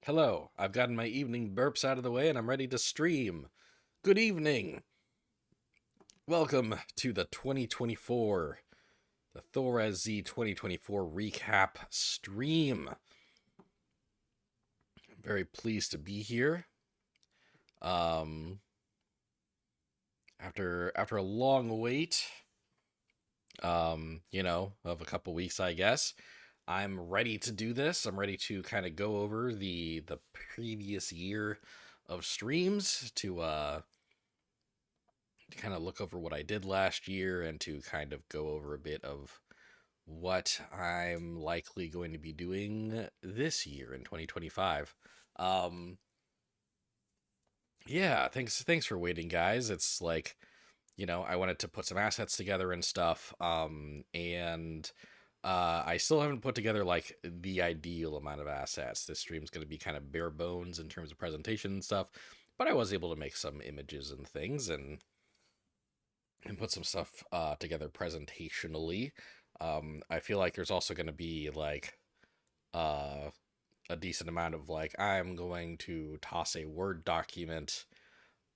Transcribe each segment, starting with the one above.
Hello, I've gotten my evening burps out of the way and I'm ready to stream. Good evening. Welcome to the 2024, the Thor Z 2024 recap stream. I'm very pleased to be here. Um after a long wait, of a couple weeks, I guess. I'm ready to do this. I'm ready to kind of go over the previous year of streams to kind of look over what I did last year and to kind of go over a bit of what I'm likely going to be doing this year in 2025. Um, yeah, thanks for waiting, guys. It's like, I wanted to put some assets together and stuff. And I still haven't put together like the ideal amount of assets. This stream's going to be kind of bare bones in terms of presentation and stuff, but I was able to make some images and things and put some stuff together presentationally. I feel like there's also going to be like uh, a decent amount of like I'm going to toss a Word document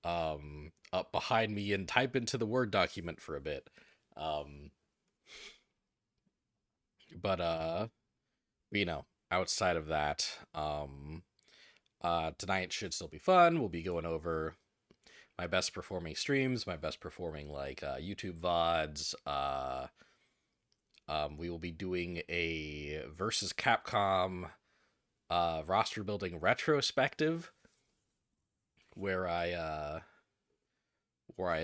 up behind me and type into the Word document for a bit. Um, but outside of that, tonight should still be fun. We'll be going over my best performing streams, my best performing like YouTube VODs, we will be doing a versus Capcom roster building retrospective where I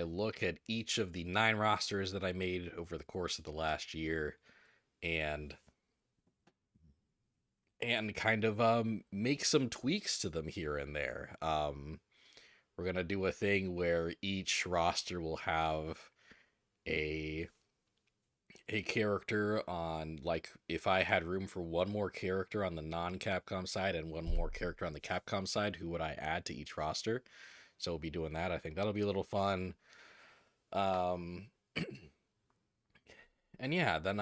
look at each of the 9 rosters that I made over the course of the last year and kind of make some tweaks to them here and there. We're gonna do a thing where each roster will have a character on, like, if I had room for one more character on the non-Capcom side and one more character on the Capcom side, who would I add to each roster? So we'll be doing that. I think that'll be a little fun. Um and yeah, then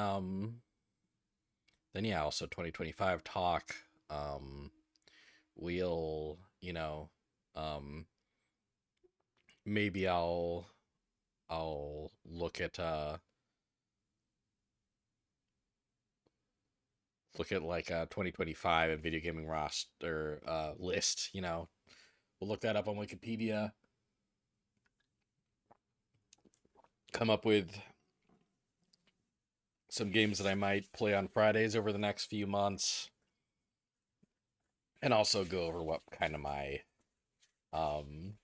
yeah, also 2025 talk. We'll, um maybe I'll look at like a 2025 and video gaming roster list. We'll look that up on Wikipedia, come up with some games that I might play on Fridays over the next few months, and also go over what kind of um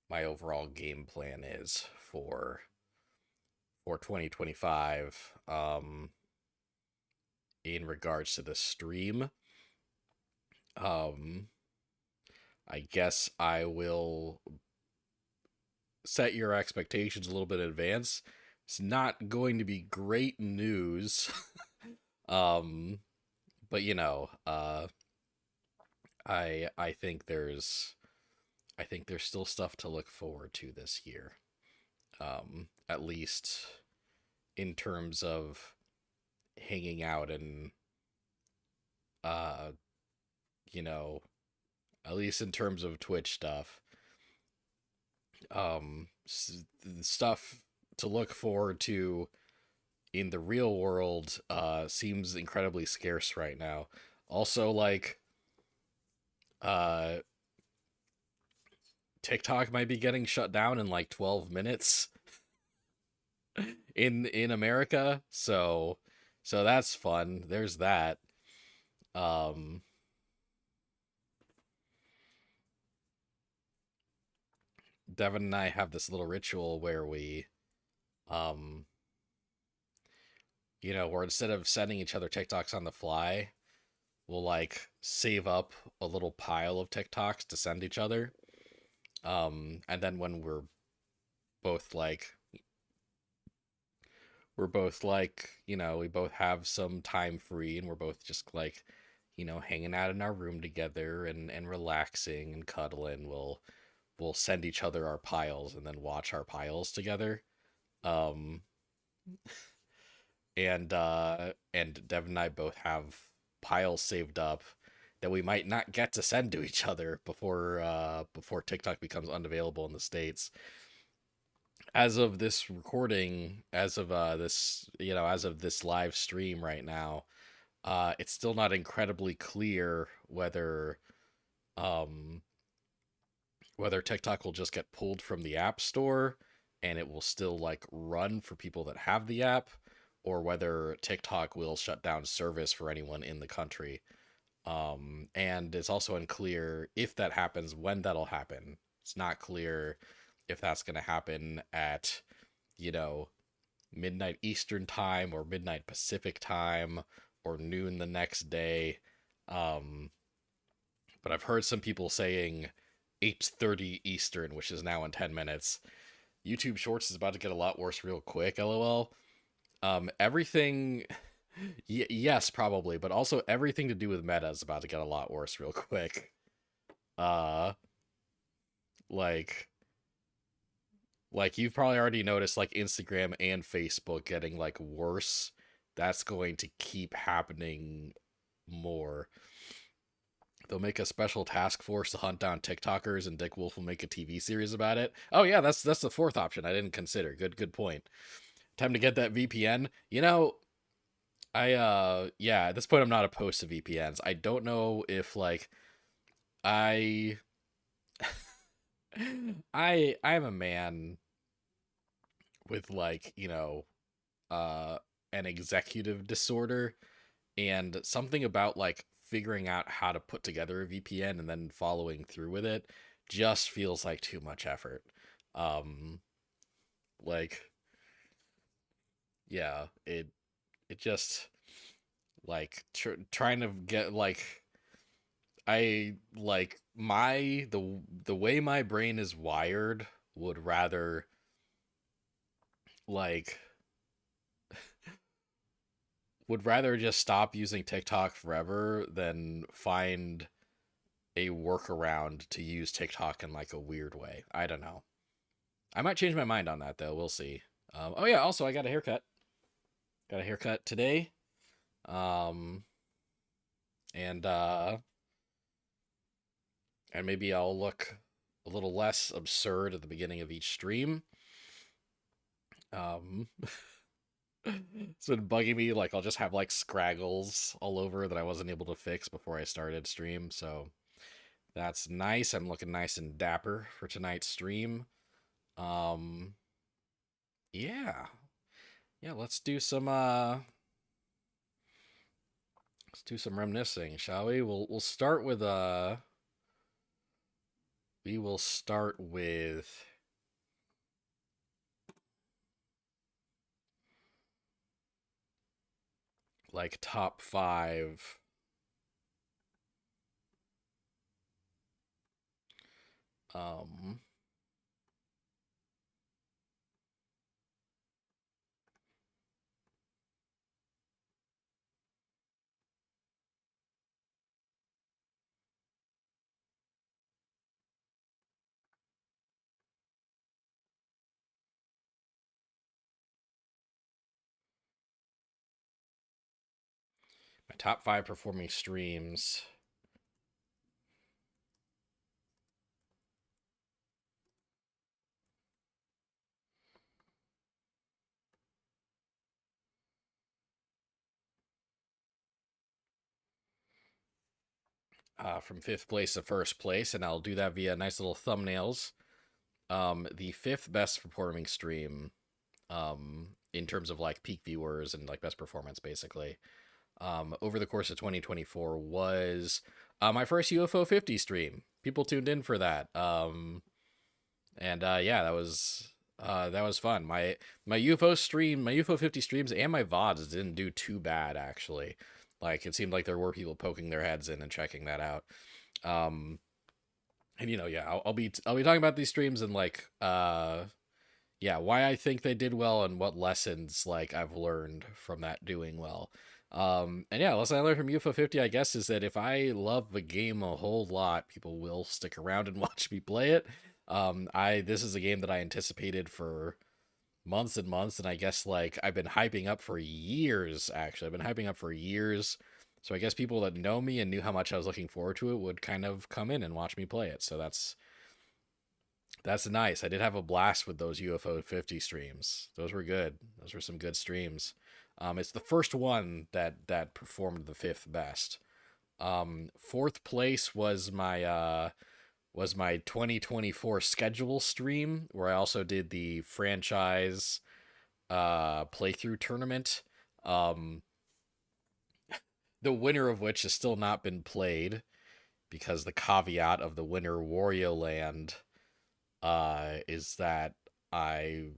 my overall game plan is for 2025 in regards to the stream. Um I guess I will set your expectations a little bit in advance. It's not going to be great news. um but I think there's still stuff to look forward to this year. At least in terms of hanging out and uh you know, at least in terms of Twitch stuff. Stuff to look forward to in the real world seems incredibly scarce right now. Also, like, uh TikTok might be getting shut down in like 12 minutes in America. So that's fun. There's that. Um Devin and I have this little ritual where um where instead of sending each other TikToks on the fly, we'll like save up a little pile of TikToks to send each other. And then when both like we both have some time free and we're both just like, hanging out in our room together and relaxing and cuddling, we'll send each other our piles and then watch our piles together. Um and Dev and I both have piles saved up that we might not get to send to each other before TikTok becomes unavailable in the States. As of this recording, as of this, as of this live stream right now, it's still not incredibly clear um whether TikTok will just get pulled from the App Store and it will still like run for people that have the app, or whether TikTok will shut down service for anyone in the country. And it's also unclear if that happens, when that'll happen. It's not clear if that's going to happen at, you know, midnight Eastern time or midnight Pacific time or noon the next day. Um, but I've heard some people saying 8:30 Eastern, which is now in 10 minutes. YouTube Shorts is about to get a lot worse real quick, lol. Everything yes, probably, but also everything to do with Meta is about to get a lot worse real quick. Uh like you've probably already noticed like Instagram and Facebook getting like worse. That's going to keep happening more. They'll make a special task force to hunt down TikTokers, and Dick Wolf will make a TV series about it. Oh yeah, that's the fourth option I didn't consider. Good point. Time to get that VPN. Yeah, at this point I'm not opposed to VPNs. I don't know if like I I'm a man with like, an executive disorder, and something about like figuring out how to put together a VPN and then following through with it just feels like too much effort. Um like yeah, it just like trying to get like I like the way my brain is wired would rather like just stop using TikTok forever than find a workaround to use TikTok in like a weird way. I don't know. I might change my mind on that though. We'll see. Oh yeah, also I got a haircut. Got a haircut today. Um and maybe I'll look a little less absurd at the beginning of each stream. Um It's been bugging me. Like I'll just have like scraggles all over that I wasn't able to fix before I started stream. So that's nice. I'm looking nice and dapper for tonight's stream. Um, yeah, yeah. Let's do some reminiscing, shall we? We'll start with we will start with like top 5. Um, my top 5 performing streams. From 5th place to 1st place, and I'll do that via nice little thumbnails. The 5th best performing stream, in terms of like peak viewers and like best performance, basically, over the course of 2024 was my first UFO 50 stream. People tuned in for that. And yeah, that was fun. My UFO stream, my UFO 50 streams, and my VODs didn't do too bad actually. Like it seemed like there were people poking their heads in and checking that out. Um, and yeah, I'll be talking about these streams and like yeah, why I think they did well and what lessons like I've learned from that doing well. And yeah, lesson I learned from UFO 50, I guess, is that if I love the game a whole lot, people will stick around and watch me play it. This is a game that I anticipated for months and months, and I guess like I've been hyping up for years. Actually, I've been hyping up for years So I guess people that know me and knew how much I was looking forward to it would kind of come in and watch me play it. So that's nice. I did have a blast with those UFO 50 streams. Those were good. Those were some good streams. It's the first one that performed the fifth best. Fourth place was my 2024 schedule stream where I also did the franchise playthrough tournament. Um, the winner of which has still not been played because the caveat of the winner Wario Land is that I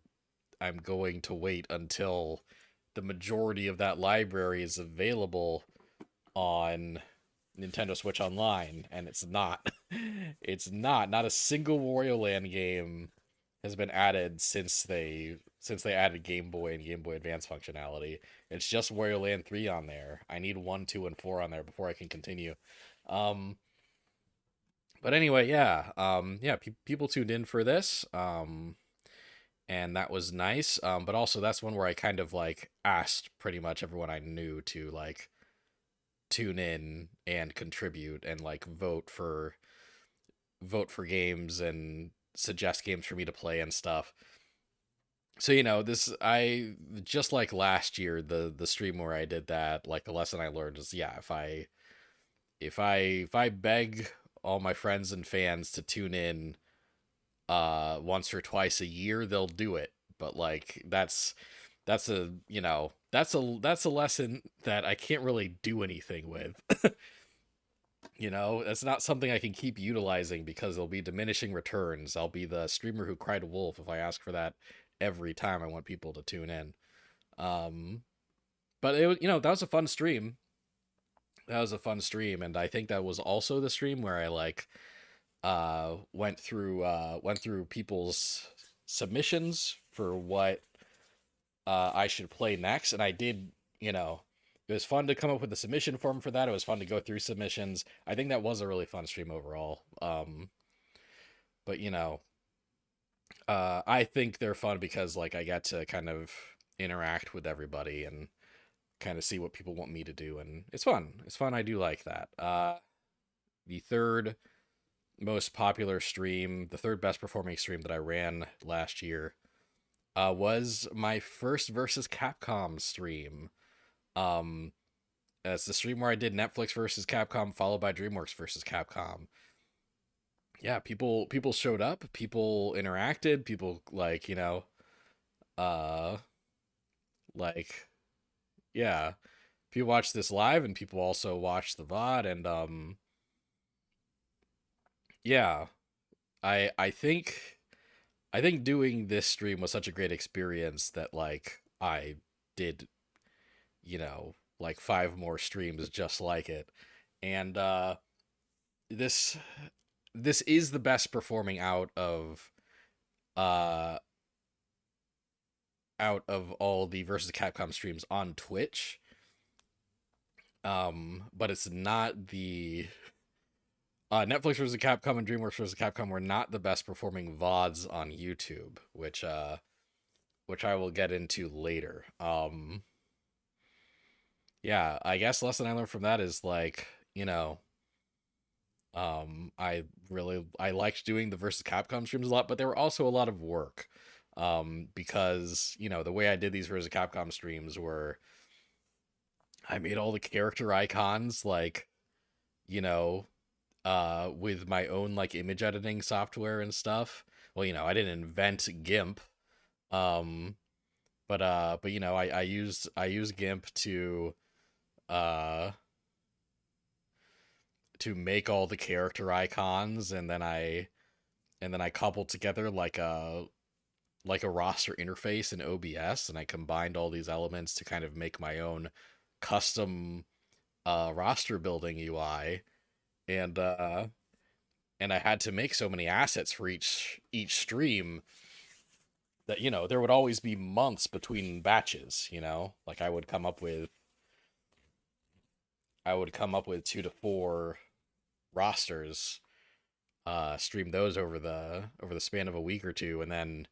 I'm going to wait until the majority of that library is available on Nintendo Switch Online, and it's not. It's not. Not a single Wario Land game has been added since they added Game Boy and Game Boy Advance functionality. It's just Wario Land 3 on there. I need 1, 2, and 4 on there before I can continue. Um, but anyway, yeah. Yeah, people tuned in for this. And that was nice. But also that's one where I kind of like asked pretty much everyone I knew to like tune in and contribute and like vote for games and suggest games for me to play and stuff. So this I just like last year the stream where I did that, like the lesson I learned is, yeah, if I beg all my friends and fans to tune in once or twice a year, they'll do it. But like that's a lesson that I can't really do anything with. That's not something I can keep utilizing because there'll be diminishing returns. I'll be the streamer who cried wolf if I ask for that every time I want people to tune in. Um, but it was, that was a fun stream. That was a fun stream, and I think that was also the stream where I like went through people's submissions for what I should play next, and I did. It was fun to come up with a submission form for that. It was fun to go through submissions. I think that was a really fun stream overall. But I think they're fun because like I get to kind of interact with everybody and kind of see what people want me to do, and it's fun. It's fun. I do like that. The third most popular stream, the third best performing stream that I ran last year, was my first versus Capcom stream. Um, it's the stream where I did Netflix versus Capcom, followed by DreamWorks versus Capcom. Yeah, people showed up, people interacted, people like uh, like yeah, people watched this live, and people also watched the VOD, and yeah, I think doing this stream was such a great experience that like I did like 5 more streams just like it. And this this is the best performing uh out of all the versus Capcom streams on Twitch. But it's not the Netflix versus Capcom and DreamWorks versus Capcom were not the best performing VODs on YouTube, which I will get into later. Yeah, I guess lesson I learned from that is like, I liked doing the versus Capcom streams a lot, but they were also a lot of work. Because, the way I did these versus Capcom streams were I made all the character icons like, you know, with my own like image editing software and stuff. Well, I didn't invent GIMP. Um, but I used GIMP uh to make all the character icons, and then I coupled together like a roster interface in OBS, and I combined all these elements to kind of make my own custom roster building UI, and I had to make so many assets for each stream that there would always be months between batches. Like I would come up with 2 to 4 rosters, stream those over the span of a week or two, and then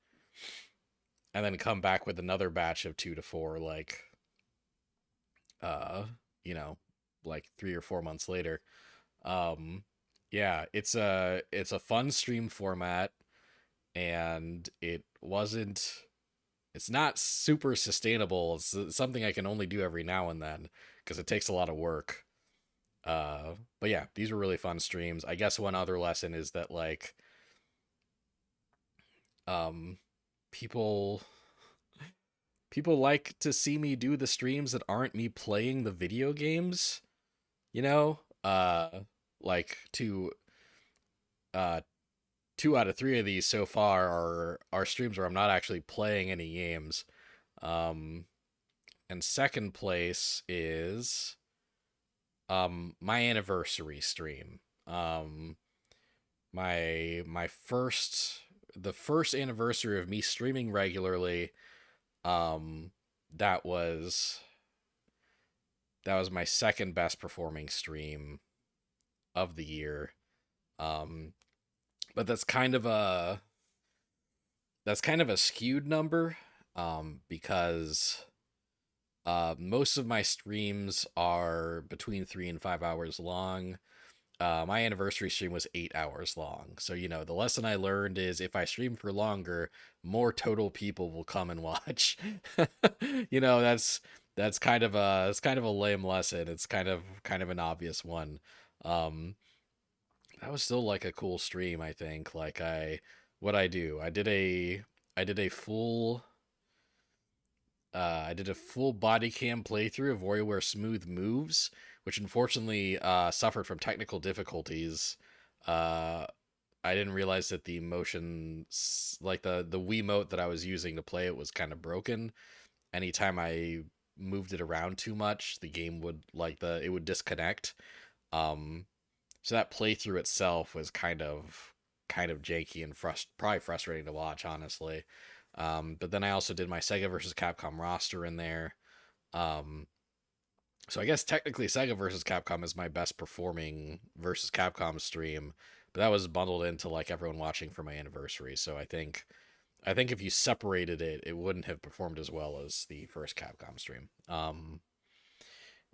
come back with another batch of 2 to 4, like uh you know like 3 or 4 months later. Um, yeah, it's a fun stream format, and it's not super sustainable. It's something I can only do every now and then because it takes a lot of work. But yeah, these were really fun streams. I guess one other lesson is that like um people people like to see me do the streams that aren't me playing the video games, you know? Like uh 2 out of 3 of these so far are streams where I'm not actually playing any games. Um and second place is my anniversary stream. Um my first the first anniversary of me streaming regularly, um that was my second best performing stream of the year. Um but that's kind of a skewed number, because most of my streams are between 3 and 5 hours long. My anniversary stream was 8 hours long. So, the lesson I learned is if I stream for longer, more total people will come and watch. That's kind of a lame lesson. It's kind of an obvious one. Um, that was still like a cool stream, I think. Like what I do, I did a full I did a full body cam playthrough of WarioWare Smooth Moves, which unfortunately suffered from technical difficulties. Uh, I didn't realize that the motion, like the Wiimote that I was using to play it, was kind of broken. Anytime I moved it around too much, the game would it would disconnect. Um, so that playthrough itself was kind of janky and probably frustrating to watch, honestly. But then I also did my Sega versus Capcom roster in there. Um, so I guess technically Sega versus Capcom is my best performing versus Capcom stream, but that was bundled into like everyone watching for my anniversary. So I think if you separated it, it wouldn't have performed as well as the first Capcom stream.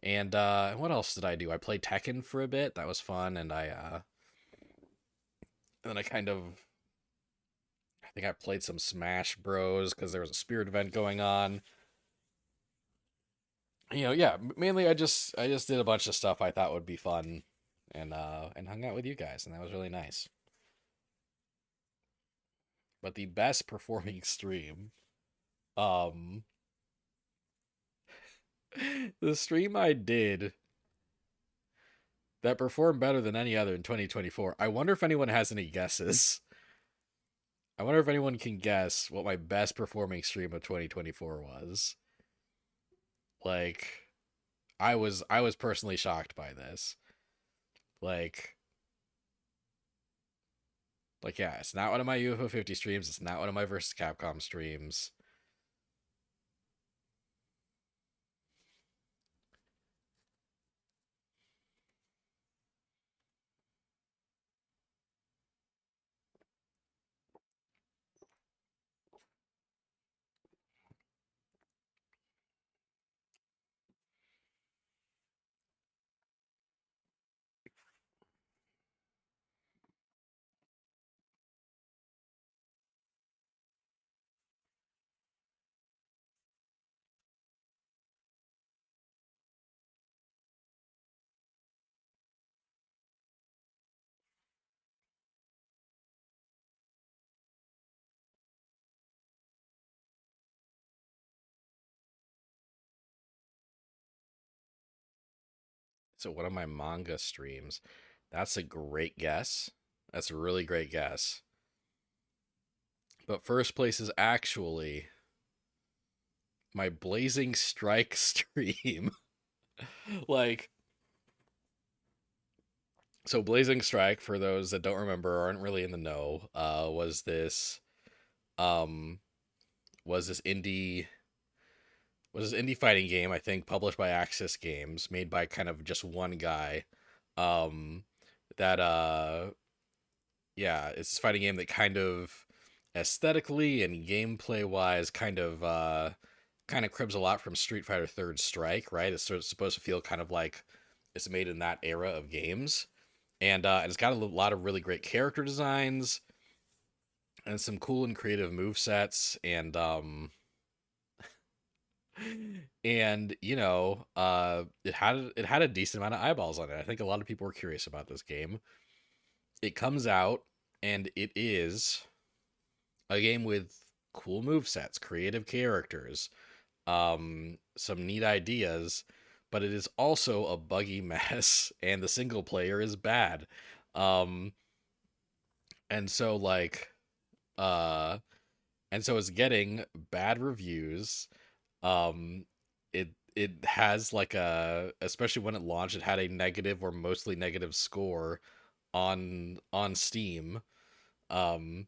And what else did I do? I played Tekken for a bit. That was fun, and then I think I played some Smash Bros because there was a Spirit event going on. Yeah, mainly I just did a bunch of stuff I thought would be fun, and hung out with you guys, and that was really nice. But the best performing stream, um, the stream I did that performed better than any other in 2024. I wonder if anyone has any guesses. I wonder if anyone can guess what my best performing stream of 2024 was. Like, I was personally shocked by this. Like yeah, it's not one of my UFO 50 streams. It's not one of my versus Capcom streams. So one of my manga streams. That's a great guess. That's a really great guess. But first place is actually my Blazing Strike stream. like so Blazing Strike, for those that don't remember or aren't really in the know, um was this indie fighting game, I think, published by Axis Games, made by kind of just one guy. Um, that yeah, it's this fighting game that kind of aesthetically and gameplay wise kind of cribs a lot from Street Fighter Third Strike, right? It's sort of supposed to feel kind of like It's made in that era of games, and it's got a lot of really great character designs and some cool and creative move sets, and it had a decent amount of eyeballs on it. I think a lot of people were curious about this game. It comes out, and it is a game with cool move sets, creative characters, some neat ideas, but it is also a buggy mess, and the single player is bad. Um, and so like, uh, and so it's getting bad reviews. Um, it has like especially when it launched, it had a negative or mostly negative score on Steam. Um,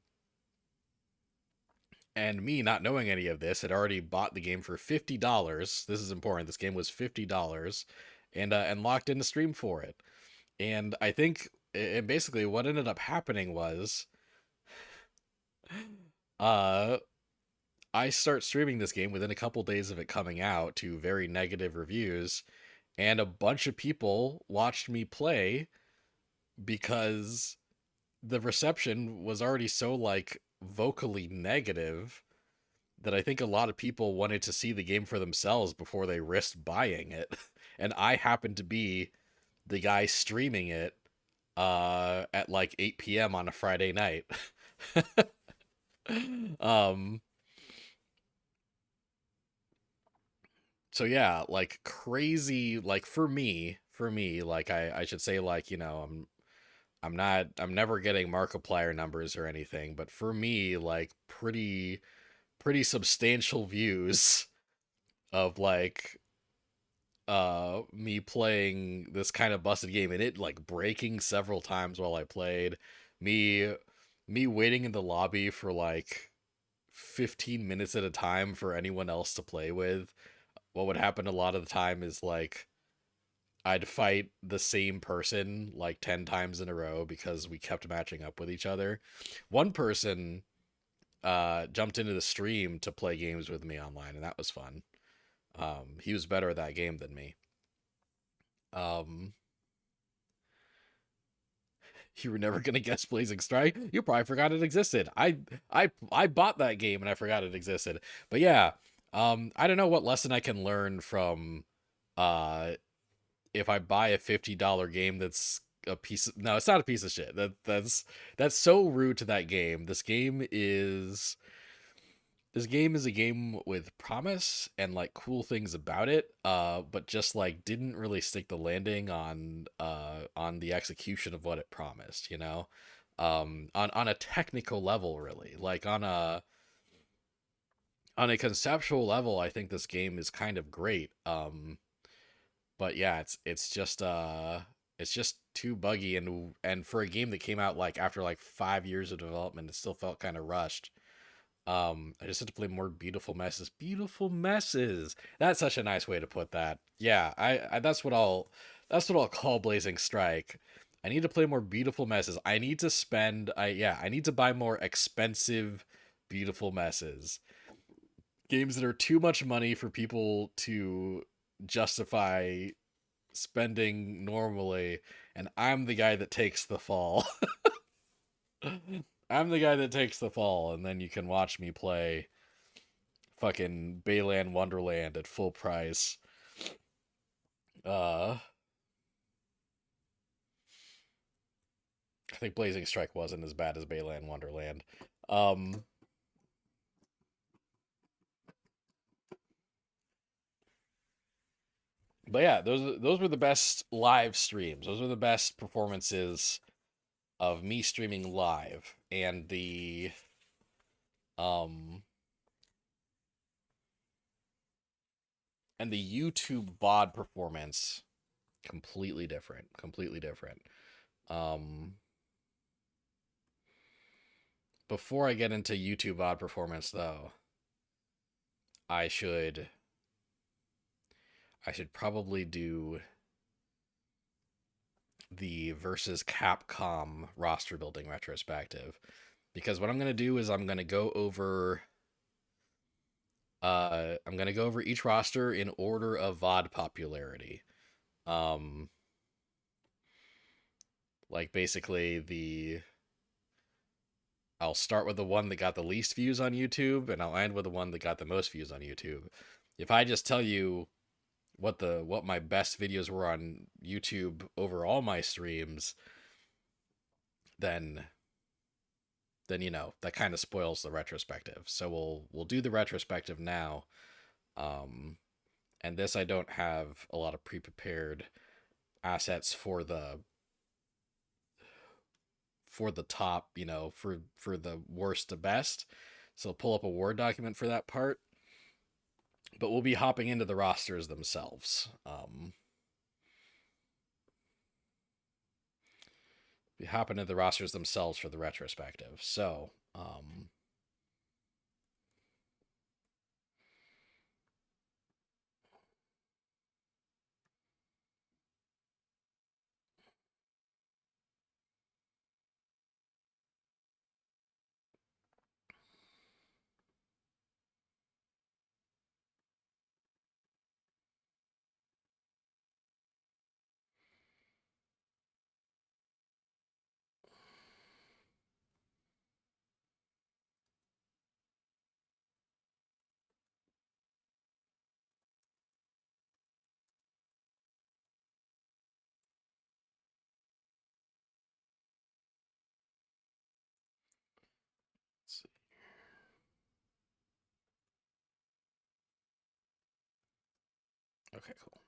and me not knowing any of this had already bought the game for $50. This is important. This game was $50, and locked into Stream for it. And I think and basically what ended up happening was uh I start streaming this game within a couple days of it coming out to very negative reviews, and a bunch of people watched me play because the reception was already so like vocally negative that I think a lot of people wanted to see the game for themselves before they risked buying it. And I happened to be the guy streaming it at like 8 p.m. on a Friday night. um so yeah, like crazy, like for me like I should say, like, I'm never getting Markiplier numbers or anything, but for me, like pretty substantial views of like me playing this kind of busted game, and it like breaking several times while I played, me me waiting in the lobby for like 15 minutes at a time for anyone else to play with. What would happen a lot of the time is like I'd fight the same person like 10 times in a row because we kept matching up with each other. One person jumped into the stream to play games with me online, and that was fun. He was better at that game than me. Um, you were never gonna guess Blazing Strike. You probably forgot it existed. I bought that game and I forgot it existed. But yeah, I don't know what lesson I can learn from uh if I buy a $50 game that's a piece of, no, it's not a piece of shit. That's so rude to that game. This game is a game with promise and like cool things about it, but just like didn't really stick the landing on the execution of what it promised, on a technical level, really. Like on a conceptual level, I think this game is kind of great. But yeah, it's just too buggy, and for a game that came out like after like 5 years of development, it still felt kind of rushed. I just had to play more beautiful messes. Beautiful messes. That's such a nice way to put that. Yeah, I that's what I'll call Blazing Strike. I need to play more beautiful messes. I need to buy more expensive beautiful messes. Games that are too much money for people to justify spending normally, and I'm the guy that takes the fall. I'm the guy that takes the fall, and then you can watch me play fucking Bayland Wonderland at full price. Uh, I think Blazing Strike wasn't as bad as Bayland Wonderland. Um, but yeah, those were the best live streams. Those were the best performances of me streaming live, um and the YouTube VOD performance, completely different, completely different. Um, before I get into YouTube VOD performance, though, I should I should probably do the versus Capcom roster building retrospective, because what I'm gonna do is I'm gonna go over each roster in order of VOD popularity. Um, Like basically I'll start with the one that got the least views on YouTube and I'll end with the one that got the most views on YouTube. If I just tell you what my best videos were on YouTube over all my streams, then that kind of spoils the retrospective. So we'll do the retrospective now. Um and this I don't have a lot of pre-prepared assets for the top, for the worst to best. So I'll pull up a Word document for that part. But we'll be hopping into the rosters themselves. Be hopping into the rosters themselves for the retrospective. So, let's see. Okay, cool.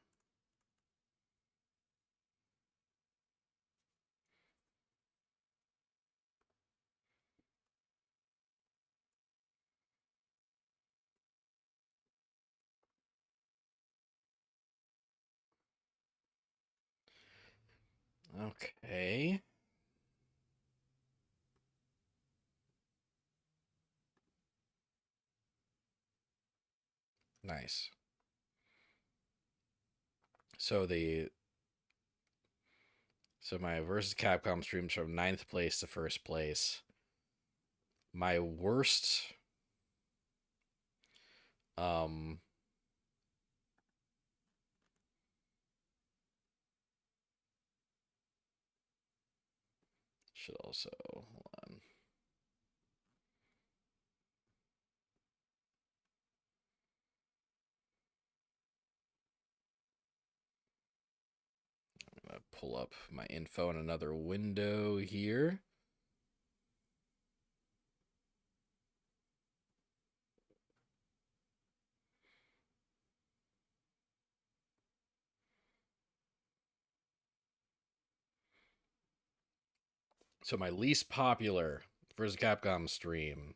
Okay. Nice. So my versus Capcom streams from ninth place to first place. My worst um should also hold on. I'm gonna pull up my info in another window here. So my least popular versus Capcom stream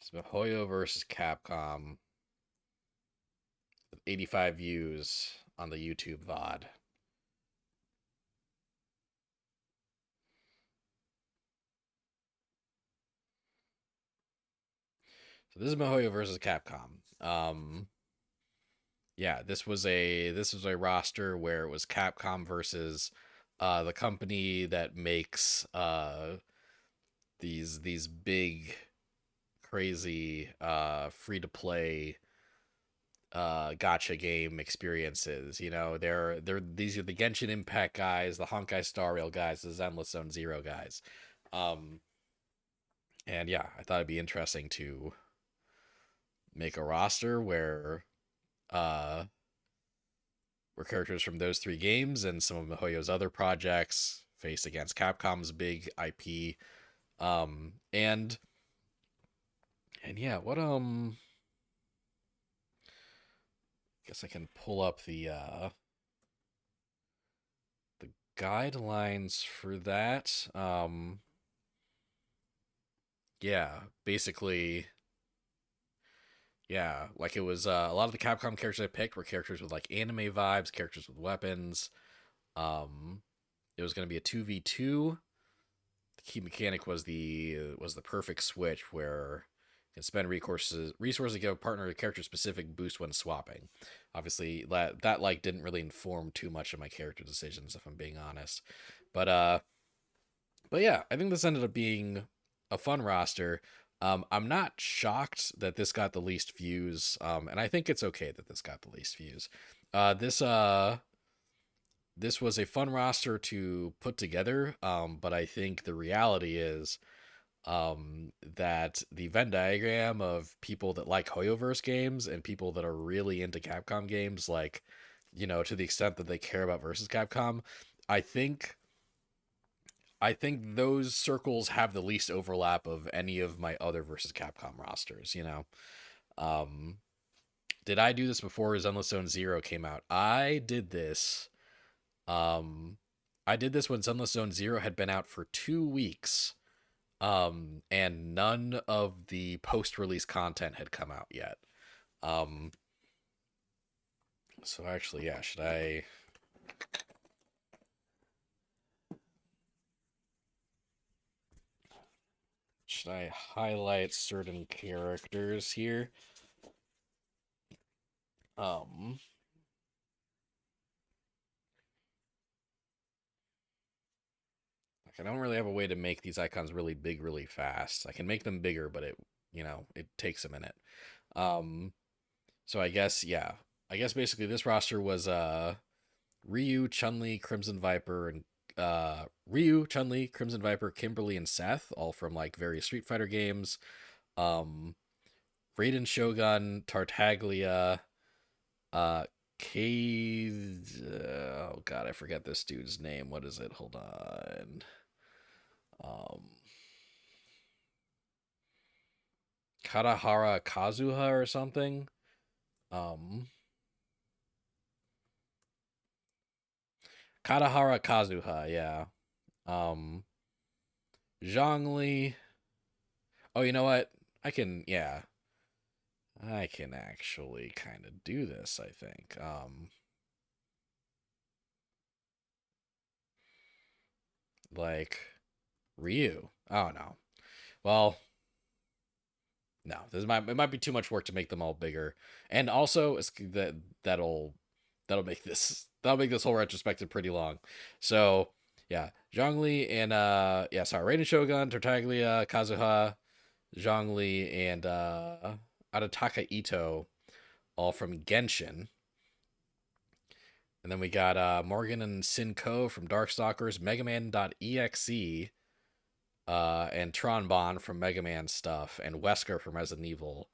is MiHoYo versus Capcom with 85 views on the YouTube VOD. So this is MiHoYo versus Capcom. Yeah, this was a roster where it was Capcom versus the company that makes these big crazy free to play gotcha game experiences. These are the Genshin Impact guys, the Honkai Star Rail guys, the Zenless Zone Zero guys. Um and yeah, I thought it'd be interesting to make a roster uh where characters from those three games and some of MiHoYo's other projects face against Capcom's big IP. And yeah, what guess I can pull up the guidelines for that. Yeah, basically, yeah, like it was a lot of the Capcom characters I picked were characters with like anime vibes, characters with weapons. Um, it was going to be a 2v2. The key mechanic was the perfect switch where you can spend resources to give a partner a character specific boost when swapping. Obviously, that like didn't really inform too much of my character decisions, if I'm being honest. But but yeah, I think this ended up being a fun roster. I'm not shocked that this got the least views, and I think it's okay that this got the least views. This this was a fun roster to put together, but I think the reality is that the Venn diagram of people that like Hoyoverse games and people that are really into Capcom games, like, to the extent that they care about versus Capcom, I think I think those circles have the least overlap of any of my other versus Capcom rosters. Um, did I do this before Zenless Zone Zero came out? Um, I did this when Zenless Zone Zero had been out for 2 weeks. And none of the post-release content had come out yet. Um, so actually, yeah, should I highlight certain characters here? Um, like I don't really have a way to make these icons really big really fast. I can make them bigger, but it takes a minute. Um, so I guess yeah, I guess basically this roster was Ryu, Chun-Li, Crimson Viper, and Ryu, Chun-Li, Crimson Viper, Kimberly, and Seth, all from like various Street Fighter games. Um, Raiden Shogun, Tartaglia, uh, K. Oh God, I forget this dude's name. What is it? Hold on. Um, Katahara Kazuha or something. Um, Katahara Kazuha, yeah. Um, Zhongli. Oh, you know what? Yeah, I can actually kind of do this, I think. Like Ryu. Oh no. Well, no. It might be too much work to make them all bigger. And also it's that'll make this whole retrospective pretty long. So, yeah, Zhongli and yeah, sorry, Raiden Shogun, Tartaglia, Kazuha, Zhongli and Arataka Ito all from Genshin. And then we got Morgan and Sinko from Darkstalkers, Mega Man.exe, and Tron Bon from Mega Man stuff, and Wesker from Resident Evil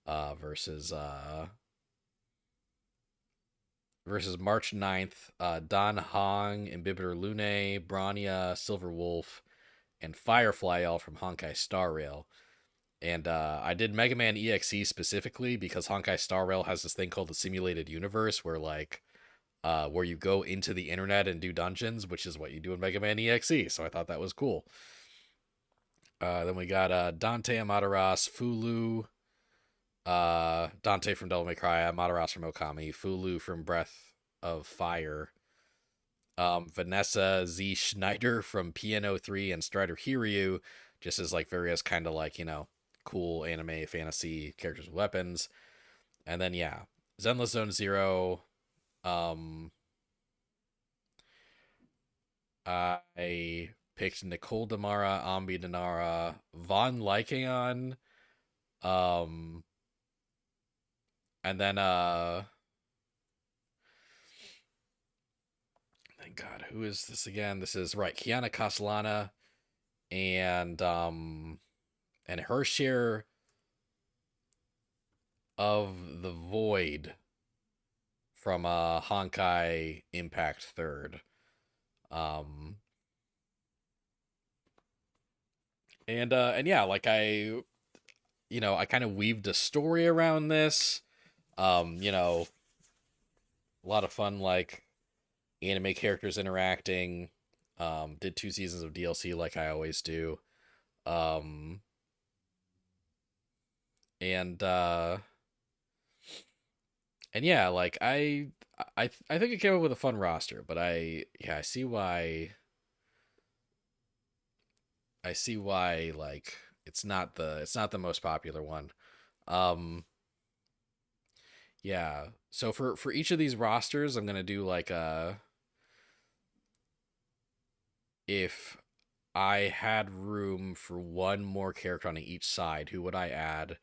versus March 9th, Don Hong, Imbibitor Lune, Brania, Silver Wolf, and Firefly all from Honkai Star Rail. And I did Mega Man EXE specifically because Honkai Star Rail has this thing called the Simulated Universe where you go into the internet and do dungeons, which is what you do in Mega Man EXE. So I thought that was cool. Then we got Dante Amaterasu, Fulu, Dante from Devil May Cry, Amaterasu from Okami, Fulu from Breath of Fire, Vanessa Z. Schneider from PNO3 and Strider Hiryu, just as like various kind of like, cool anime fantasy characters with weapons. And then yeah, Zenless Zone Zero. Um, I picked Nicole Damara, Ambi Danara, Von Lycaon, um, and then thank God, who is this again? This is right, Kiana Castellana and her share of the Void from Honkai Impact Third. Um and yeah, like I kind of weaved a story around this. A lot of fun like anime characters interacting. Did 2 seasons of DLC like I always do. Um and and yeah, like I think I came up with a fun roster, but I see why like it's not the most popular one. Um yeah. So for each of these rosters, I'm going to do like if I had room for one more character on each side, who would I add?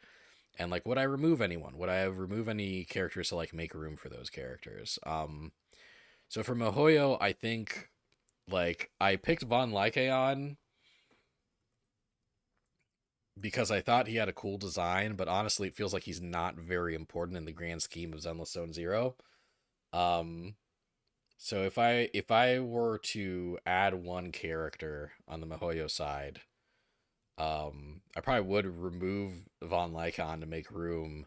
And like would I remove anyone? Would I remove any characters to like make room for those characters? So for Mihoyo, I think like I picked Von Lycaon because I thought he had a cool design, but honestly, it feels like he's not very important in the grand scheme of Zenless Zone Zero. Um, so if I were to add one character on the Mihoyo side, I probably would remove Von Lycaon to make room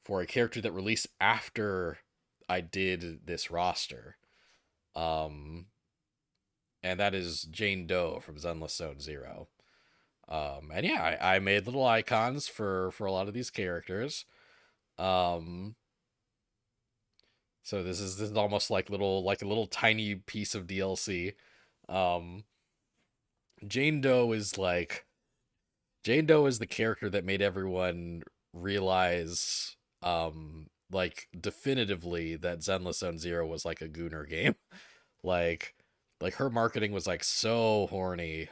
for a character that released after I did this roster. Um, and that is Jane Doe from Zenless Zone Zero. And yeah, I made little icons for a lot of these characters. Um, so this is almost like a little tiny piece of DLC. Um, Jane Doe is like Jane Doe is the character that made everyone realize like definitively that Zenless Zone Zero was like a Gooner game. like like her marketing was like so horny.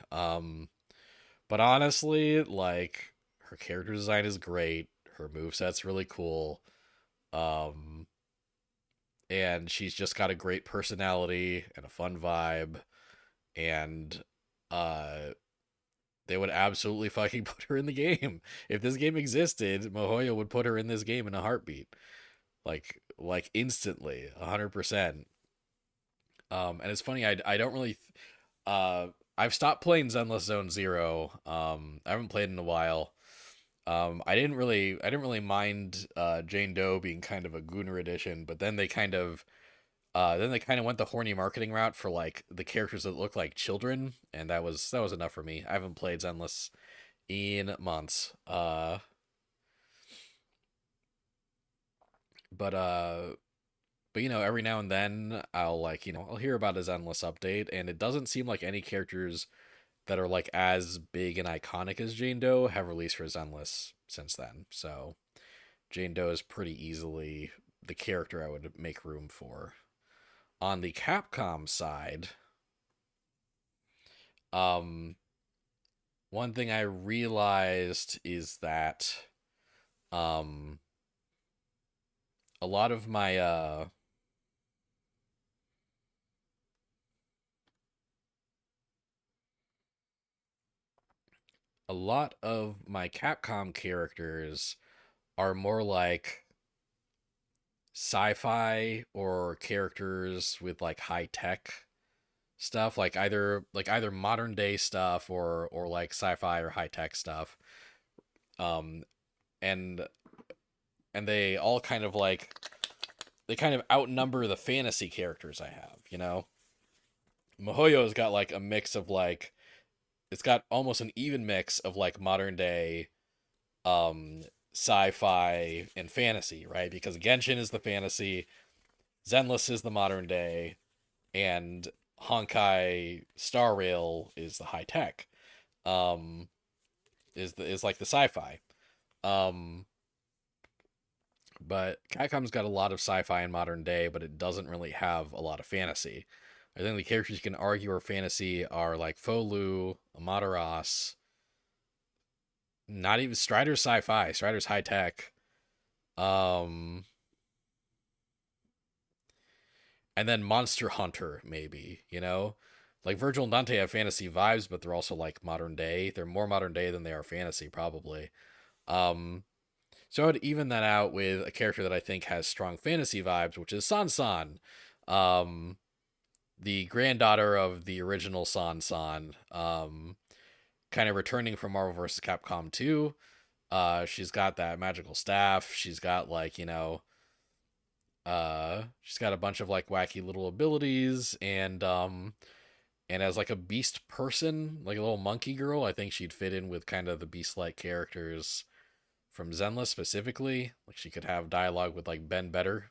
But honestly, like her character design is great. Her moveset's really cool. Um and she's just got a great personality and a fun vibe. And uh they would absolutely fucking put her in the game. If this game existed, Mihoyo would put her in this game in a heartbeat. Like instantly, 100%. And it's funny, I don't really I've stopped playing Zenless Zone Zero. I haven't played in a while. I didn't really mind Jane Doe being kind of a Gooner edition, but then they kind of went the horny marketing route for like the characters that look like children, and that was enough for me. I haven't played Zenless in months. But every now and then I'll I'll hear about a Zenless update, and it doesn't seem like any characters that are like as big and iconic as Jane Doe have released for Zenless since then. So Jane Doe is pretty easily the character I would make room for. On the Capcom side, um, one thing I realized is that um, a lot of my a lot of my Capcom characters are more like sci-fi or characters with like high tech stuff, like either modern day stuff or like sci-fi or high tech stuff. Um and and they kind of outnumber the fantasy characters I have. Mihoyo's got like a mix of like it's got almost an even mix of like modern day um sci-fi and fantasy, right? Because Genshin is the fantasy, Zenless is the modern day, and Honkai Star Rail is the high tech. Um is like the sci-fi. Um but Capcom's got a lot of sci-fi in modern day, but it doesn't really have a lot of fantasy. I think the characters you can argue are fantasy are like Folu, Amaterasu, not even Strider's sci-fi, Strider's high tech. Um and then Monster Hunter, maybe. Like Virgil and Dante have fantasy vibes, but they're also like modern day. They're more modern day than they are fantasy, probably. Um, so I would even that out with a character that I think has strong fantasy vibes, which is San, um, the granddaughter of the original San, kind of returning from Marvel vs. Capcom 2. She's got that magical staff. She's got a bunch of like wacky little abilities, and as like a beast person, like a little monkey girl, I think she'd fit in with kind of the beast like characters from Zenless specifically. Like she could have dialogue with like Ben Better.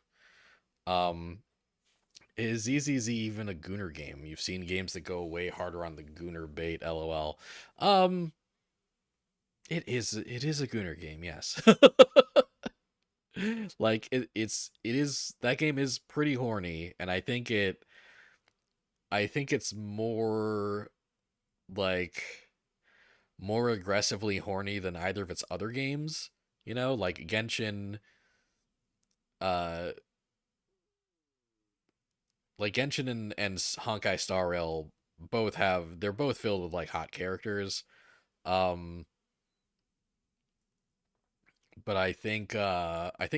Um, is ZZZ even a Gooner game? You've seen games that go way harder on the Gooner bait, lol. Um, it is a Gooner game, yes. Like it is that game is pretty horny, and I think it's like more aggressively horny than either of its other games. Like Genshin, uh, like Genshin and Honkai Star Rail they're both filled with like hot characters. Um, but I think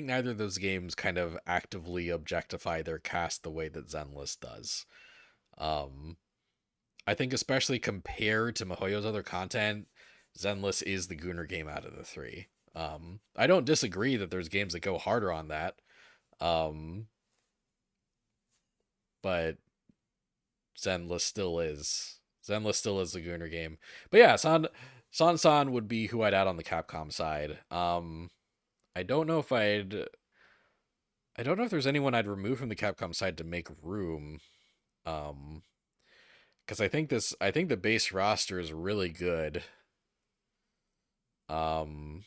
neither of those games kind of actively objectify their cast the way that Zenless does. Um, I think especially compared to Mihoyo's other content, Zenless is the Gooner game out of the three. I don't disagree that there's games that go harder on that. Um, but Zenless still is. Zenless still is the Gooner game. But yeah, San would be who I'd add on the Capcom side. I don't know if I'd I don't know if there's anyone I'd remove from the Capcom side to make room. Um, because I think the base roster is really good. Um,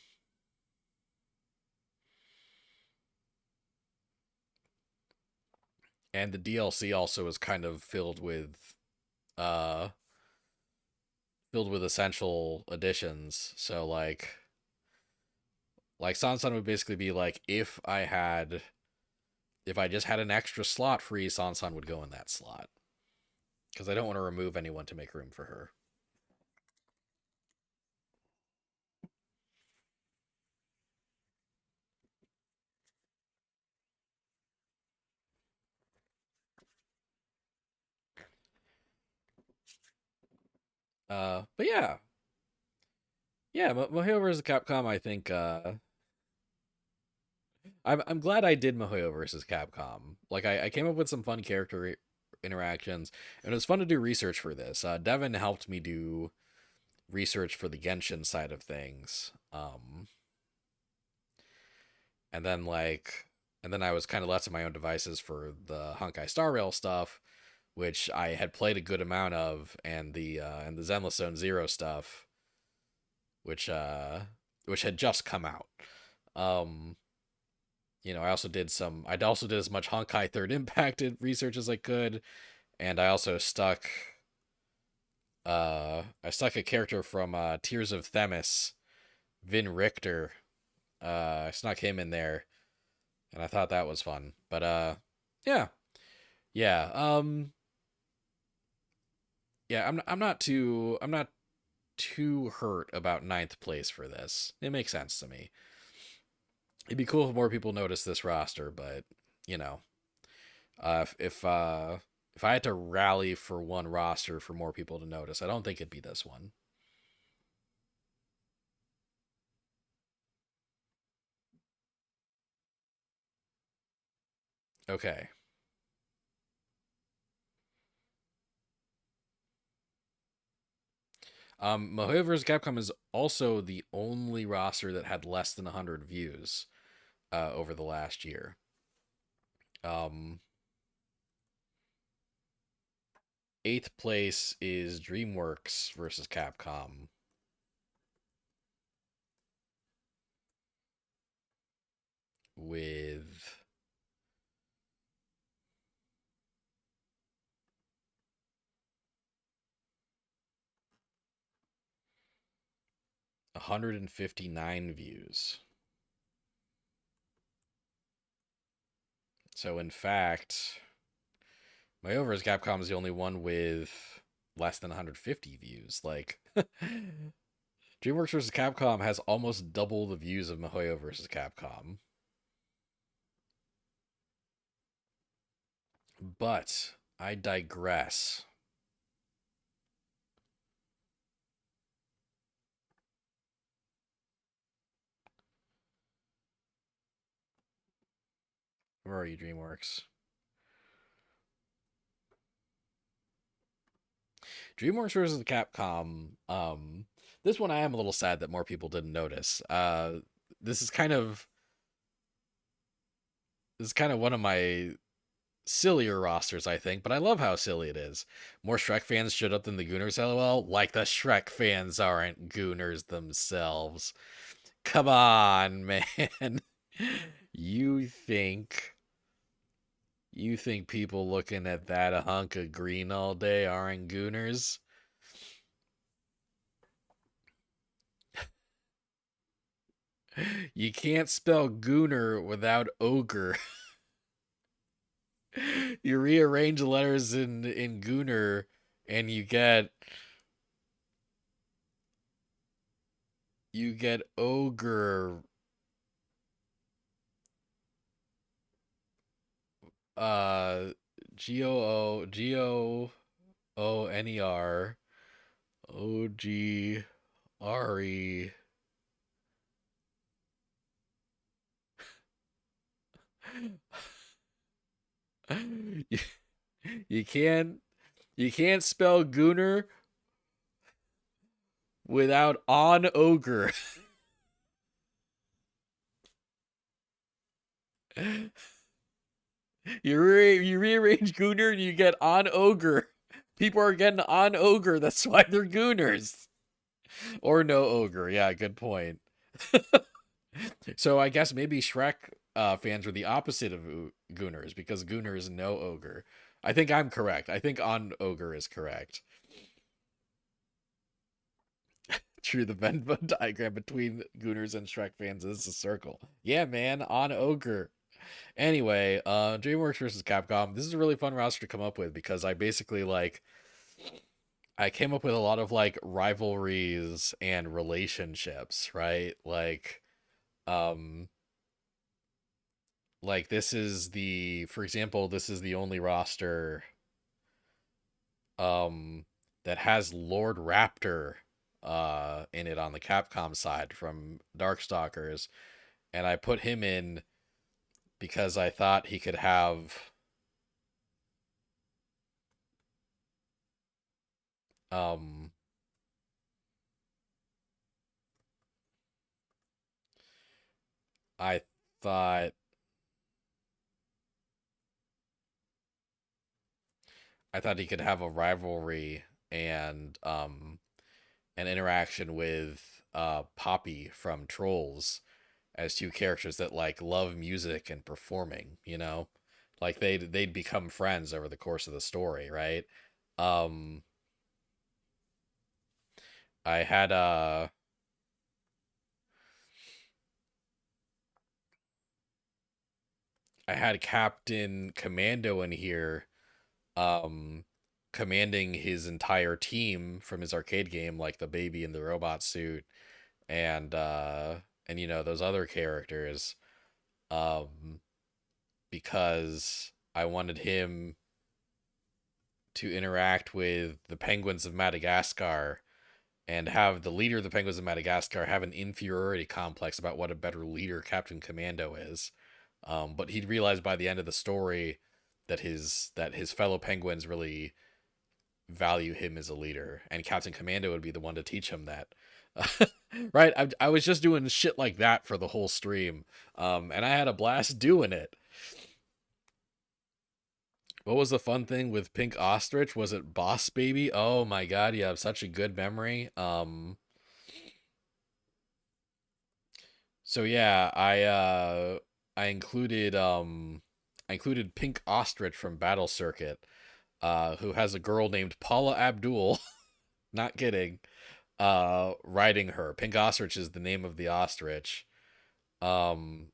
and the DLC also is kind of uh filled with essential additions. So like Sansan would basically be like if I just had an extra slot free, Sansan would go in that slot because I don't want to remove anyone to make room for her. But yeah, yeah, Mihoyo vs. Capcom. I think I'm glad I did Mihoyo versus Capcom. Like I came up with some fun character interactions, and it was fun to do research for this. Devin helped me do research for the Genshin side of things. And then and then I was kind of left to my own devices for the Honkai Star Rail stuff, which I had played a good amount of, and the Zenless Zone Zero stuff, which uh which had just come out. Um, I also did as much Honkai Third Impact research as I could, and I stuck a character from Tears of Themis, Vin Richter. I snuck him in there, and I thought that was fun. But yeah, yeah, yeah. I'm not too hurt about ninth place for this. It makes sense to me. It'd be cool if more people notice this roster, but you know, if I had to rally for one roster for more people to notice, I don't think it'd be this one. Okay. Mihoyo vs. Capcom is also the only roster that had less than 100 views over the last year. Um, Eighth place is DreamWorks versus Capcom with 159 views. So in fact, Mihoyo vs. Capcom is the only one with less than 150 views. Like DreamWorks vs. Capcom has almost double the views of Mihoyo vs. Capcom. But I digress. Where are you, DreamWorks? DreamWorks versus Capcom. This one I am a little sad that more people didn't notice. This is kind of this is kind of one of my sillier rosters, I think, but I love how silly it is. More Shrek fans showed up than the Gooners, lol. Like the Shrek fans aren't Gooners themselves. Come on, man. you think you think people looking at that a hunk of green all day aren't Gooners? You can't spell Gooner without ogre. You rearrange the letters in Gunnar, and you get ogre. Uh, Goner, Ogre. you, you can't you can't spell Gunnar without on ogre. You rearrange Gunnar and you get on ogre. People are getting on ogre. That's why they're Gooners. Or no ogre. Yeah, good point. So I guess maybe Shrek fans are the opposite of Gooners because Gooner is no ogre. I think I'm correct. I think on ogre is correct. True, the Venn diagram between Gooners and Shrek fans is a circle. Yeah, man, on ogre. Anyway, DreamWorks versus Capcom. This is a really fun roster to come up with because I basically I came up with a lot of like rivalries and relationships, right? Um this is for example, this is the only roster um that has Lord Raptor in it on the Capcom side from Darkstalkers, and I put him in because I thought he could have um I thought he could have a rivalry and an interaction with Poppy from Trolls as two characters that like love music and performing, you know? Like they'd become friends over the course of the story, right? Um I had Captain Commando in here um commanding his entire team from his arcade game, like the baby in the robot suit and you know those other characters, um because I wanted him to interact with the penguins of Madagascar and have the leader of the penguins of Madagascar have an inferiority complex about what a better leader Captain Commando is. But he'd realized by the end of the story that his fellow penguins really value him as a leader, and Captain Commando would be the one to teach him that. Right? I was just doing shit like that for the whole stream, and I had a blast doing it. What was the fun thing with Pink Ostrich? Was it Boss Baby? Oh my god, you have such a good memory. So yeah, I included Pink Ostrich from Battle Circuit, who has a girl named Paula Abdul, not kidding, riding her. Pink Ostrich is the name of the ostrich. Um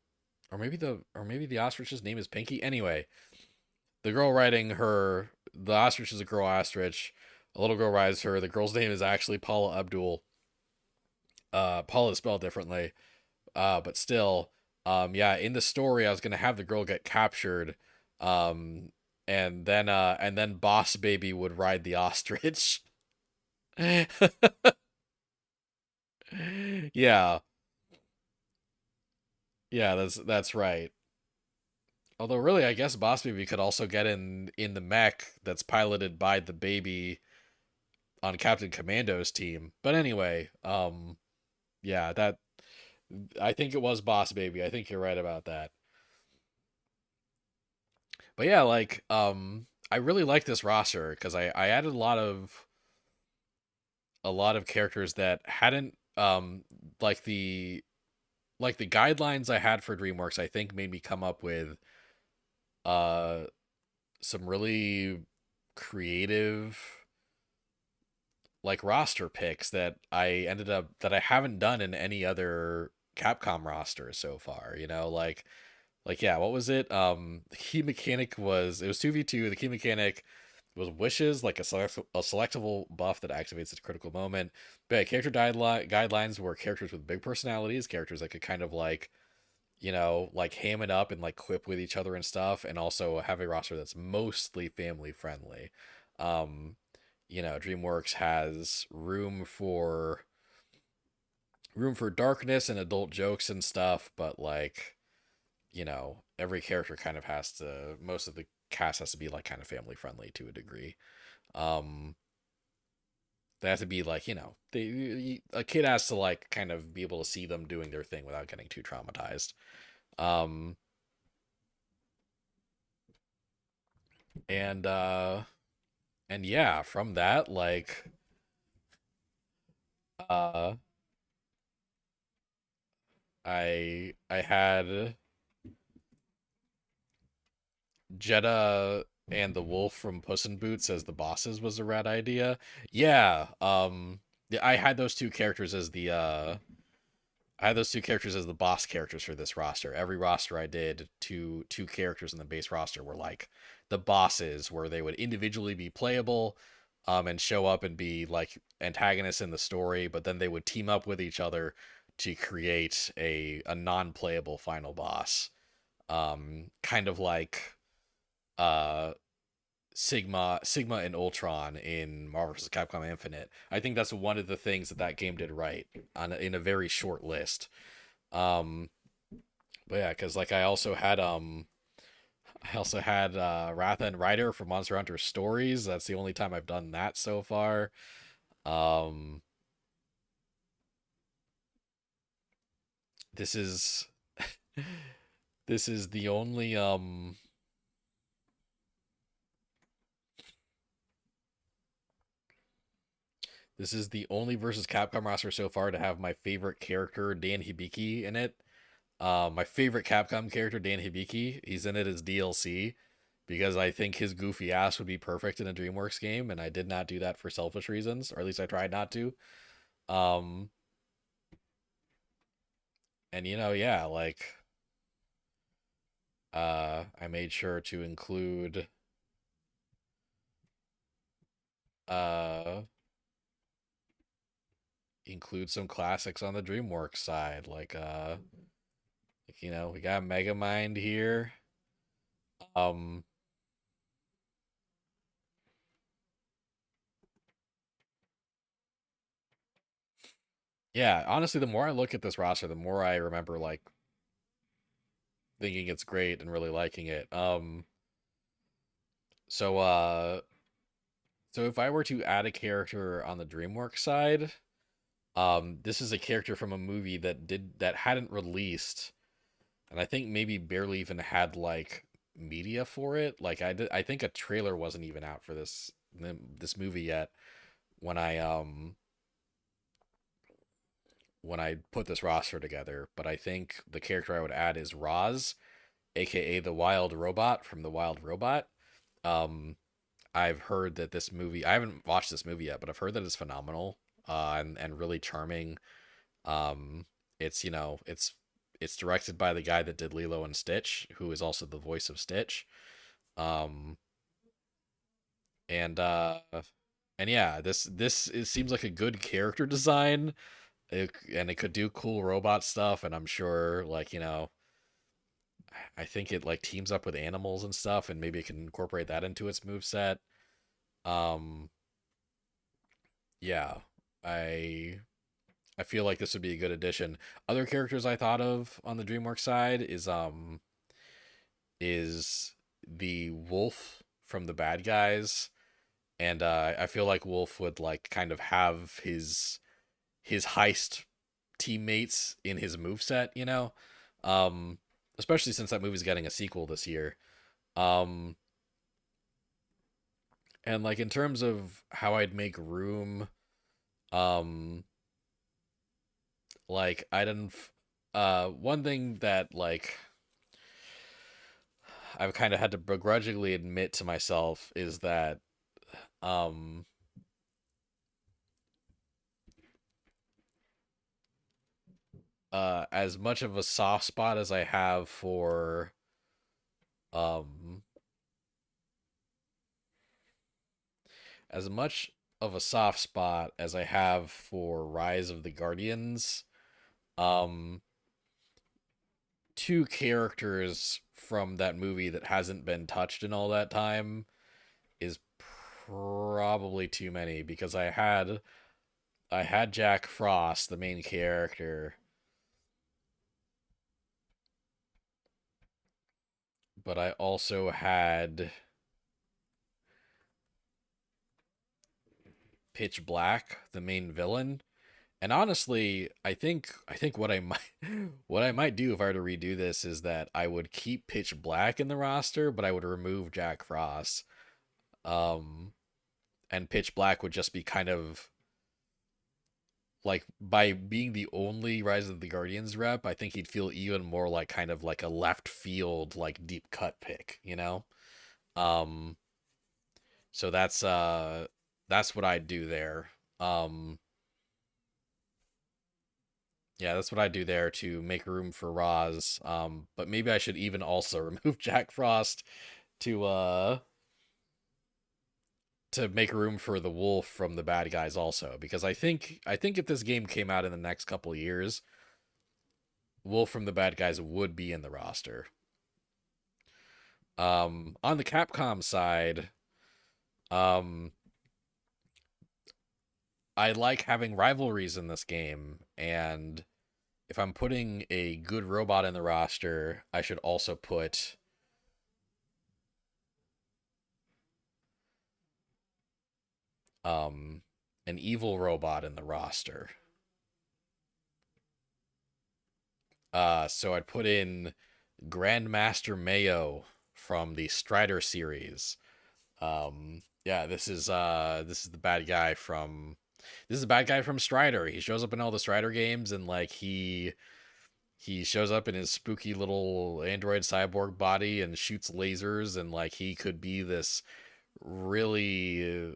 or maybe the ostrich's name is Pinky. Anyway, the girl riding her, the ostrich is a girl ostrich. A little girl rides her. The girl's name is actually Paula Abdul. Paula is spelled differently. But still, yeah, in the story, I was gonna have the girl get captured, um, and then Boss Baby would ride the ostrich. Yeah, yeah, that's right. Although, really, I guess Boss Baby could also get in the mech that's piloted by the baby on Captain Commando's team. But anyway, yeah, that I think it was Boss Baby. I think you're right about that. But yeah, I really like this roster because I added a lot of characters that hadn't like the guidelines I had for DreamWorks, I think made me come up with uh some really creative like roster picks that I haven't done in any other Capcom roster so far, you know, Like, yeah, what was it? The key mechanic was, it was 2v2. The key mechanic was wishes, like a selectable buff that activates at a critical moment. But yeah, character guidelines were characters with big personalities, characters that could kind of like, like ham it up and like quip with each other and stuff, and also have a roster that's mostly family friendly. Um, DreamWorks has room for darkness and adult jokes and stuff, but like, every character kind of has to, most of the cast has to be like kind of family friendly to a degree. Um, they have to be like, a kid has to like kind of be able to see them doing their thing without getting too traumatized. Um, and yeah, from that, like, uh, I had Jeddah and the wolf from Puss in Boots as the bosses was a rad idea. Yeah, yeah, I had those two characters as the boss characters for this roster. Every roster I did, two characters in the base roster were like the bosses, where they would individually be playable, and show up and be like antagonists in the story, but then they would team up with each other to create a non-playable final boss. Kind of like uh Sigma and Ultron in Marvel vs. Capcom Infinite. I think that's one of the things that game did right in a very short list. Um, but yeah, because like I also had Ratha and Ryder from Monster Hunter Stories. That's the only time I've done that so far. Um, this is this is the only this is the only versus Capcom roster so far to have my favorite character Dan Hibiki in it. My favorite Capcom character, Dan Hibiki, he's in it as DLC because I think his goofy ass would be perfect in a DreamWorks game, and I did not do that for selfish reasons, or at least I tried not to. Um, and yeah, like I made sure to uh include some classics on the DreamWorks side, we got Megamind here. Um, yeah, honestly, the more I look at this roster, the more I remember like thinking it's great and really liking it. So so if I were to add a character on the DreamWorks side, this is a character from a movie that hadn't released, and I think maybe barely even had like media for it. Like I think a trailer wasn't even out for this movie yet when I put this roster together. But I think the character I would add is Roz, aka the Wild Robot from the Wild Robot. Um, I've heard that this movie, I haven't watched this movie yet, but I've heard that it's phenomenal, and really charming. Um, it's directed by the guy that did Lilo and Stitch, who is also the voice of Stitch. Um, and yeah, this it seems like a good character design, and it could do cool robot stuff, and I'm sure like I think it like teams up with animals and stuff, and maybe it can incorporate that into its move set. Um, yeah, I I feel like this would be a good addition. Other characters I thought of on the DreamWorks side is the Wolf from the Bad Guys, and I feel like Wolf would like kind of have his heist teammates in his move set, um, especially since that movie's getting a sequel this year. Um, and like in terms of how I'd make room, um, like I didn't. One thing that like I've kind of had to begrudgingly admit to myself is that um as much of a soft spot as I have for Um, as much of a soft spot as I have for Rise of the Guardians, um, two characters from that movie that hasn't been touched in all that time is probably too many because I had Jack Frost, the main character, but I also had Pitch Black, the main villain. And honestly, I think what I might what I might do if I were to redo this is that I would keep Pitch Black in the roster, but I would remove Jack Frost. Um and Pitch Black would just be kind of like, by being the only Rise of the Guardians rep, I think he'd feel even more like kind of like a left field like deep cut pick, you know? Um so that's what I'd do there. Um Yeah, that's what I do there to make room for Roz. But maybe I should even also remove Jack Frost to uh to make room for the Wolf from the bad guys also, because I think if this game came out in the next couple of years, Wolf from the bad guys would be in the roster. On the Capcom side, um I like having rivalries in this game, and if I'm putting a good robot in the roster, I should also put um an evil robot in the roster. So I'd put in Grandmaster Mayo from the Strider series. Yeah, this is the bad guy from Strider. He shows up in all the Strider games, and like he shows up in his spooky little android cyborg body and shoots lasers, and like he could be really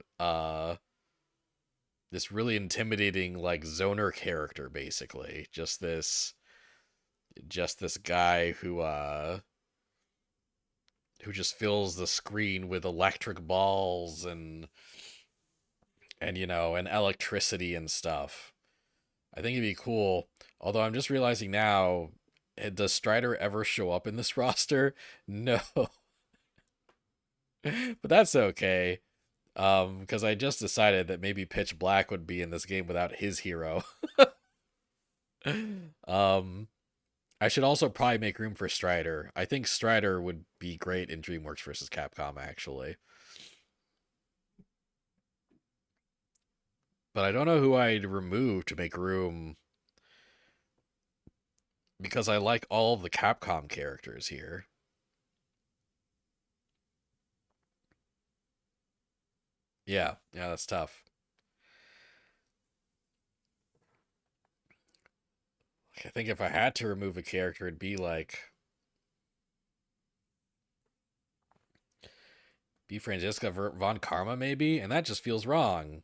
this really intimidating like zoner character, basically. Just this guy who just fills the screen with electric balls and electricity and stuff. I think it'd be cool. Although I'm just realizing now, does Strider ever show up in this roster? No. But that's okay. Because I just decided that maybe Pitch Black would be in this game without his hero. um I should also probably make room for Strider. I think Strider would be great in DreamWorks versus Capcom, actually. But I don't know who I'd remove to make room, because I like all of the Capcom characters here. Yeah, yeah, that's tough. Like, I think if I had to remove a character, it'd be Franziska von Karma, maybe, and that just feels wrong.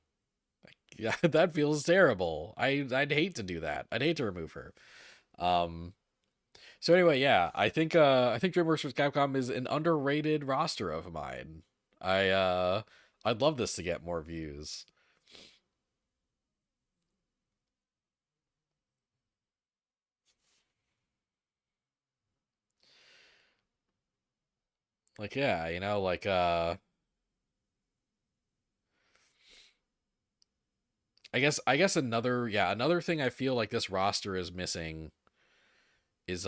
Yeah, that feels terrible. I'd hate to do that. I'd hate to remove her. Um, So anyway, yeah, I think DreamWorks vs. Capcom is an underrated roster of mine. I'd love this to get more views. Like, yeah, I guess another thing I feel like this roster is missing is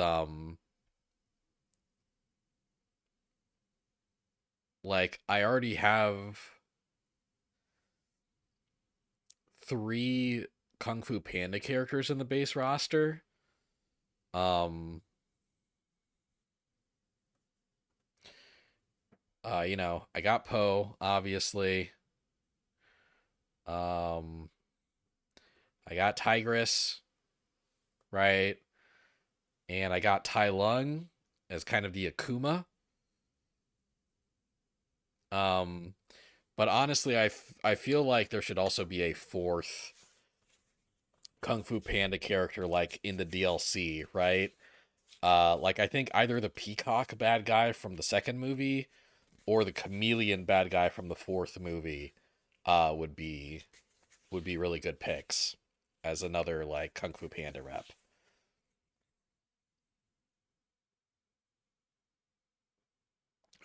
like, I already have three Kung Fu Panda characters in the base roster. Um I got Poe, obviously. Um I got Tigress, right? And I got Tai Lung as kind of the Akuma. Um, but honestly, I feel like there should also be a fourth Kung Fu Panda character, like in the DLC, right? Like I think either the peacock bad guy from the second movie or the chameleon bad guy from the fourth movie would be really good picks as another like Kung Fu Panda rep.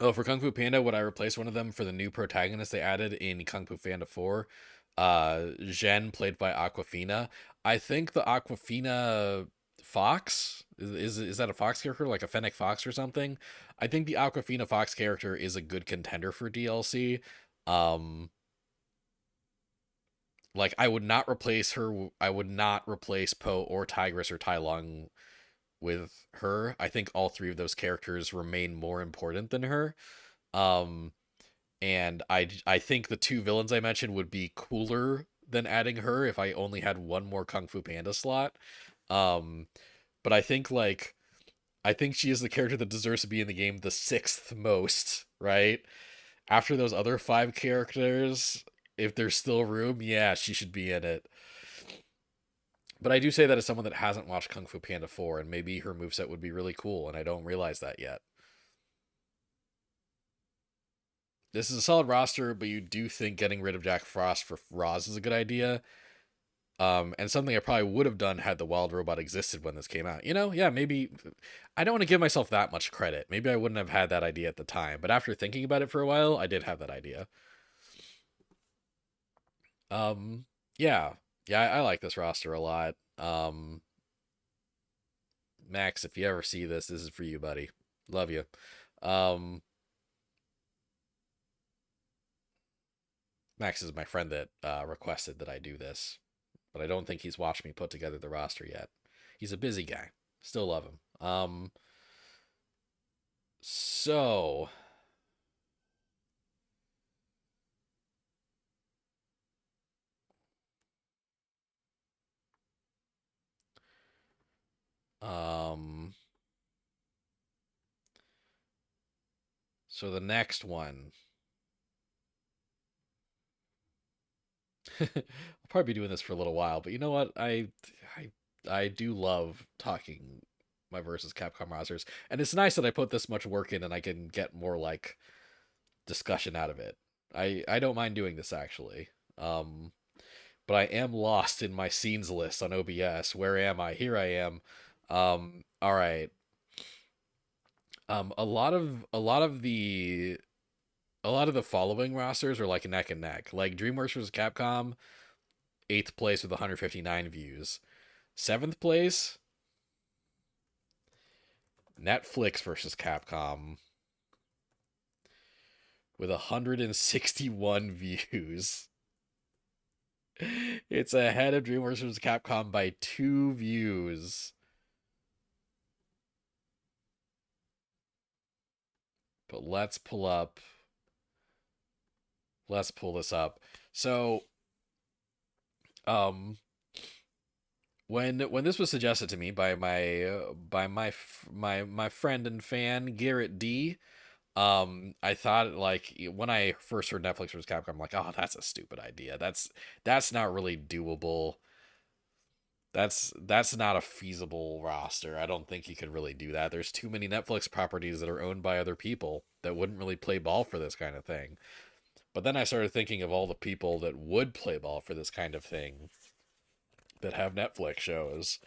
Oh, for Kung Fu Panda, would I replace one of them for the new protagonist they added in Kung Fu Panda 4? Zhen, played by Aquafina. I think the Aquafina Fox is that a Fox character, like a Fennec Fox or something? I think the Aquafina Fox character is a good contender for DLC. Um, like I would not replace her. I would not replace Po or Tigress or Tai Lung with her. I think all three of those characters remain more important than her. Um, and I think the two villains I mentioned would be cooler than adding her if I only had one more Kung Fu Panda slot. Um, but I think she is the character that deserves to be in the game the sixth most, right? After those other five characters, if there's still room, yeah, she should be in it. But I do say that as someone that hasn't watched Kung Fu Panda 4, and maybe her moveset would be really cool, and I don't realize that yet. This is a solid roster, but you do think getting rid of Jack Frost for Roz is a good idea. And something I probably would have done had the Wild Robot existed when this came out. You know, yeah, maybe I don't want to give myself that much credit. Maybe I wouldn't have had that idea at the time, but after thinking about it for a while, I did have that idea. Um, yeah, yeah, I like this roster a lot. Max, if you ever see this, this is for you, buddy. Love you. Um, Max is my friend that requested that I do this, but I don't think he's watched me put together the roster yet. He's a busy guy. Still love him. So, um, so the next one, I'll probably be doing this for a little while, but you know what? I do love talking my versus Capcom rosters, and it's nice that I put this much work in and I can get more like discussion out of it. I don't mind doing this actually. Um, but I am lost in my scenes list on OBS. Where am I? Here I am. All right. A lot of the following rosters are like neck and neck. Like DreamWorks vs. Capcom, eighth place with 159 views. Seventh place, Netflix versus Capcom with 161 views. It's ahead of DreamWorks vs. Capcom by 2 views. But let's pull this up. So, um, when this was suggested to me by my friend and fan Garrett D, I thought like when I first heard Netflix vs. Capcom, I'm like, oh, that's a stupid idea. That's not really doable. That's not a feasible roster. I don't think you could really do that. There's too many Netflix properties that are owned by other people that wouldn't really play ball for this kind of thing. But then I started thinking of all the people that would play ball for this kind of thing that have Netflix shows.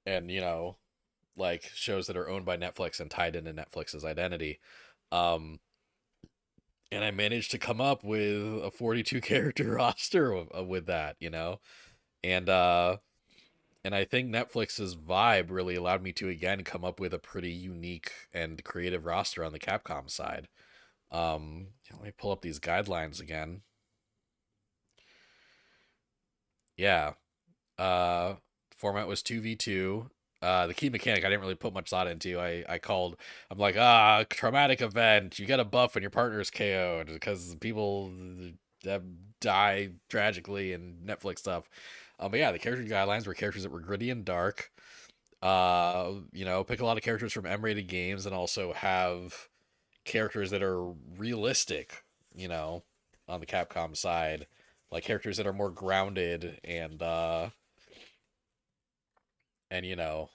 And, like shows that are owned by Netflix and tied into Netflix's identity. Um, and I managed to come up with a 42 character roster with that. And and I think Netflix's vibe really allowed me to again come up with a pretty unique and creative roster on the Capcom side. Let me pull up these guidelines again. Yeah. Uh Format was 2v2. The key mechanic I didn't really put much thought into. I'm like, traumatic event. You get a buff when your partner is KO'd because people die tragically and Netflix stuff. But yeah, the character guidelines were characters that were gritty and dark. Pick a lot of characters from M-rated games and also have characters that are realistic, on the Capcom side. Like characters that are more grounded and and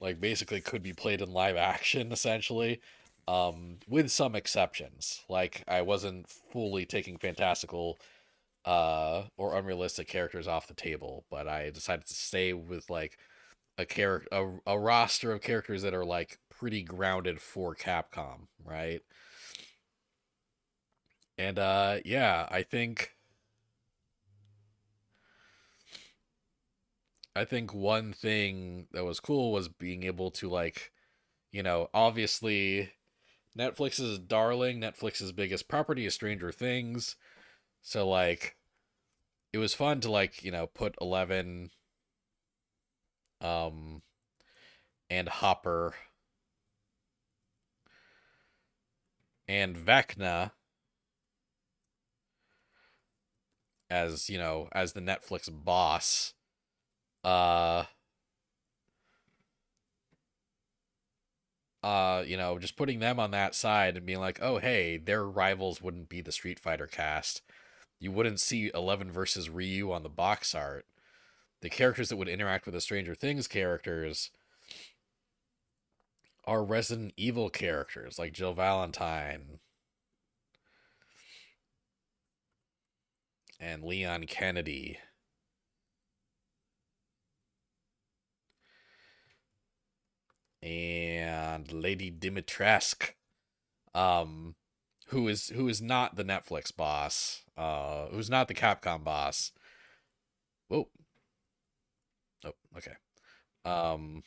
like basically could be played in live action essentially, with some exceptions. Like I wasn't fully taking fantastical or unrealistic characters off the table, but I decided to stay with like a roster of characters that are like pretty grounded for Capcom, right? And yeah, I think one thing that was cool was being able to like, obviously Netflix's darling, Netflix's biggest property is Stranger Things. So like it was fun to like, put 11 um and Hopper and Vecna as, as the Netflix boss. Uh just putting them on that side and being like, "Oh, hey, their rivals wouldn't be the Street Fighter cast. You wouldn't see 11 versus Ryu on the box art. The characters that would interact with the Stranger Things characters are Resident Evil characters like Jill Valentine and Leon Kennedy and Lady Dimitrescu, um, who is not the Netflix boss, who's not the Capcom boss. Whoa, oh, okay. Um,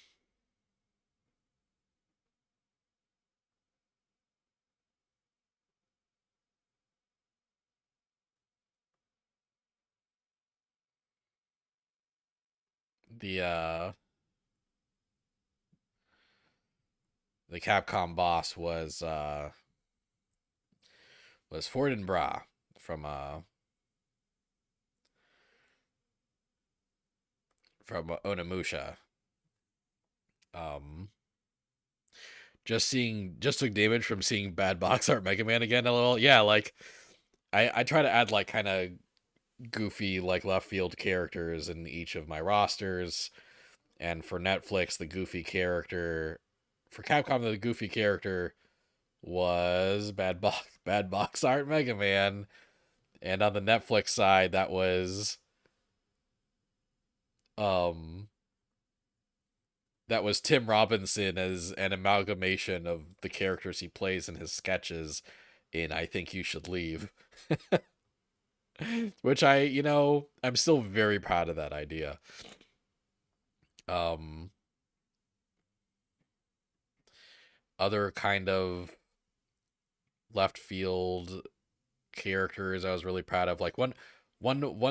the the Capcom boss was Fortinbras from Onimusha. Um, just took damage from seeing bad box art Mega Man again a little. Yeah, like I try to add like kind of goofy like left field characters in each of my rosters. And for Netflix, the goofy character for Capcom, the goofy character was bad box art Mega Man. And on the Netflix side, that was um Tim Robinson as an amalgamation of the characters he plays in his sketches in I Think You Should Leave. Which I'm still very proud of that idea. Um Other kind of left field characters I was really proud of. Like one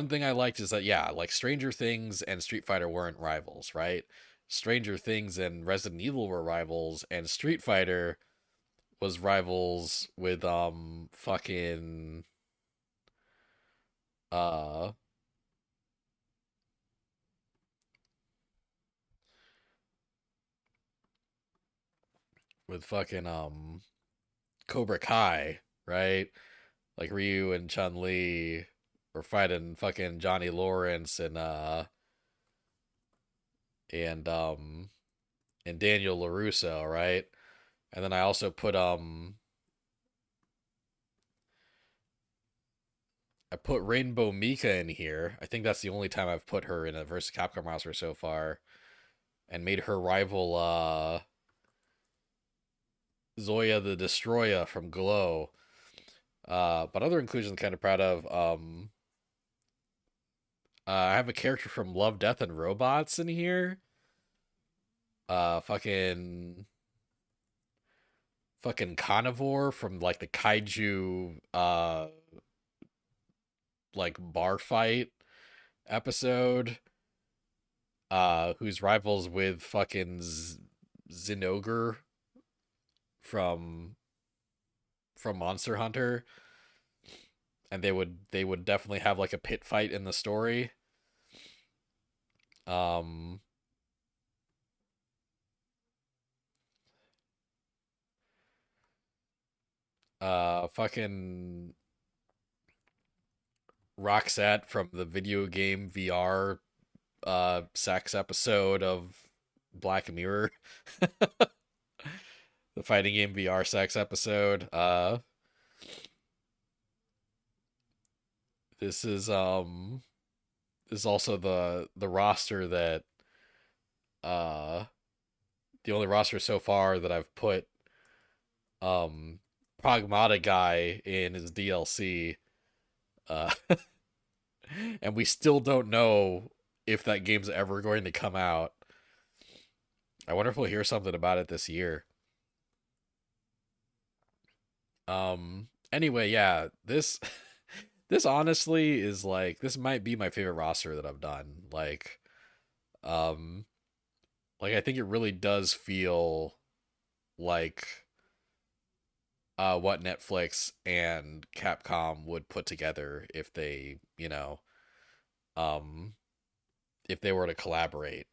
thing I liked is that yeah, like Stranger Things and Street Fighter weren't rivals, right? Stranger Things and Resident Evil were rivals, and Street Fighter was rivals uh with fucking Cobra Kai, right? Like Ryu and Chun Li were fighting fucking Johnny Lawrence and and Daniel LaRusso, right? And then I also put I put Rainbow Mika in here. I think that's the only time I've put her in a versus Capcom roster so far, and made her rival Zoya the Destroyer from Glow. But other inclusions I'm kind of proud of. I have a character from Love, Death, and Robots in here. Fucking Carnivore from like the Kaiju like bar fight episode. Who's rivals with fucking Zinogre from Monster Hunter, and they would definitely have like a pit fight in the story. Um, fucking Roxette from the video game VR sex episode of Black Mirror, the fighting game VR sex episode. This is this is also the roster that uh the only roster so far that I've put um Pragmata guy in his DLC. Uh and we still don't know if that game's ever going to come out. I wonder if we'll hear something about it this year. Anyway, yeah, this this honestly is like this might be my favorite roster that I've done. Um like I think it really does feel like what Netflix and Capcom would put together if they, um if they were to collaborate.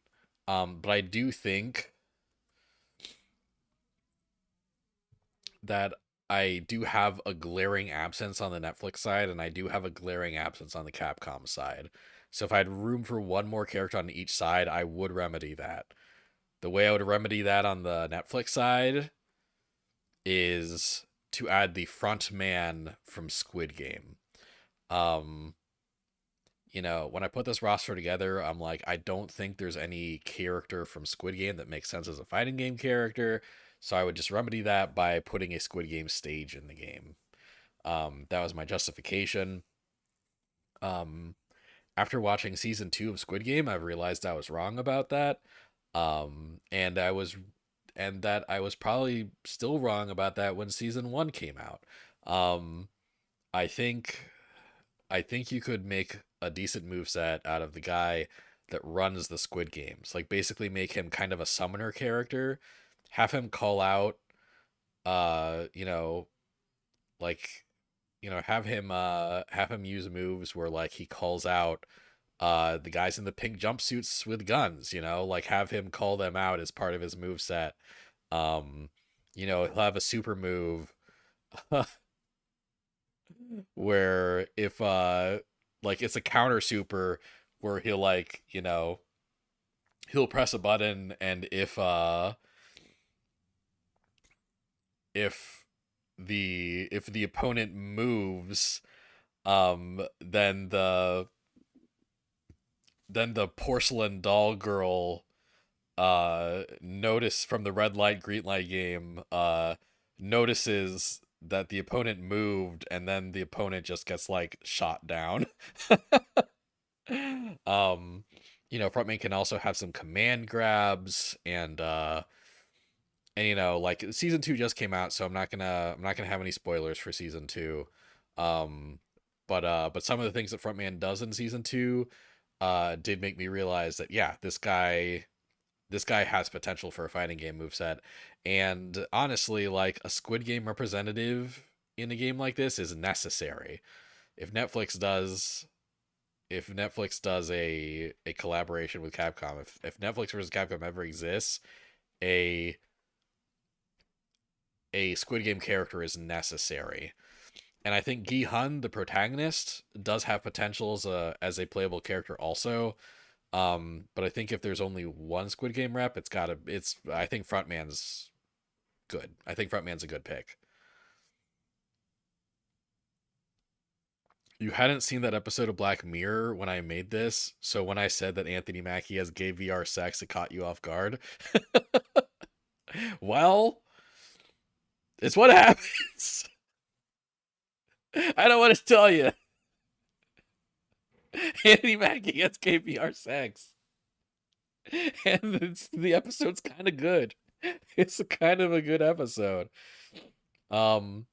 But I do think that I do have a glaring absence on the Netflix side, and I do have a glaring absence on the Capcom side. So if I had room for one more character on each side, I would remedy that. The way I would remedy that on the Netflix side is to add the front man from Squid Game. Um, when I put this roster together, I'm like, I don't think there's any character from Squid Game that makes sense as a fighting game character. So I would just remedy that by putting a Squid Game stage in the game. That was my justification. Um, After watching season 2 of Squid Game, I've realized I was wrong about that. And that I was probably still wrong about that when season 1 came out. Um, I think I think you could make a decent move set out of the guy that runs the Squid Games. Like basically make him kind of a summoner character, have him call out uh, you know, like have him use moves where like he calls out the guys in the pink jumpsuits with guns, like have him call them out as part of his move set. Um, he'll have a super move where if like it's a counter super where he'll like, he'll press a button, and if the opponent moves, then the porcelain doll girl notice from the red light green light game notices that the opponent moved, and then the opponent just gets like shot down. um Frontman can also have some command grabs, and like season 2 just came out, so I'm not gonna have any spoilers for season 2. um but some of the things that Frontman does in season 2 did make me realize that, yeah, this guy has potential for a fighting game moveset. And honestly, like a Squid Game representative in a game like this is necessary. If Netflix does a collaboration with Capcom, if Netflix versus Capcom ever exists, a a Squid Game character is necessary. And I think Gi Hun, the protagonist, does have potential as a playable character also. But I think if there's only one Squid Game rep, I think Frontman's good. I think Frontman's a good pick. You hadn't seen that episode of Black Mirror when I made this, so when I said that Anthony Mackie has gay VR sex, it caught you off guard. Well, it's what happens. I don't want to tell you. Anthony Mackie has gay VR sex, and the episode's kind of good. It's a kind of a good episode. Um.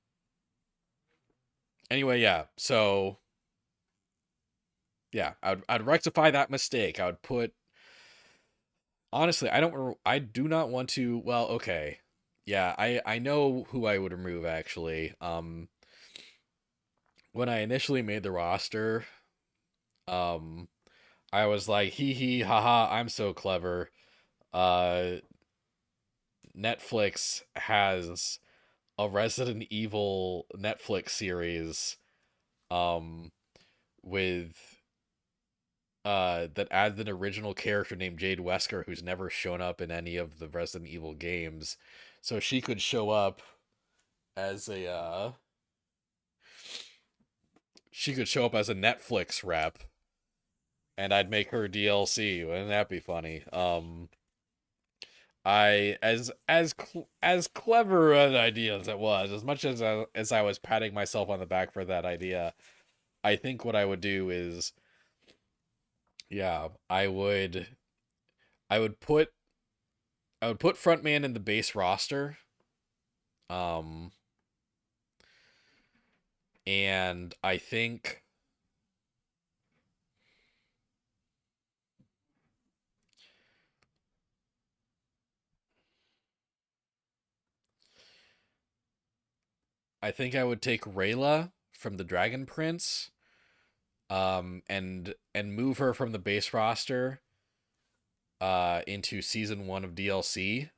Anyway, yeah. So yeah, I'd rectify that mistake. I would put honestly, I do not want to. Well, okay. Yeah, I know who I would remove actually. When I initially made the roster, um I was like, hee hee haha, I'm so clever. Uh Netflix has a Resident Evil Netflix series um with that adds an original character named Jade Wesker who's never shown up in any of the Resident Evil games. So she could show up as a she could show up as a Netflix rep and I'd make her DLC. Wouldn't that be funny? I as clever an idea as it was, as much as I was patting myself on the back for that idea, I think what I would do is, yeah, I would put I would put Frontman in the base roster. Um, and I think I would take Rayla from the Dragon Prince, and move her from the base roster, into season 1 of DLC.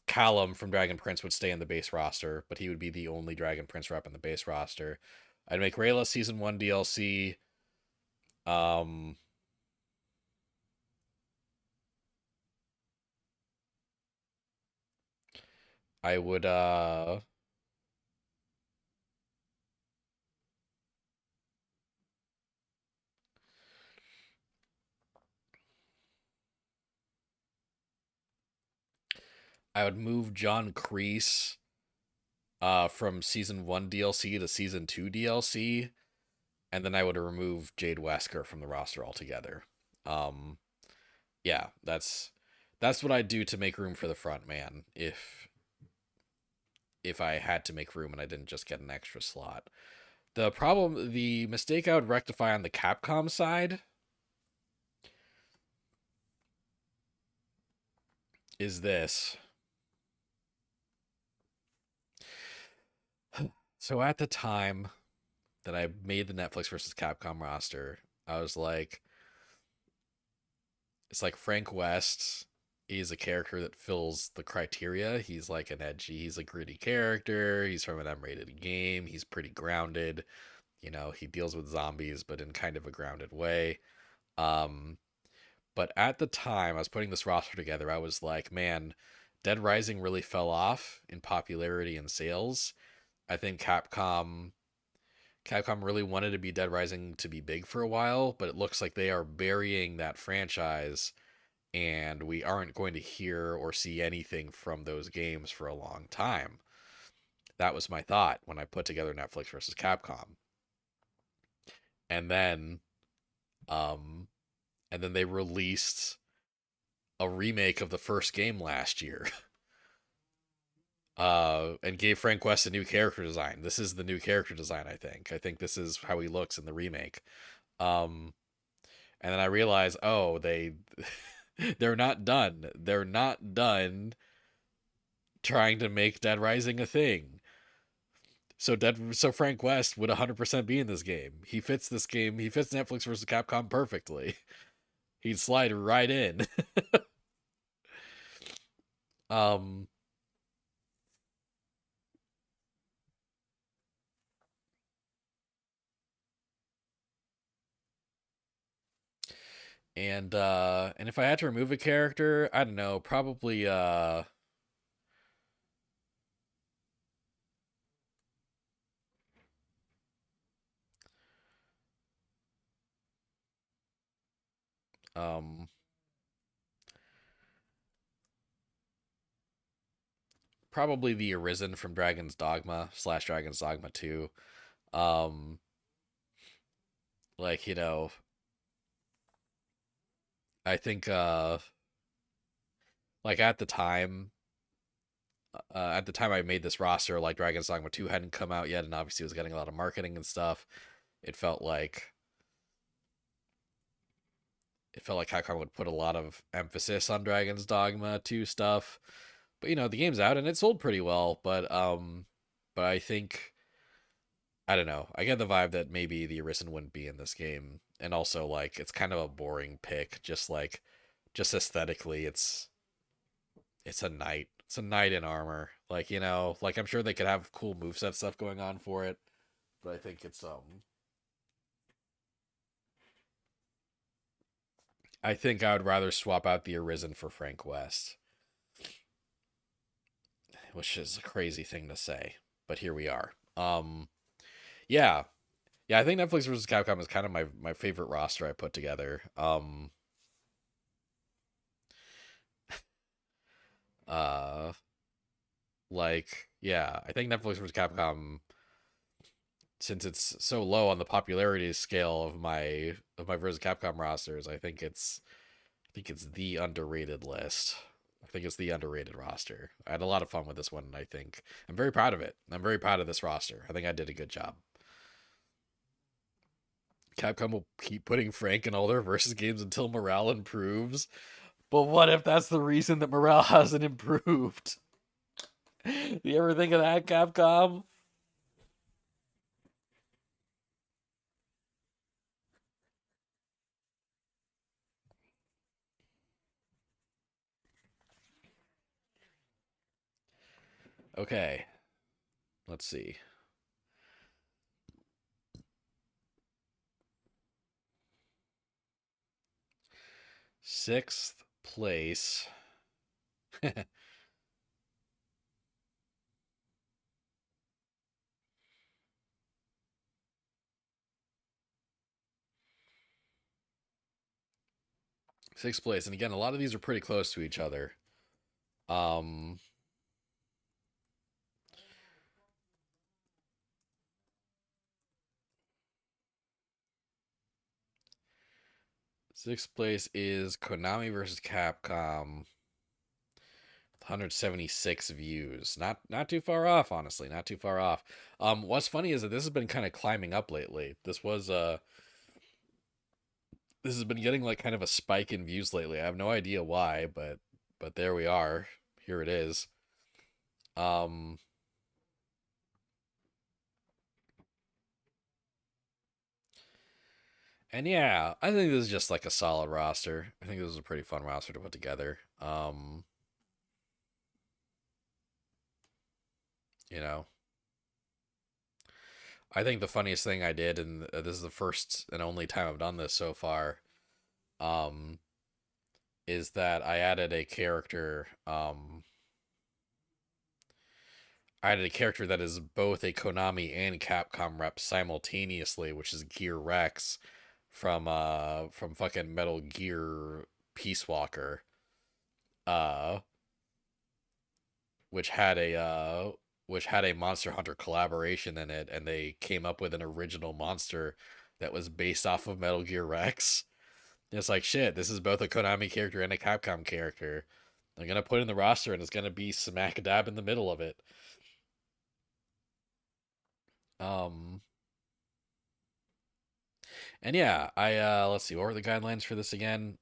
Callum from Dragon Prince would stay in the base roster, but he would be the only Dragon Prince rep in the base roster. I'd make Rayla season 1 DLC. Um, I would I would move John Kreese from season 1 DLC to season 2 DLC, and then I would remove Jade Wesker from the roster altogether. Um, yeah, that's what I'd do to make room for the front man if I had to make room and I didn't just get an extra slot. The mistake I would rectify on the Capcom side is this. So at the time that I made the Netflix versus Capcom roster, I was like, it's like Frank West is a character that fills the criteria. He's like an edgy, he's a gritty character. He's from an M-rated game. He's pretty grounded. You know, he deals with zombies, but in kind of a grounded way. Um, but at the time I was putting this roster together, I was like, man, Dead Rising really fell off in popularity and sales. I think Capcom really wanted to be Dead Rising to be big for a while, but it looks like they are burying that franchise and we aren't going to hear or see anything from those games for a long time. That was my thought when I put together Netflix versus Capcom. And then um and then they released a remake of the first game last year. And gave Frank West a new character design. This is the new character design, I think. I think this is how he looks in the remake. Um and then I realized, oh, they're not done. They're not done trying to make Dead Rising a thing. So Frank West would 100% be in this game. He fits this game. He fits Netflix versus Capcom perfectly. He'd slide right in. um and if I had to remove a character, I don't know, probably um probably the Arisen from Dragon's Dogma / Dragon's Dogma 2. Um like, I think like at the time I made this roster, like Dragon's Dogma 2 hadn't come out yet, and obviously was getting a lot of marketing and stuff. It felt like Capcom would put a lot of emphasis on Dragon's Dogma 2 stuff. But the game's out and it sold pretty well, but I think I don't know. I get the vibe that maybe the Arisen wouldn't be in this game. And also like it's kind of a boring pick, just aesthetically it's a knight. It's a knight in armor. Like, like I'm sure they could have cool moveset stuff going on for it, but I think it's I think I would rather swap out the Arisen for Frank West, which is a crazy thing to say, but here we are. Yeah, yeah. I think Netflix versus Capcom is kind of my favorite roster I put together. Uh, like yeah, I think Netflix versus Capcom, since it's so low on the popularity scale of my versus Capcom rosters, I think it's the underrated list. I think it's the underrated roster. I had a lot of fun with this one, and I think I'm very proud of it. I'm very proud of this roster. I think I did a good job. Capcom will keep putting Frank in all their versus games until morale improves. But what if that's the reason that morale hasn't improved? You ever think of that, Capcom? Okay, let's see. Sixth place. Sixth place, and again, a lot of these are pretty close to each other. Um, Sixth place is Konami versus Capcom. 176 views. Not too far off, honestly. Not too far off. What's funny is that this has been kind of climbing up lately. This has been getting like kind of a spike in views lately. I have no idea why, but there we are. Here it is. Um and yeah, I think this is just like a solid roster. I think this is a pretty fun roster to put together. You know, I think the funniest thing I did, and this is the first and only time I've done this so far, um, is that I added a character that is both a Konami and Capcom rep simultaneously, which is Gear Rex from fucking Metal Gear Peace Walker, uh, which had a Monster Hunter collaboration in it, and they came up with an original monster that was based off of Metal Gear Rex. And it's like shit. This is both a Konami character and a Capcom character. I'm gonna put in the roster, and it's gonna be smack dab in the middle of it. Um, and yeah, I let's see, what were the guidelines for this again?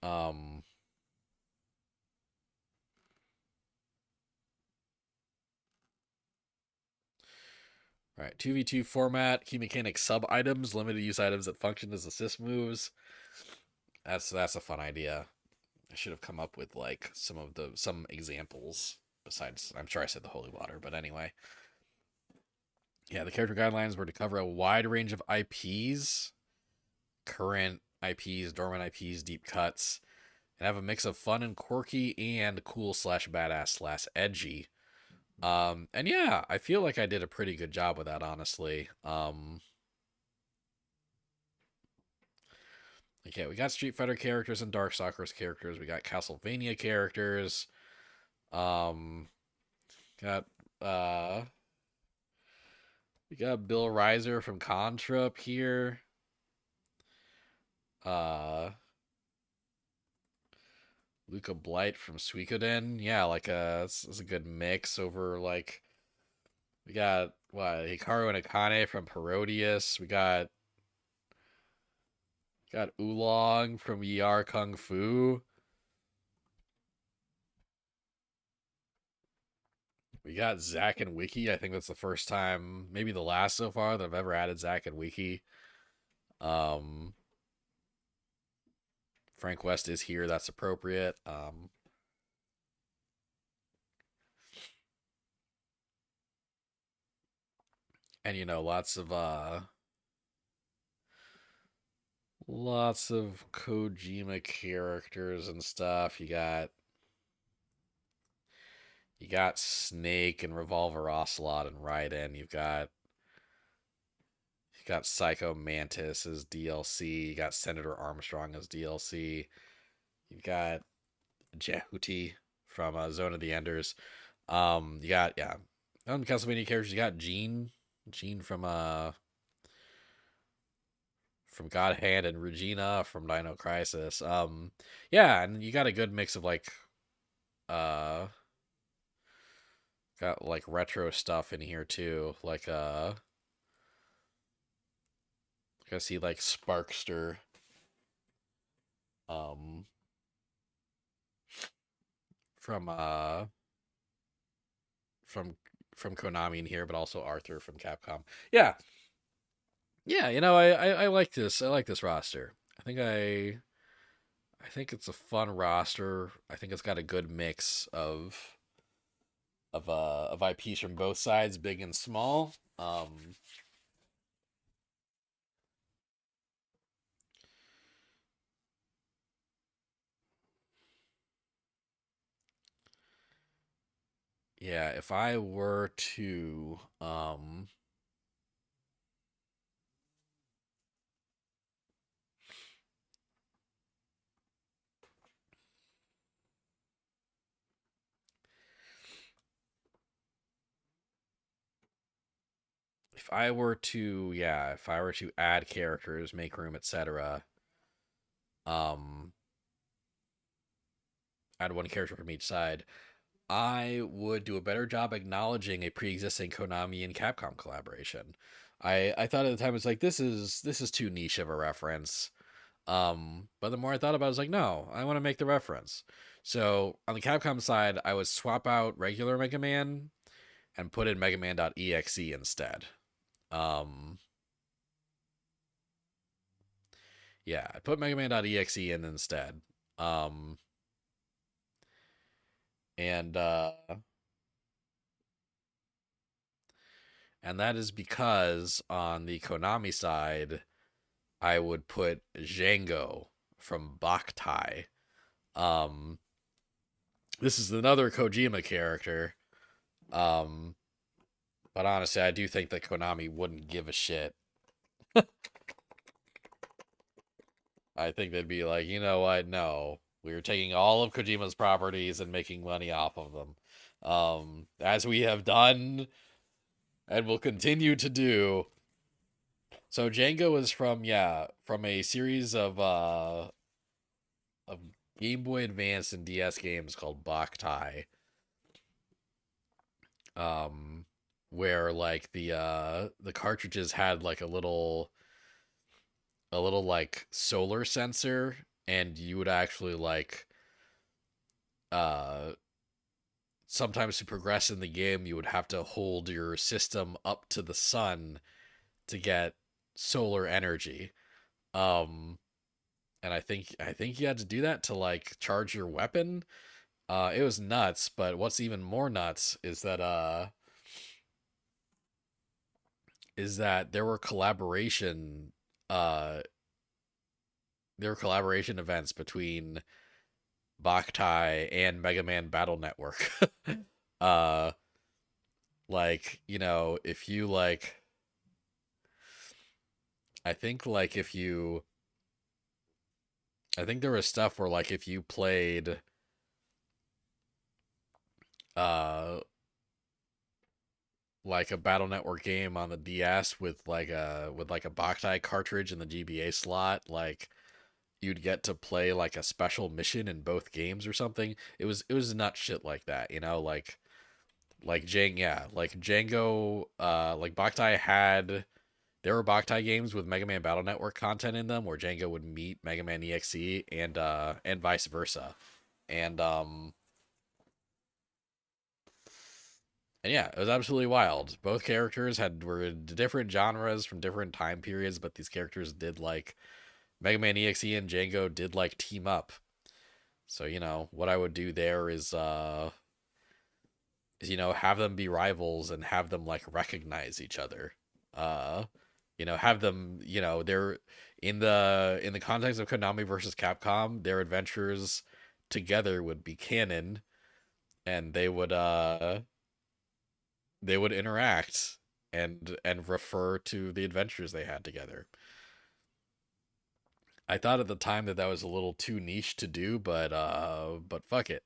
Right, 2v2 format, key mechanic sub items, limited use items that function as assist moves. That's a fun idea. I should have come up with like some examples besides, I'm sure I said the holy water, but anyway. Yeah, the character guidelines were to cover a wide range of IPs, current IPs, dormant IPs, deep cuts, and have a mix of fun and quirky and cool slash badass slash edgy. And yeah, I feel like I did a pretty good job with that, honestly. Okay, we got Street Fighter characters and Darkstalkers characters. We got Castlevania characters. Um, got uh, we got Bill Reiser from Contra up here. Uh, Luca Blight from Suikoden. Yeah, like it's a good mix over like we got what Hikaru and Akane from Parodius. We got Oolong from ER Kung Fu. We got Zack and Wiki. I think that's the first time, maybe the last so far that I've ever added Zack and Wiki. Um, Frank West is here. That's appropriate. And lots of Lots of Kojima characters and stuff. You got Snake and Revolver Ocelot and Raiden. You got Psycho Mantis as DLC. You got Senator Armstrong as DLC. You've got Jehuti from Zone of the Enders. You got Castlevania characters. You got Gene from God Hand and Regina from Dino Crisis. Yeah, and you got a good mix of like uh got like retro stuff in here too. Like I see like Sparkster um from from from Konami in here, but also Arthur from Capcom. Yeah. Yeah, I like this. I like this roster. I think it's a fun roster. I think it's got a good mix of IPs from both sides, big and small. Yeah, if I were to add characters, make room, etc., um, add one character from each side, I would do a better job acknowledging a pre-existing Konami and Capcom collaboration. I thought at the time it's like this is too niche of a reference. But the more I thought about it, I was like, no, I want to make the reference. So on the Capcom side, I would swap out regular Mega Man and put in Mega Man.exe instead. Um, yeah, I put Mega Man.exe in instead. Um, and and that is because on the Konami side, I would put Django from Boktai. Um, this is another Kojima character. Um, but honestly, I do think that Konami wouldn't give a shit. I think they'd be like, you know what? No, we're taking all of Kojima's properties and making money off of them, as we have done and will continue to do. So Django is from a series of Game Boy Advance and DS games called Boktai, um, where like the cartridges had like a little like solar sensor, and you would actually like uh sometimes to progress in the game you would have to hold your system up to the sun to get solar energy. um and I think you had to do that to like charge your weapon. It was nuts, but what's even more nuts is that uh there were collaboration events between Boktai and Mega Man Battle Network. uh like, if you like I think like if you I think there was stuff where like if you played uh like a Battle Network game on the DS with like a Boktai cartridge in the GBA slot, like you'd get to play like a special mission in both games or something. It was nut shit like that, like Django, like Boktai had there were Boktai games with Mega Man Battle Network content in them where Django would meet Mega Man EXE and vice versa. And and yeah, it was absolutely wild. Both characters were different genres from different time periods, but these characters did like Mega Man EXE and Django did like team up. So, what I would do there is have them be rivals and have them like recognize each other. Uh Have them, they're in the context of Konami versus Capcom, their adventures together would be canon, and they would interact and refer to the adventures they had together. I thought at the time that was a little too niche to do, but fuck it.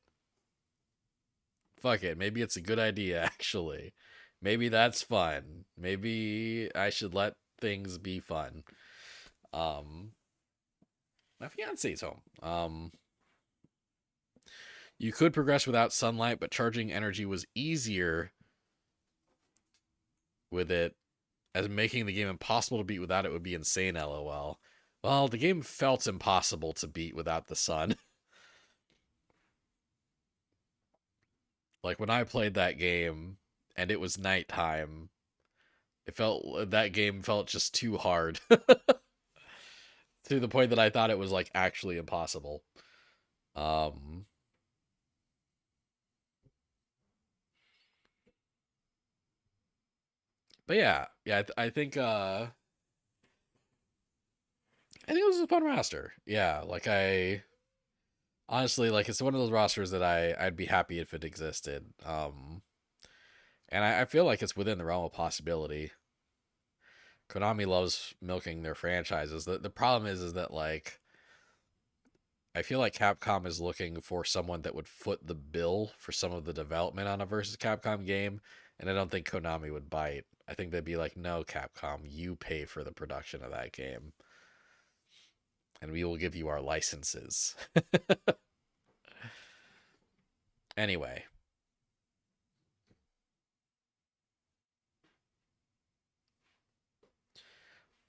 Fuck it. Maybe it's a good idea actually. Maybe that's fun. Maybe I should let things be fun. Um my fiance's home. You could progress without sunlight, but charging energy was easier with it, as making the game impossible to beat without it would be insane, lol. Well, the game felt impossible to beat without the sun. Like when I played that game and it was nighttime, that game felt just too hard to the point that I thought it was like actually impossible. Um but yeah, I think it was a fun roster. Yeah, like I honestly, like, it's one of those rosters that I'd be happy if it existed. And I feel like it's within the realm of possibility. Konami loves milking their franchises. The problem is that, like, I feel like Capcom is looking for someone that would foot the bill for some of the development on a versus Capcom game, and I don't think Konami would bite. I think they'd be like, "No, Capcom, you pay for the production of that game, and we will give you our licenses." Anyway,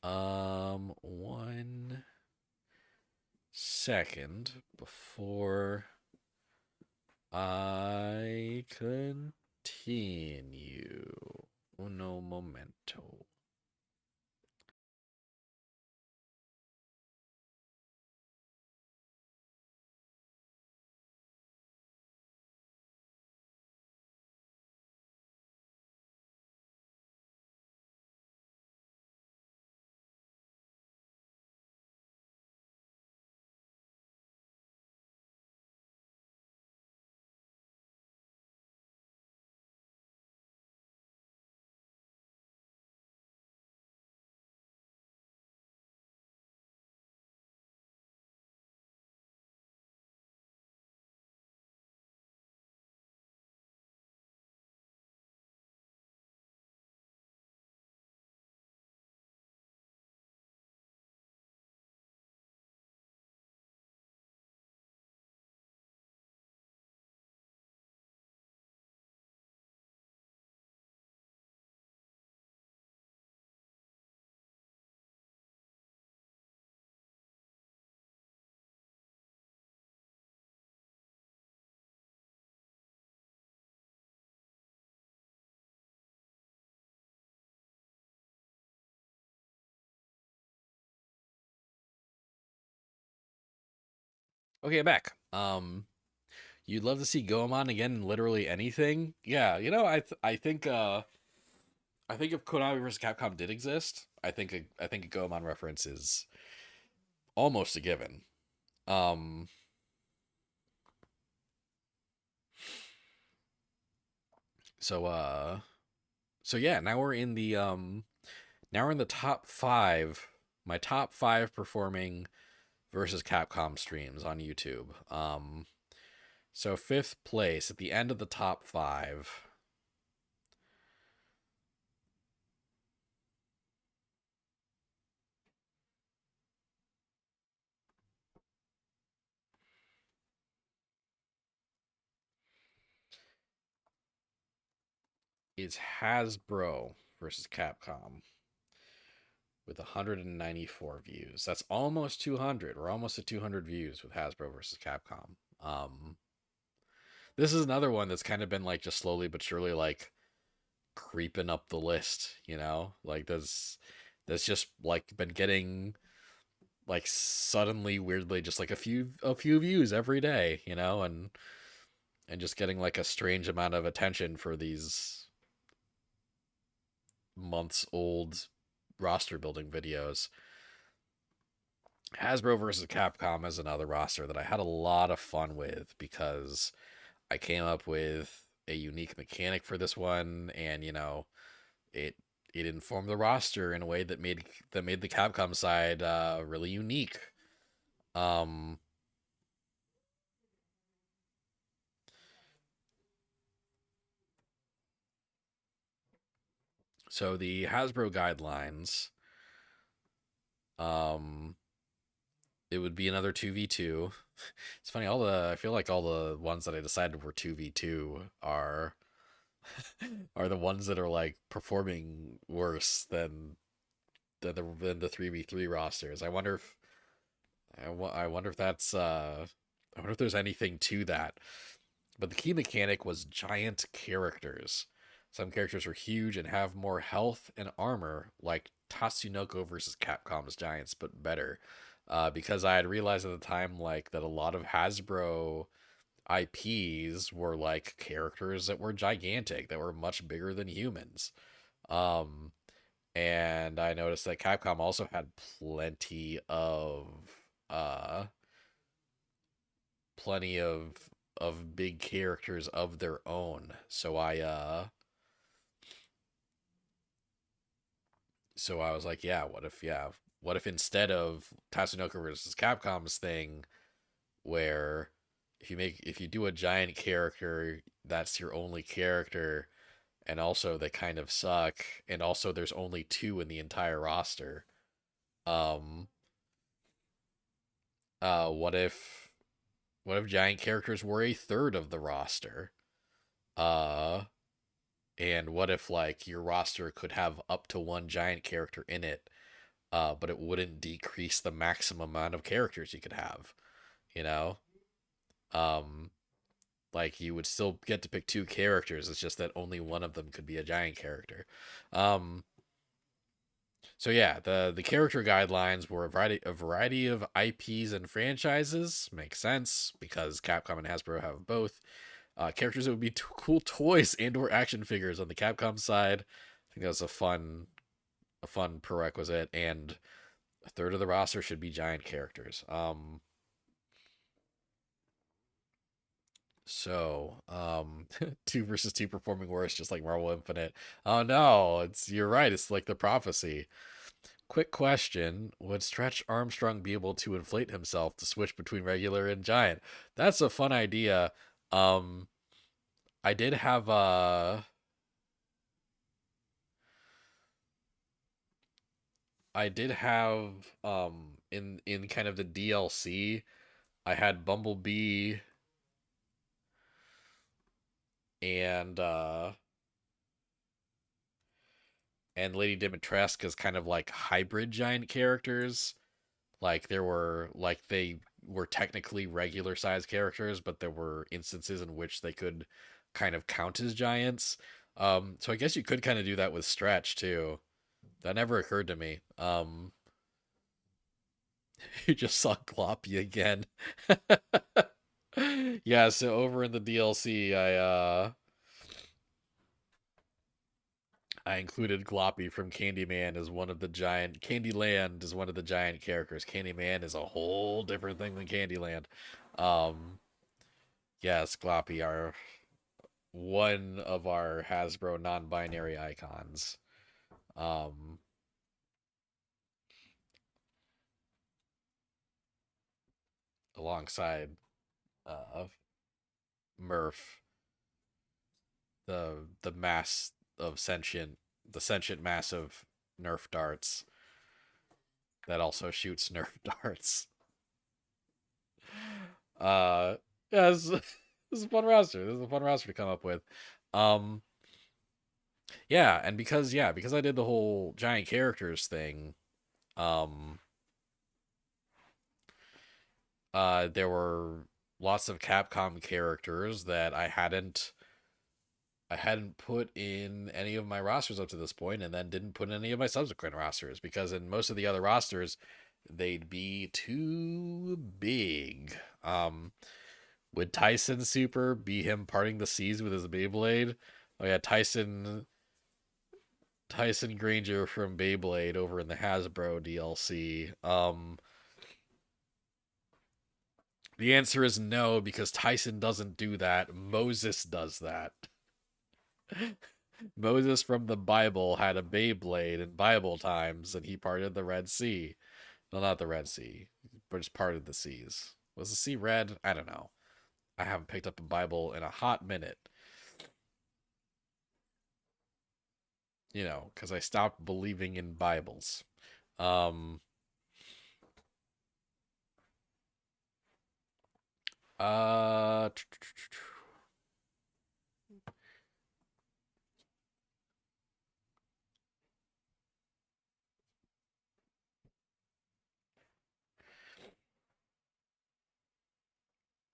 1 second before I continue. Uno momento. Okay, back. You'd love to see Goemon again in literally anything? Yeah, I think if Konami vs. Capcom did exist, I think a Goemon reference is almost a given. Um, so yeah, now we're in the top five. My top five performing versus Capcom streams on YouTube. So fifth place at the end of the top five is Hasbro versus Capcom with 194 views. That's almost 200. We're almost at 200 views with Hasbro versus Capcom. This is another one that's kind of been like just slowly but surely like creeping up the list. Like that's just like been getting like suddenly weirdly just like a few views every day. And just getting like a strange amount of attention for these months old roster building videos. Hasbro versus Capcom is another roster that I had a lot of fun with because I came up with a unique mechanic for this one, and it it informed the roster in a way that made the Capcom side really unique. Um, so the Hasbro guidelines, um, it would be another 2v2. It's funny, I feel like all the ones that I decided were 2v2 are the ones that are like performing worse than the 3v3 rosters. I wonder if that's I wonder if there's anything to that. But the key mechanic was giant characters. Some characters are huge and have more health and armor, like Tatsunoko versus Capcom's Giants, but better. Because I had realized at the time like that a lot of Hasbro IPs were like characters that were gigantic, that were much bigger than humans. Um, and I noticed that Capcom also had uh plenty of big characters of their own. So I was like, what if instead of Tatsunoko versus Capcom's thing where if you do a giant character, that's your only character, and also they kind of suck, and also there's only two in the entire roster. Um what if giant characters were a third of the roster? Uh and what if like your roster could have up to one giant character in it, but it wouldn't decrease the maximum amount of characters you could have, you know? Um like you would still get to pick two characters. It's just that only one of them could be a giant character. Um so yeah, the character guidelines were a variety of IPs and franchises. Makes sense because Capcom and Hasbro have both. Characters that would be cool toys and or action figures on the Capcom side. I think that was a fun prerequisite, and a third of the roster should be giant characters. Two versus two performing worse, just like Marvel Infinite. Oh no, you're right. It's like the prophecy. Quick question: would Stretch Armstrong be able to inflate himself to switch between regular and giant? That's a fun idea. Um, I did have I did have in kind of the DLC, I had Bumblebee and Lady Dimitrescu as kind of like hybrid giant characters. They were technically regular sized characters, but there were instances in which they could kind of count as giants. So I guess you could kind of do that with Stretch too. That never occurred to me. You just saw Gloppy again. Yeah, so over in the DLC, I included Gloppy from Candyman as one of the giant. Candyland is one of the giant characters. Candyman is a whole different thing than Candyland. Um, yes, Gloppy are one of our Hasbro non-binary icons. Um, Alongside Murph, the mass of the sentient mass of Nerf darts that also shoots Nerf darts. Uh, yeah, this is a fun roster. This is a fun roster to come up with. Um, because I did the whole giant characters thing, um, there were lots of Capcom characters that I hadn't put in any of my rosters up to this point, and then didn't put in any of my subsequent rosters because in most of the other rosters, they'd be too big. Would Tyson Super be him parting the seas with his Beyblade? Oh yeah, Tyson. Tyson Granger from Beyblade over in the Hasbro DLC. The answer is no, because Tyson doesn't do that. Moses does that. Moses from the Bible had a Beyblade in Bible times, and he parted the Red Sea. Well, not the Red Sea, but just parted the seas. Was the sea red? I don't know. I haven't picked up a Bible in a hot minute. You know, because I stopped believing in Bibles. Um, uh,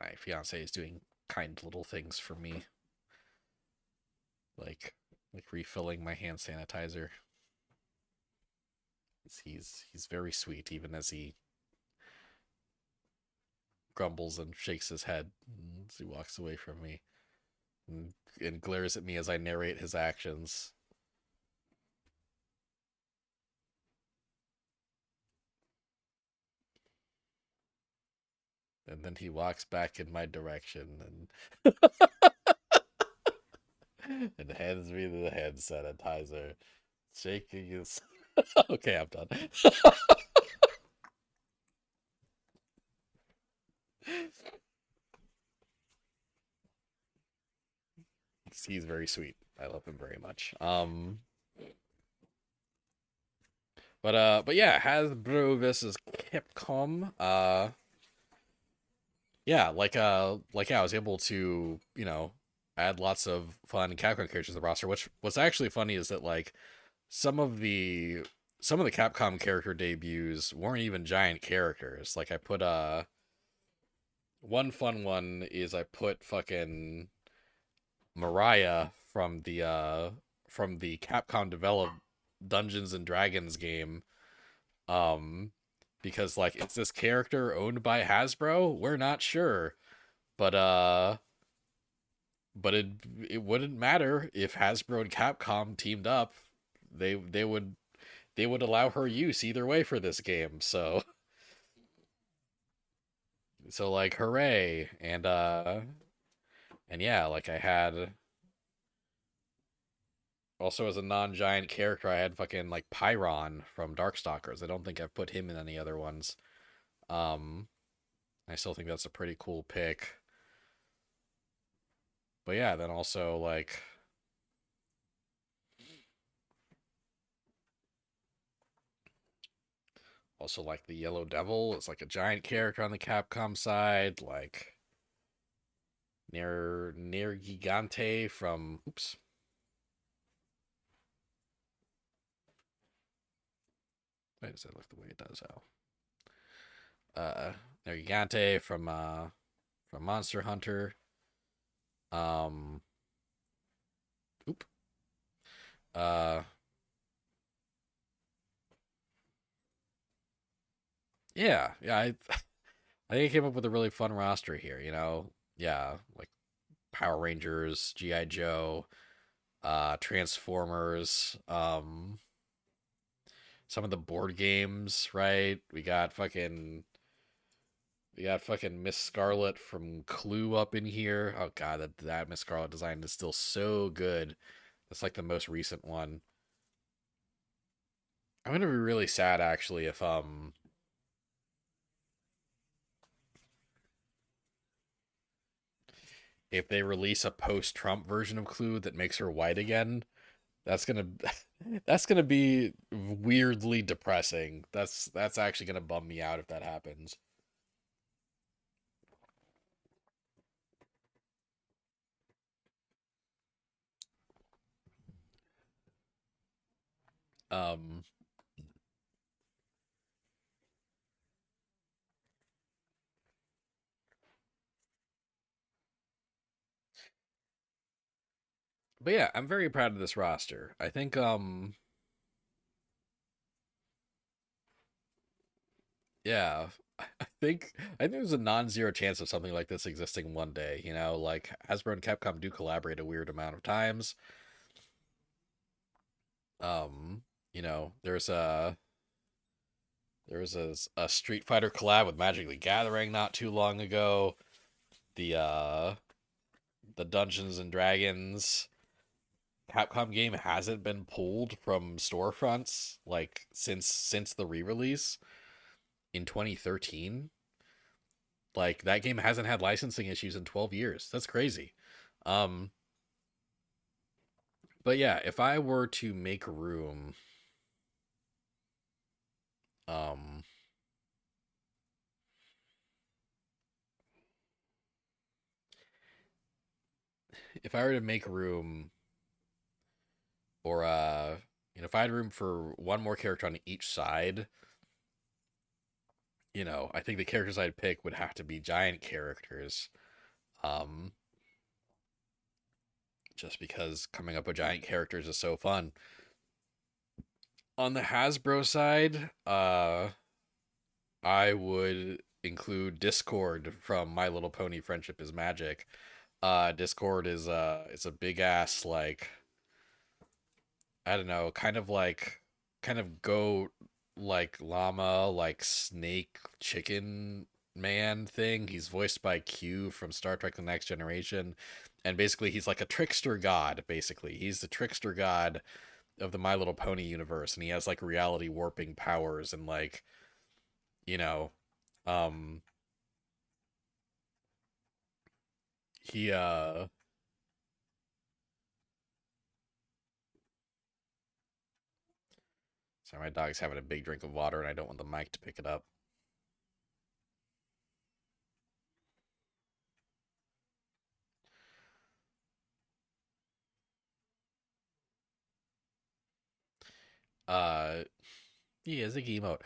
my fiance is doing kind little things for me, like refilling my hand sanitizer. He's very sweet, even as he grumbles and shakes his head as he walks away from me and glares at me as I narrate his actions. And then he walks back in my direction and hands me the hand sanitizer, shaking his. Okay, I'm done. He's very sweet. I love him very much. But yeah, Hasbro versus Capcom. Yeah, yeah, I was able to, add lots of fun Capcom characters to the roster. What's actually funny is that like some of the some of the Capcom character debuts weren't even giant characters. Like I put one fun one is I put fucking Mariah from the Capcom developed Dungeons and Dragons game. Um because like is this character owned by Hasbro? We're not sure. But it wouldn't matter if Hasbro and Capcom teamed up. They would allow her use either way for this game. So like hooray. And yeah, like I had also as a non-giant character I had fucking like Pyron from Darkstalkers. I don't think I've put him in any other ones. Um I still think that's a pretty cool pick. But yeah, then also like the Yellow Devil is like a giant character on the Capcom side, like near Gigante from oops. Why does it look the way it does? Near Gigante from Monster Hunter. Um oop. Uh yeah, I think I came up with a really fun roster here, you know? Yeah, like Power Rangers, G.I. Joe, Transformers, some of the board games, right? We got fucking Miss Scarlet from Clue up in here. Oh god, that Miss Scarlet design is still so good. That's like the most recent one. I'm gonna be really sad actually if they release a post-Trump version of Clue that makes her white again. That's gonna that's gonna be weirdly depressing. That's actually gonna bum me out if that happens. Um, but yeah, I'm very proud of this roster. I think yeah, I think there's a non-zero chance of something like this existing one day. You know, like Hasbro and Capcom do collaborate a weird amount of times. Um, there was a Street Fighter collab with Magic the Gathering not too long ago. The Dungeons and Dragons Capcom game hasn't been pulled from storefronts like since the re-release in 2013. Like that game hasn't had licensing issues in 12 years. That's crazy. Um but yeah, if I were to make room, um if I were to make room or if I had room for one more character on each side, I think the characters I'd pick would have to be giant characters. Um just because coming up with giant characters is so fun. On the Hasbro side, I would include Discord from My Little Pony Friendship is Magic. Discord is a big ass, like, I don't know, kind of goat, like llama, like snake chicken man thing. He's voiced by Q from Star Trek The Next Generation. And basically he's like a trickster god, basically. He's the trickster god of the My Little Pony universe, and he has like reality warping powers and like, you know, um he sorry, my dog's having a big drink of water and I don't want the mic to pick it up. Uh he is a emote.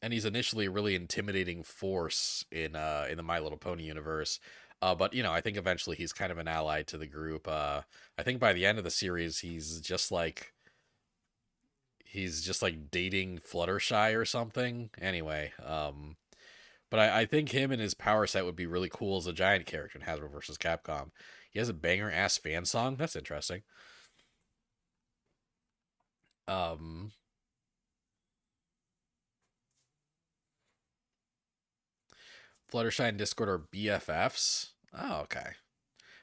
And he's initially a really intimidating force in the My Little Pony universe. But I think eventually he's kind of an ally to the group. I think by the end of the series he's just like dating Fluttershy or something. Anyway, but I think him and his power set would be really cool as a giant character in Hasbro versus Capcom. He has a banger ass fan song. That's interesting. Um, Fluttershy and Discord are BFFs. Oh, okay.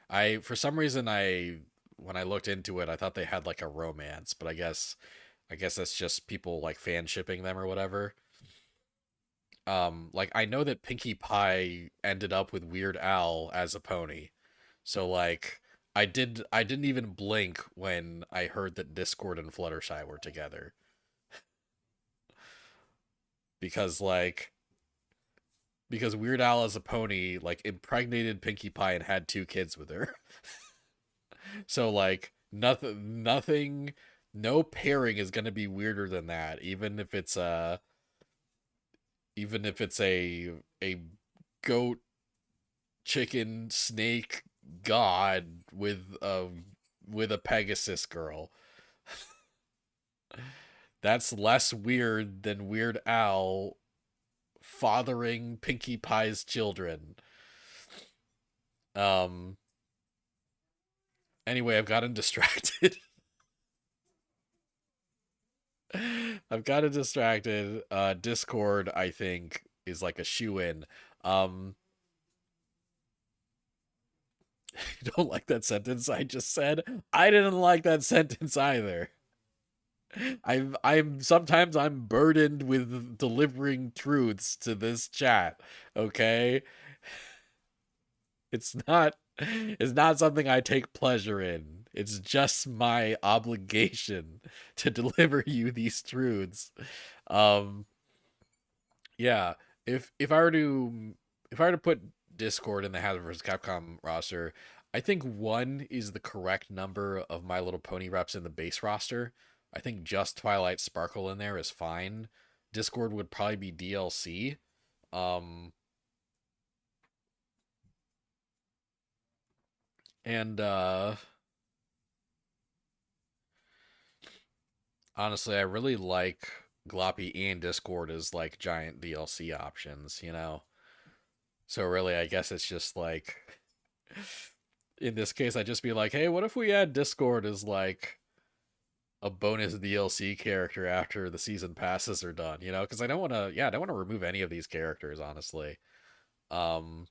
I for some reason I when I looked into it, I thought they had like a romance, but I guess that's just people like fan shipping them or whatever. Like I know that Pinkie Pie ended up with Weird Al as a pony. So like I didn't even blink when I heard that Discord and Fluttershy were together because like because Weird Al as a pony like impregnated Pinkie Pie and had two kids with her. So like nothing no pairing is going to be weirder than that even if it's a goat chicken snake god with a Pegasus girl. That's less weird than Weird Al fathering Pinkie Pie's children. Um anyway, I've gotten distracted. I've gotten distracted. Discord, I think, is like a shoe in. Um you don't like that sentence I just said? I didn't like that sentence either. I'm burdened with delivering truths to this chat. Okay, it's not something I take pleasure in. It's just my obligation to deliver you these truths. Um, yeah. If I were to put Discord in the Hasbro vs. Capcom roster, I think one is the correct number of My Little Pony reps in the base roster. I think just Twilight Sparkle in there is fine. Discord would probably be DLC. Um, and honestly, I really like Gloppy and Discord as like giant DLC options. So really, I guess it's just like in this case, I'd just be like, hey, what if we add Discord as like a bonus DLC character after the season passes are done, you know, because I don't want to, yeah, I don't want to remove any of these characters, honestly. Um,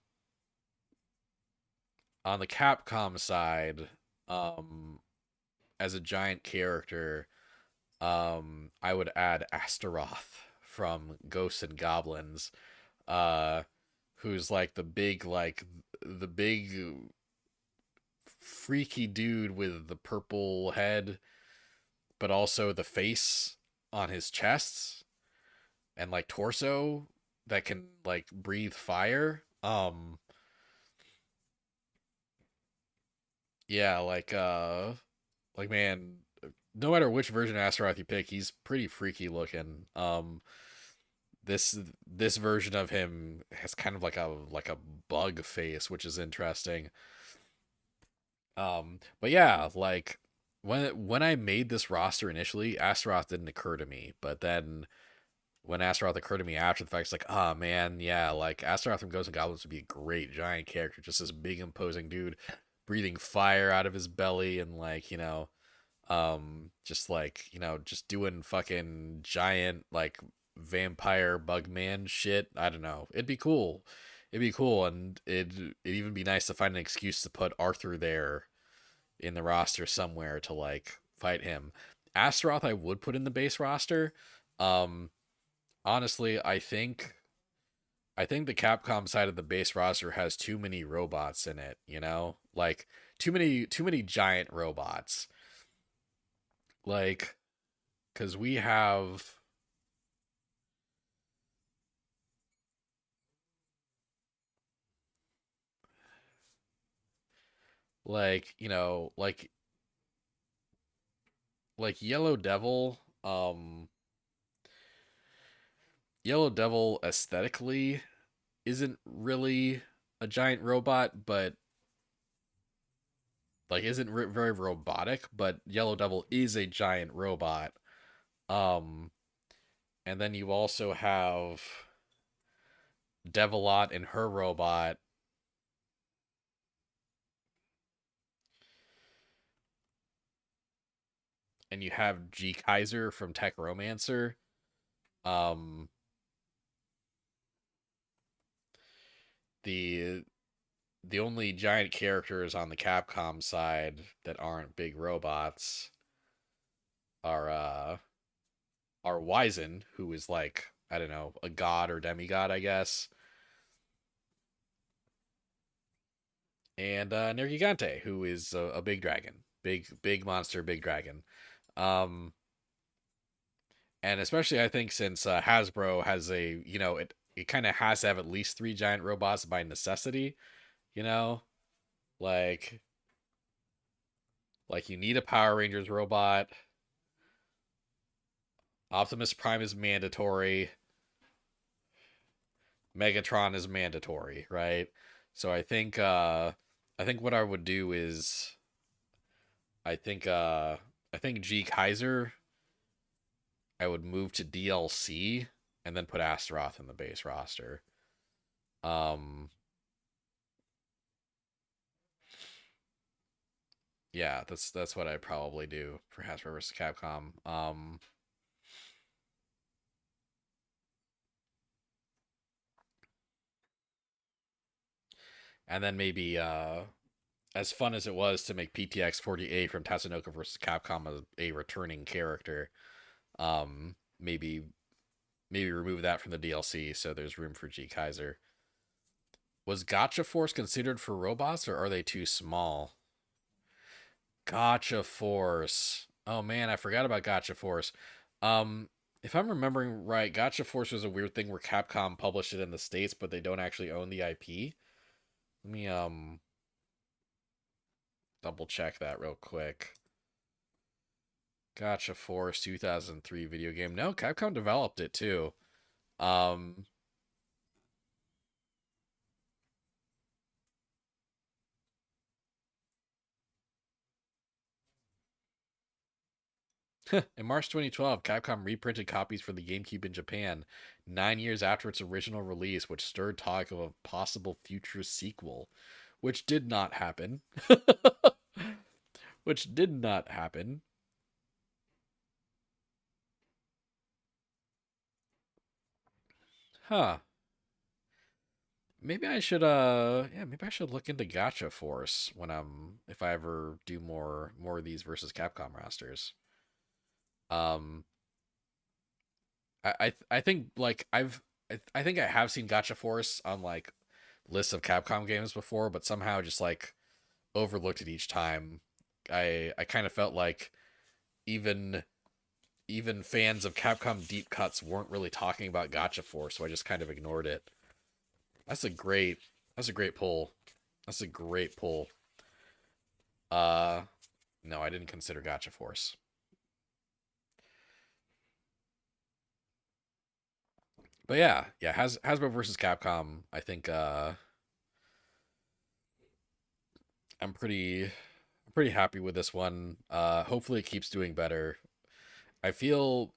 on the Capcom side, um, as a giant character, I would add Astaroth from Ghosts and Goblins, uh, who's like the big freaky dude with the purple head, but also the face on his chest and like torso that can like breathe fire. Yeah, like man, no matter which version of Astaroth you pick, he's pretty freaky looking. This version of him has kind of like a bug face, which is interesting. But yeah, like when I made this roster initially, Astaroth didn't occur to me, but then when Astaroth occurred to me after the fact, it's like, oh man, yeah, like Astaroth from Ghosts and Goblins would be a great giant character, just this big imposing dude breathing fire out of his belly and like, just like, just doing fucking giant like vampire bugman shit. I don't know. It'd be cool. It'd be cool, and it'd even be nice to find an excuse to put Arthur there in the roster somewhere to like fight him. Astaroth I would put in the base roster. Um Honestly, I think the Capcom side of the base roster has too many robots in it, you know? Like too many giant robots. Like cuz we have like, like Yellow Devil aesthetically isn't really a giant robot, but like isn't very robotic, but Yellow Devil is a giant robot. Um and then you also have Devilot and her robot, and you have G Kaiser from Tech Romancer. Um, the the only giant characters on the Capcom side that aren't big robots are Wizen, who is like, I don't know, a god or demigod, I guess, and Nergigante, who is a big dragon, big monster, big dragon. Um, and especially I think since Hasbro has it kind of has to have at least three giant robots by necessity, you know, like you need a Power Rangers robot. Optimus Prime is mandatory. Megatron is mandatory, right? So I think what I would do is I think uh I think G Kaiser I would move to DLC and then put Astaroth in the base roster. Um yeah, that's what I'd probably do for Hasbro versus Capcom. And then maybe as fun as it was to make PTX 48 from Tatsunoko versus Capcom a returning character, maybe remove that from the DLC so there's room for G Kaiser. Was Gotcha Force considered for robots or are they too small? Gotcha Force. Oh man, I forgot about Gotcha Force. Um, if I'm remembering right, Gotcha Force was a weird thing where Capcom published it in the States, but they don't actually own the IP. Let me double check that real quick. Gotcha Force 2003 video game. No, Capcom developed it too. Um, in March 2012, Capcom reprinted copies for the GameCube in Japan 9 years after its original release, which stirred talk of a possible future sequel, which did not happen. which did not happen. Huh. Maybe I should yeah, maybe I should look into Gacha Force when I'm if I ever do more of these versus Capcom rosters. Um I think like I think I have seen Gacha Force on like lists of Capcom games before, but somehow just like overlooked it each time. I kind of felt like even even fans of Capcom deep cuts weren't really talking about Gacha Force, so I just kind of ignored it. That's a great that's a great pull. That's a great pull. Uh no, I didn't consider Gacha Force. But yeah, yeah, Hasbro versus Capcom. I think I'm pretty happy with this one. Hopefully it keeps doing better. I feel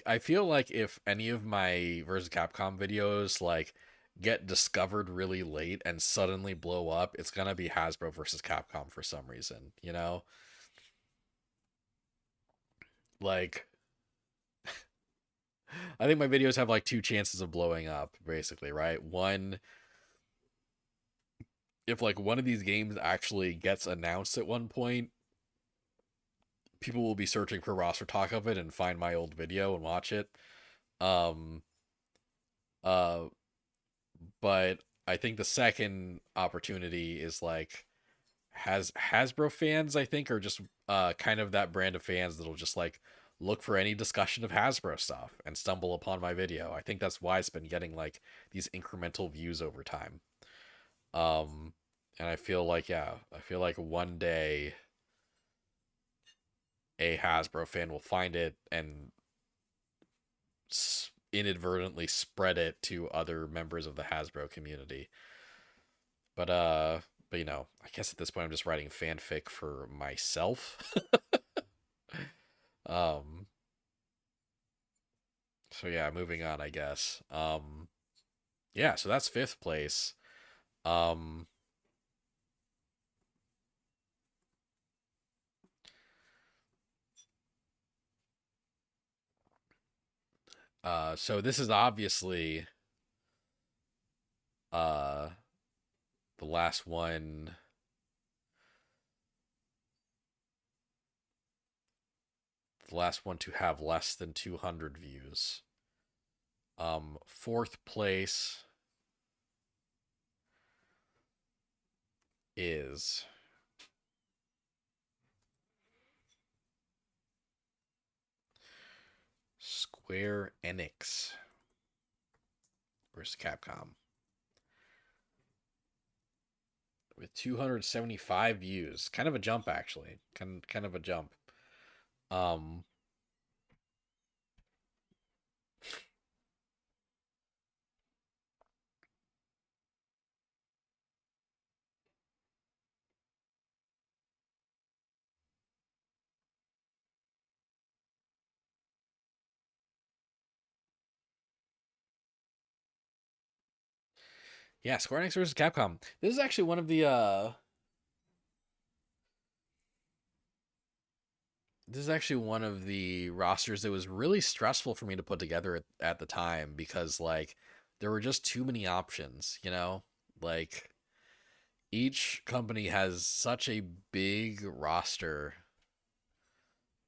I feel like if any of my versus Capcom videos like get discovered really late and suddenly blow up, it's gonna be Hasbro versus Capcom for some reason, you know? Like I think my videos have like two chances of blowing up, basically, right? One, if like one of these games actually gets announced at one point, people will be searching for roster talk of it and find my old video and watch it. Um uh but I think the second opportunity is like has Hasbro fans I think are just kind of that brand of fans that'll just like look for any discussion of Hasbro stuff and stumble upon my video. I think that's why it's been getting like these incremental views over time. Um and I feel like yeah, I feel like one day a Hasbro fan will find it and inadvertently spread it to other members of the Hasbro community. But but you know, I guess at this point I'm just writing fanfic for myself. um so yeah, moving on, I guess. Yeah, so that's fifth place. Um so this is obviously uh the last one the last one to have less than 200 views. Fourth place is Square Enix versus Capcom with 275 views. Kind of a jump, actually. Kind of a jump. Um, yeah, Square Enix versus Capcom. This is actually one of the this is actually one of the rosters that was really stressful for me to put together at the time because like there were just too many options, you know? Like each company has such a big roster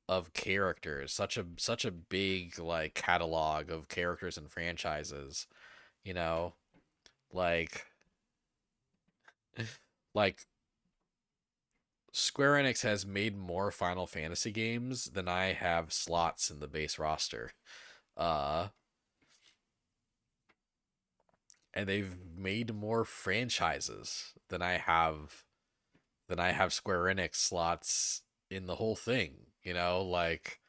of characters, such a big like catalog of characters and franchises, you know? Like like Square Enix has made more Final Fantasy games than I have slots in the base roster. Uh and they've made more franchises than I have Square Enix slots in the whole thing, you know, like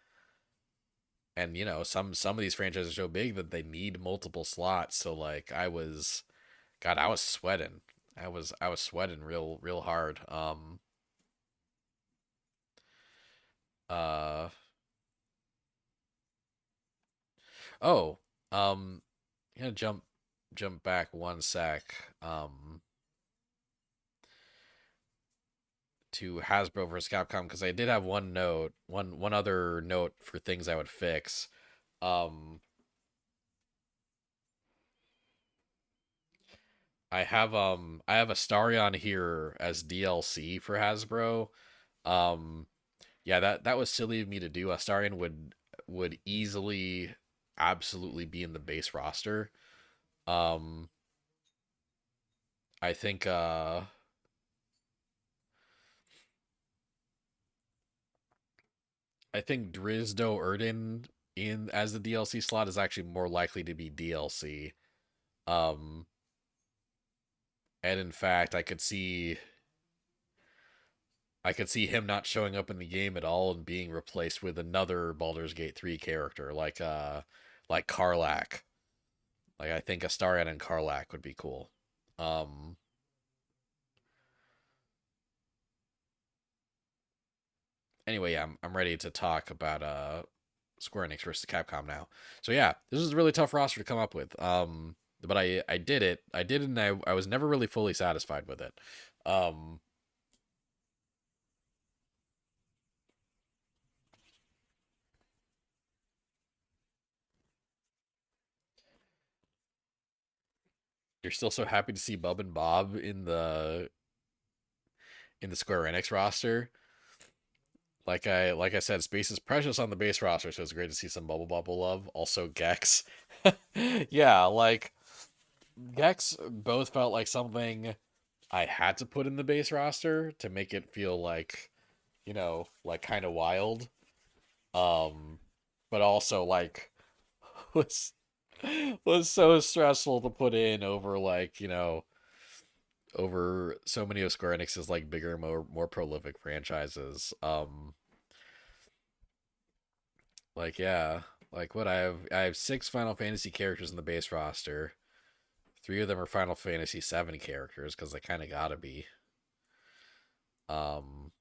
and you know, some of these franchises are so big that they need multiple slots, so like I was sweating. I was sweating real hard. Uh oh, I'm gonna jump back one sec to Hasbro versus Capcom because I did have one other note for things I would fix. Um I have Astarion here as DLC for Hasbro. Um yeah, that was silly of me to do. Astarion would easily absolutely be in the base roster. Um I think I think Drizdo Erden in as the DLC slot is actually more likely to be DLC. Um and in fact, I could see him not showing up in the game at all and being replaced with another Baldur's Gate 3 character like Karlach. Like I think Astarion and Karlach would be cool. Um anyway, yeah, I'm ready to talk about Square Enix versus Capcom now. So yeah, this was a really tough roster to come up with. But I did it. I did it and I was never really fully satisfied with it. Um you're still so happy to see Bub and Bob in the Square Enix roster. Like I said, space is precious on the base roster, so it's great to see some Bubble Bubble love. Also Gex. Yeah, like Gex both felt like something I had to put in the base roster to make it feel like, like kind of wild. Um but also like was was so stressful to put in over like, over so many of Square Enix's like bigger, more prolific franchises. Like yeah, like what I have six Final Fantasy characters in the base roster. Three of them are Final Fantasy VII characters because they kind of gotta be. Um,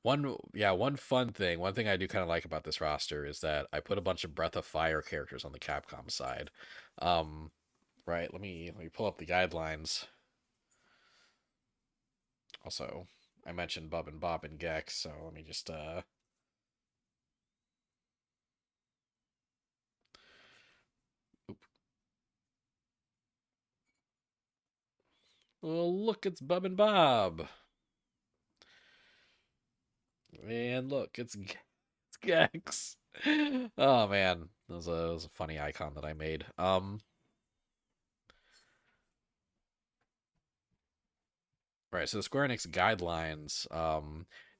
one fun thing, one thing I do kind of like about this roster is that I put a bunch of Breath of Fire characters on the Capcom side. Um, right, let me pull up the guidelines. Also, I mentioned Bub and Bob and Gex, so let me just oh, look, it's Bub and Bob. And look, it's Gex. Oh man, that was a funny icon that I made. Right, so the Square Enix guidelines,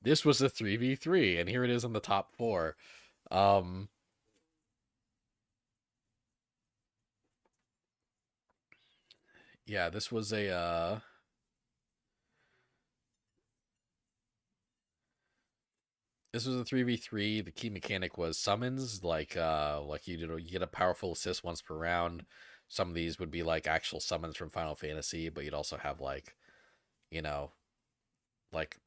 this was a 3v3, and here it is in the top four. Um, yeah, this was a 3v3. The key mechanic was summons, like you get a powerful assist once per round. Some of these would be like actual summons from Final Fantasy, but you'd also have you know, like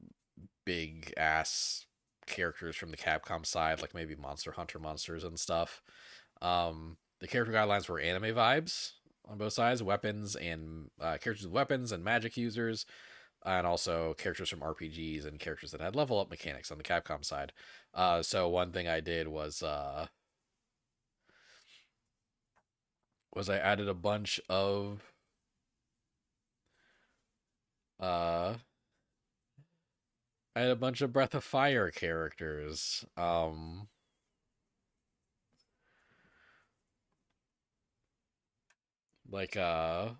big ass characters from the Capcom side, like maybe Monster Hunter monsters and stuff. The character guidelines were anime vibes on both sides, weapons and characters with weapons and magic users, and also characters from RPGs and characters that had level up mechanics on the Capcom side. So one thing I did was I added a bunch of uh I had a bunch of Breath of Fire characters.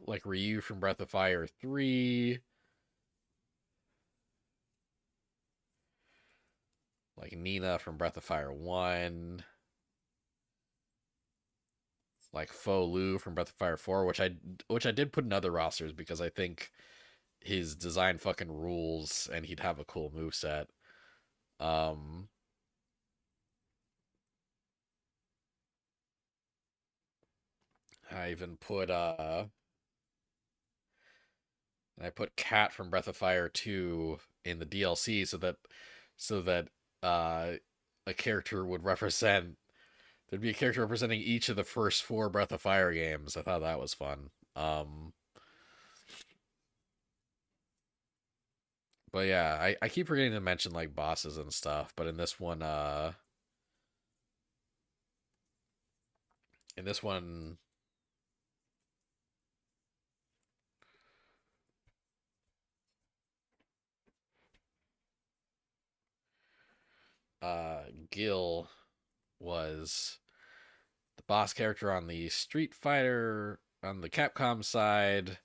Like Ryu from Breath of Fire 3, like Nina from Breath of Fire 1, like Fo Lu from Breath of Fire 4, which I did put in other rosters because I think his design fucking rules and he'd have a cool move set. Um I even put Cat from Breath of Fire 2 in the DLC so that uh a character would represent there'd be a character representing each of the first four Breath of Fire games. I thought that was fun. But yeah, I keep forgetting to mention like bosses and stuff, but in this one Gil was the boss character on the Street Fighter on the Capcom side,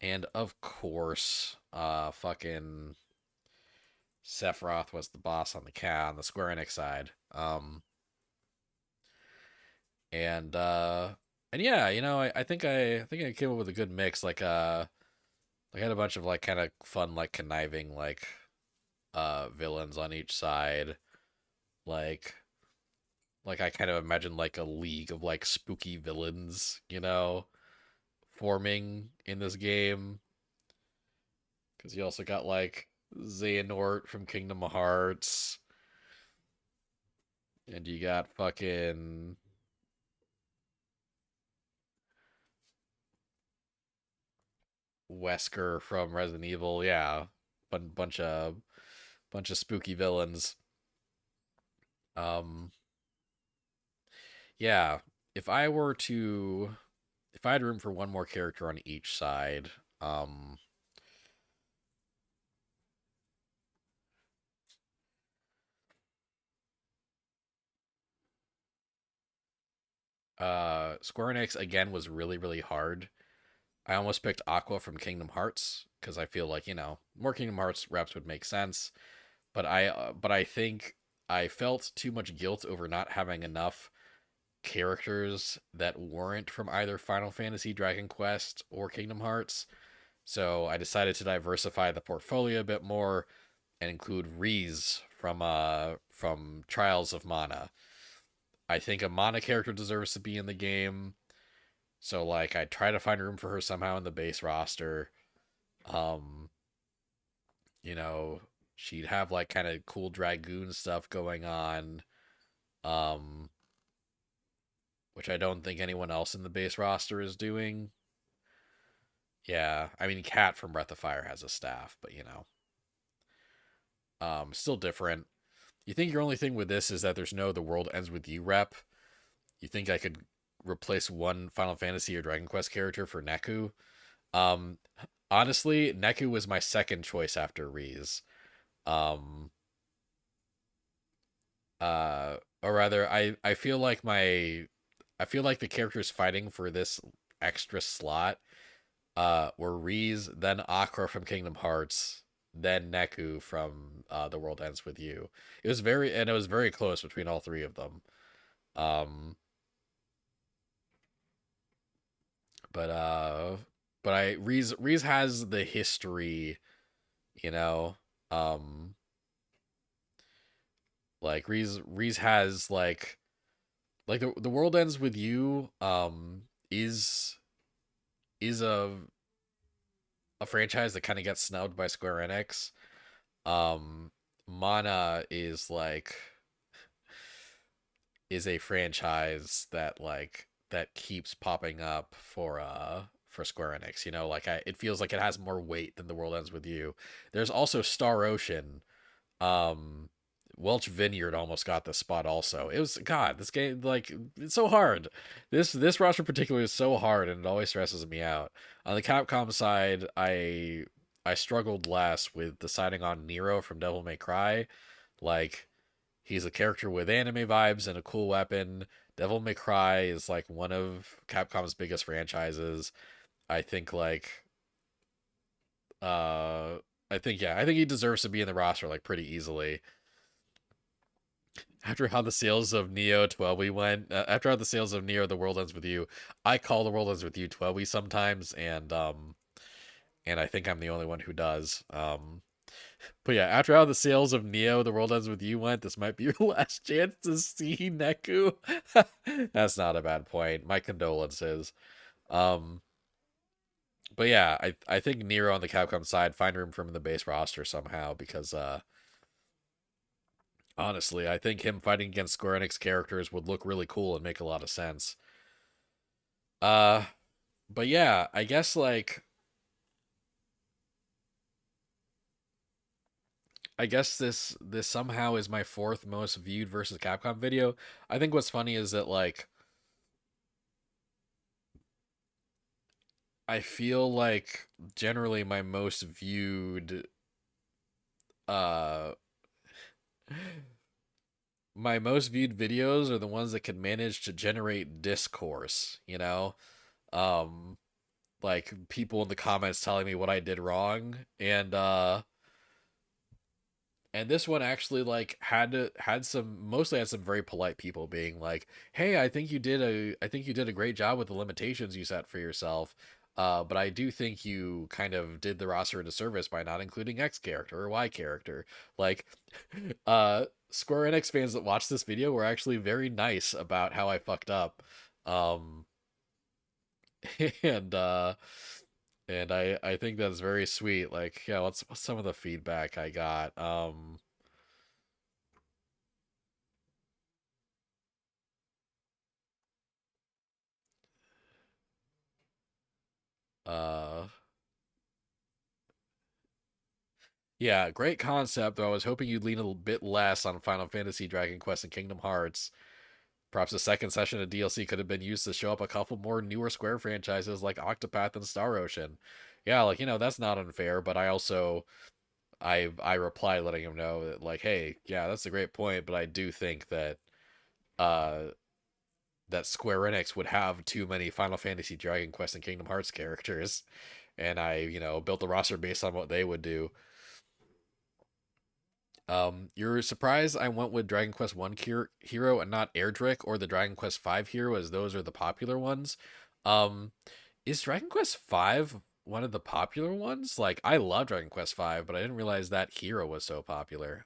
and of course, fucking Sephiroth was the boss on the Square Enix side. And yeah, I think I came up with a good mix. I had a bunch of like kind of fun, like conniving, like villains on each side. Like like I kind of imagine like a league of like spooky villains, forming in this game. Because you also got like Xehanort from Kingdom Hearts, and you got fucking Wesker from Resident Evil. Yeah, bunch of spooky villains. Um, yeah. If I were to, if I had room for one more character on each side, um, Square Enix again was really really hard. I almost picked Aqua from Kingdom Hearts because I feel like more Kingdom Hearts reps would make sense. But I think I felt too much guilt over not having enough characters that weren't from either Final Fantasy, Dragon Quest, or Kingdom Hearts. So I decided to diversify the portfolio a bit more and include Rize from Trials of Mana. I think a Mana character deserves to be in the game. So like I try to find room for her somehow in the base roster. Um, you know, she'd have like kind of cool dragoon stuff going on. Um, which I don't think anyone else in the base roster is doing. Yeah, I mean, Cat from Breath of Fire has a staff, but still different. You think your only thing with this is that there's no "The World Ends with You" rep? You think I could replace one Final Fantasy or Dragon Quest character for Neku? Um, honestly, Neku was my second choice after Rize. Um, or rather, I feel like the characters fighting for this extra slot were Rize, then Aqua from Kingdom Hearts, then Neku from The World Ends with You. It was very close between all three of them. Um, but Rize has the history, you know. Um, like Rize has like the World Ends with You is is a franchise that kind of gets snubbed by Square Enix. Um, Mana is a franchise that that keeps popping up for Square Enix. It feels like it has more weight than The World Ends with You. There's also Star Ocean. Um, Welch Vineyard almost got this spot also. It was God, this game like it's so hard. This roster particularly is so hard and it always stresses me out. On the Capcom side, I struggled less with deciding on Nero from Devil May Cry. Like he's a character with anime vibes and a cool weapon. Devil May Cry is like one of Capcom's biggest franchises. I think uh I think he deserves to be in the roster like pretty easily. After how the sales of Neo 12 we went, after how the sales of Neo The World Ends with You, I call The World Ends with You 12 sometimes, and I think I'm the only one who does. But yeah, after how the sales of Neo The World Ends with You went, this might be your last chance to see Neku. That's not a bad point. My condolences. Um, but yeah, I think Nero on the Capcom side find room for him in the base roster somehow because honestly, I think him fighting against Square Enix characters would look really cool and make a lot of sense. Uh, but yeah, I guess I guess this somehow is my fourth most viewed versus Capcom video. I think what's funny is that I feel like generally my most viewed uh my most viewed videos are the ones that can manage to generate discourse, you know? Um like people in the comments telling me what I did wrong, and this one actually like had some, mostly had some very polite people being like, "Hey, I think you did a great job with the limitations you set for yourself. But I do think you kind of did the roster a disservice by not including X character or Y character." Like, Square Enix fans that watched this video were actually very nice about how I fucked up. Um, and I think that's very sweet. Like, yeah, what's some of the feedback I got? Uh, yeah, great concept, though I was hoping you'd lean a little bit less on Final Fantasy, Dragon Quest, and Kingdom Hearts. Perhaps a second session of DLC could have been used to show up a couple more newer Square franchises like Octopath and Star Ocean. Yeah, like, that's not unfair, but I also I replied letting him know that, like, hey, yeah, that's a great point, but I do think that uh that Square Enix would have too many Final Fantasy, Dragon Quest, and Kingdom Hearts characters, and I, built the roster based on what they would do. You're surprised I went with Dragon Quest One hero and not Erdrick or the Dragon Quest Five hero, as those are the popular ones. Um, is Dragon Quest Five one of the popular ones? Like, I love Dragon Quest Five, but I didn't realize that hero was so popular.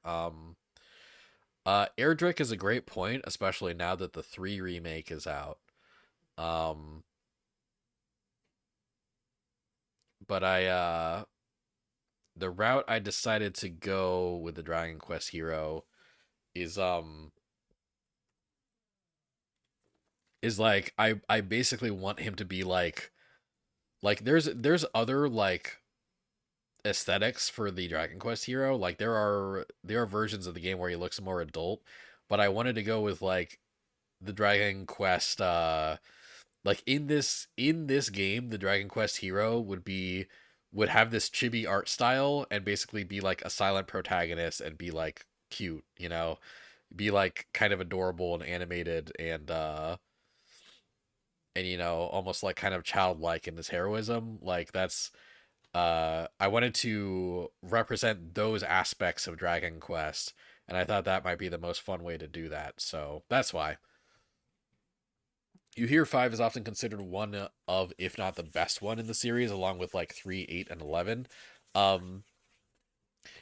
Erdrick is a great point, especially now that the three remake is out. Um, but the route I decided to go with the Dragon Quest hero is like I basically want him to be like there's other like aesthetics for the Dragon Quest hero. Like there are versions of the game where he looks more adult, but I wanted to go with like the Dragon Quest like in this game, the Dragon Quest hero would have this chibi art style and basically be like a silent protagonist and be like cute, be like kind of adorable and animated and almost like kind of childlike in his heroism. Like that's I wanted to represent those aspects of Dragon Quest, and I thought that might be the most fun way to do that. So that's why. You hear 5 is often considered one of, if not the best one in the series, along with like 3, 8, and 11. Um,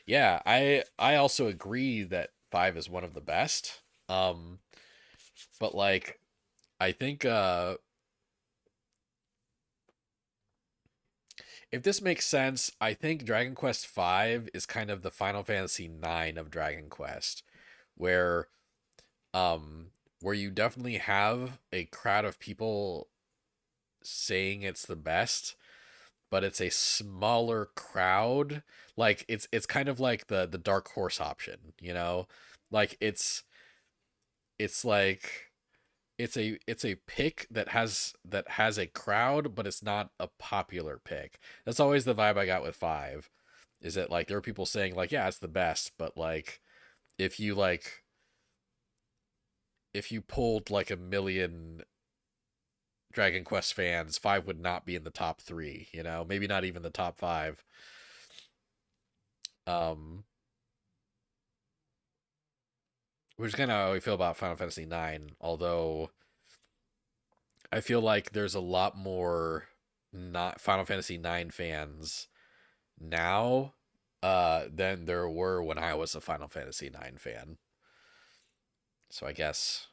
yeah, I also agree that 5 is one of the best. Um, but like I think if this makes sense, I think Dragon Quest 5 is kind of the Final Fantasy 9 of Dragon Quest, where um where you definitely have a crowd of people saying it's the best, but it's a smaller crowd. Like it's kind of like the dark horse option, Like it's like it's a pick that has a crowd, but it's not a popular pick. That's always the vibe I got with 5. Is that like there are people saying like, yeah, it's the best, but like if you like if you pulled like a million Dragon Quest fans, 5 would not be in the top 3, maybe not even the top 5. Um which is kind of how we feel about Final Fantasy 9, although I feel like there's a lot more not Final Fantasy 9 fans now than there were when I was a Final Fantasy 9 fan. So I guess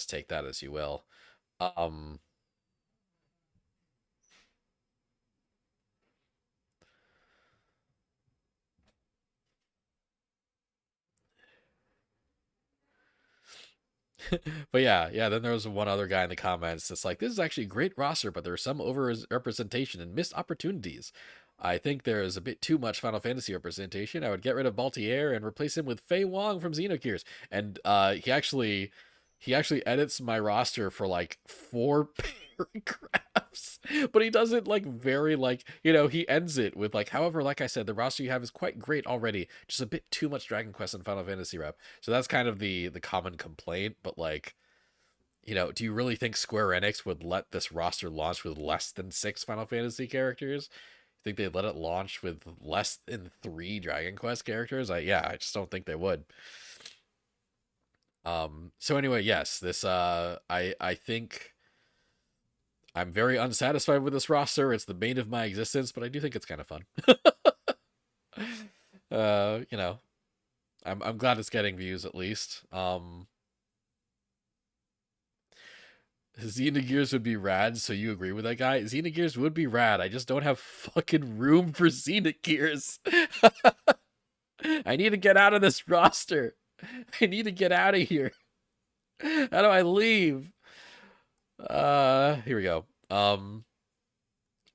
take that as you will. Um but yeah, then there was one other guy in the comments that's like, this is actually a great roster, but there's some over representation and missed opportunities. I think there is a bit too much Final Fantasy representation. I would get rid of Baltier and replace him with Fei Wong from Xenogears. And he actually edits my roster for like 4 paragraphs. laughs, but he does it like very like, he ends it with like, however, like I said, the roster you have is quite great already, just a bit too much Dragon Quest and Final Fantasy rep. So that's kind of the common complaint, but like, do you really think Square Enix would let this roster launch with less than 6 Final Fantasy characters? You think they'd let it launch with less than 3 Dragon Quest characters? I just don't think they would. So anyway, yes, this I think I'm very unsatisfied with this roster. It's the bane of my existence, but I do think it's kind of fun. uh, you know, I'm glad it's getting views at least. Xenogears would be rad, so you agree with that guy? Xenogears would be rad. I just don't have fucking room for Xenogears. I need to get out of this roster. I need to get out of here. How do I leave? Here we go. All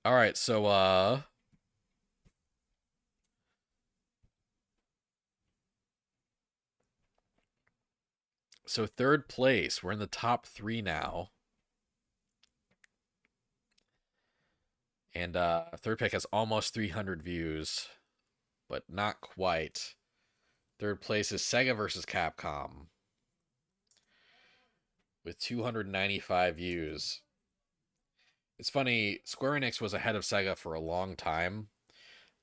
right, so third place. We're in the top 3 now. And third pick has almost 300 views, but not quite. Third place is Sega versus Capcom with 295 views. It's funny, Square Enix was ahead of Sega for a long time.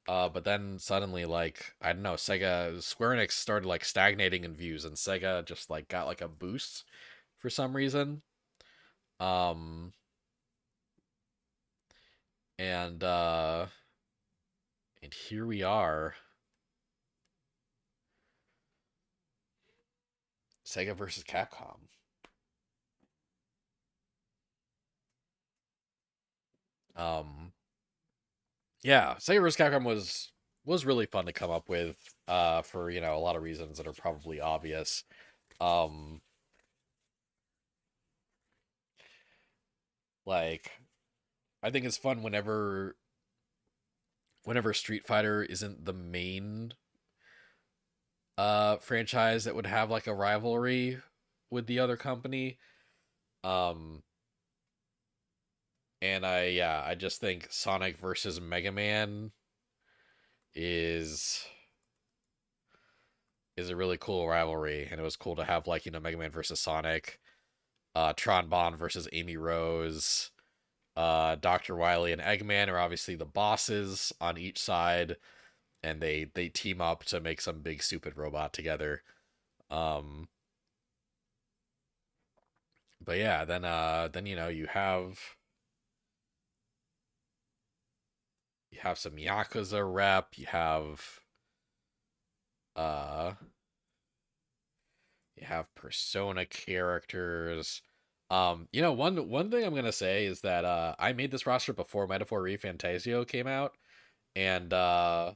But then suddenly, like, I don't know, Square Enix started like stagnating in views, and Sega just like got like a boost for some reason. Um, and here we are. Sega versus Capcom. Um, yeah, Sega vs. Capcom was really fun to come up with for, a lot of reasons that are probably obvious. Um like I think it's fun whenever Street Fighter isn't the main franchise that would have like a rivalry with the other company. Um and I just think Sonic versus Mega Man is is a really cool rivalry, and it was cool to have like, Mega Man versus Sonic, Tron Bonne versus Amy Rose, Dr. Wily and Eggman are obviously the bosses on each side, and they team up to make some big stupid robot together. Um, but yeah, then you have some Yakuza rep, uh you have Persona characters. One thing I'm gonna say is that I made this roster before Metaphor ReFantazio came out, and I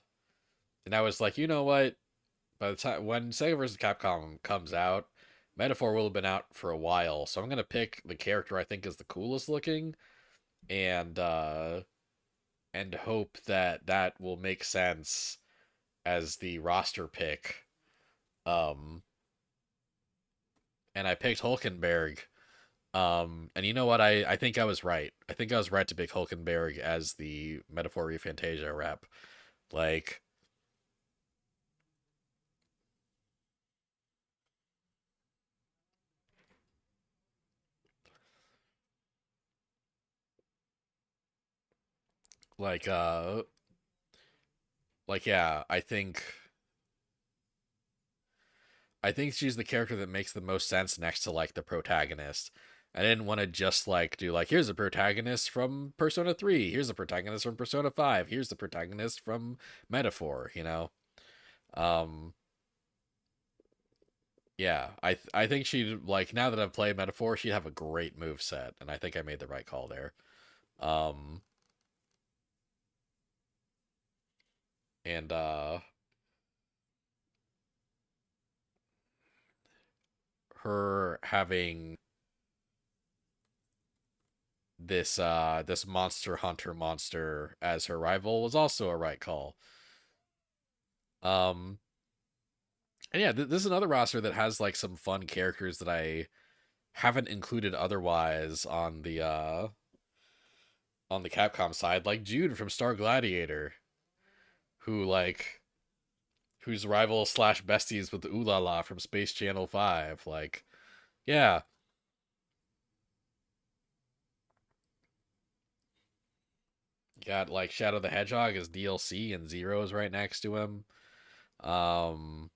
was like, you know what? By the time when Sega vs. Capcom comes out, Metaphor will have been out for a while, so I'm gonna pick the character I think is the coolest looking, and hope that that will make sense as the roster pick. Um, and I picked Hulkenberg. And you know what? I think I was right. I think I was right to pick Hulkenberg as the Metaphor ReFantazio rep. Like, like, yeah, I think she's the character that makes the most sense next to like the protagonist. I didn't want to just like do like, here's a protagonist from Persona 3, here's a protagonist from Persona 5, here's the protagonist from Metaphor. Um yeah, I think she'd like, now that I've played Metaphor, she'd have a great move set, and I think I made the right call there. Um and her having this Monster Hunter monster as her rival was also a right call. Um and yeah, this is another roster that has like some fun characters that I haven't included otherwise on on the Capcom side, like Jude from Star Gladiator, who like who's rival slash besties with Ooh La La from Space Channel 5. Like, yeah, you got like Shadow the Hedgehog as DLC and Zero's right next to him. Um,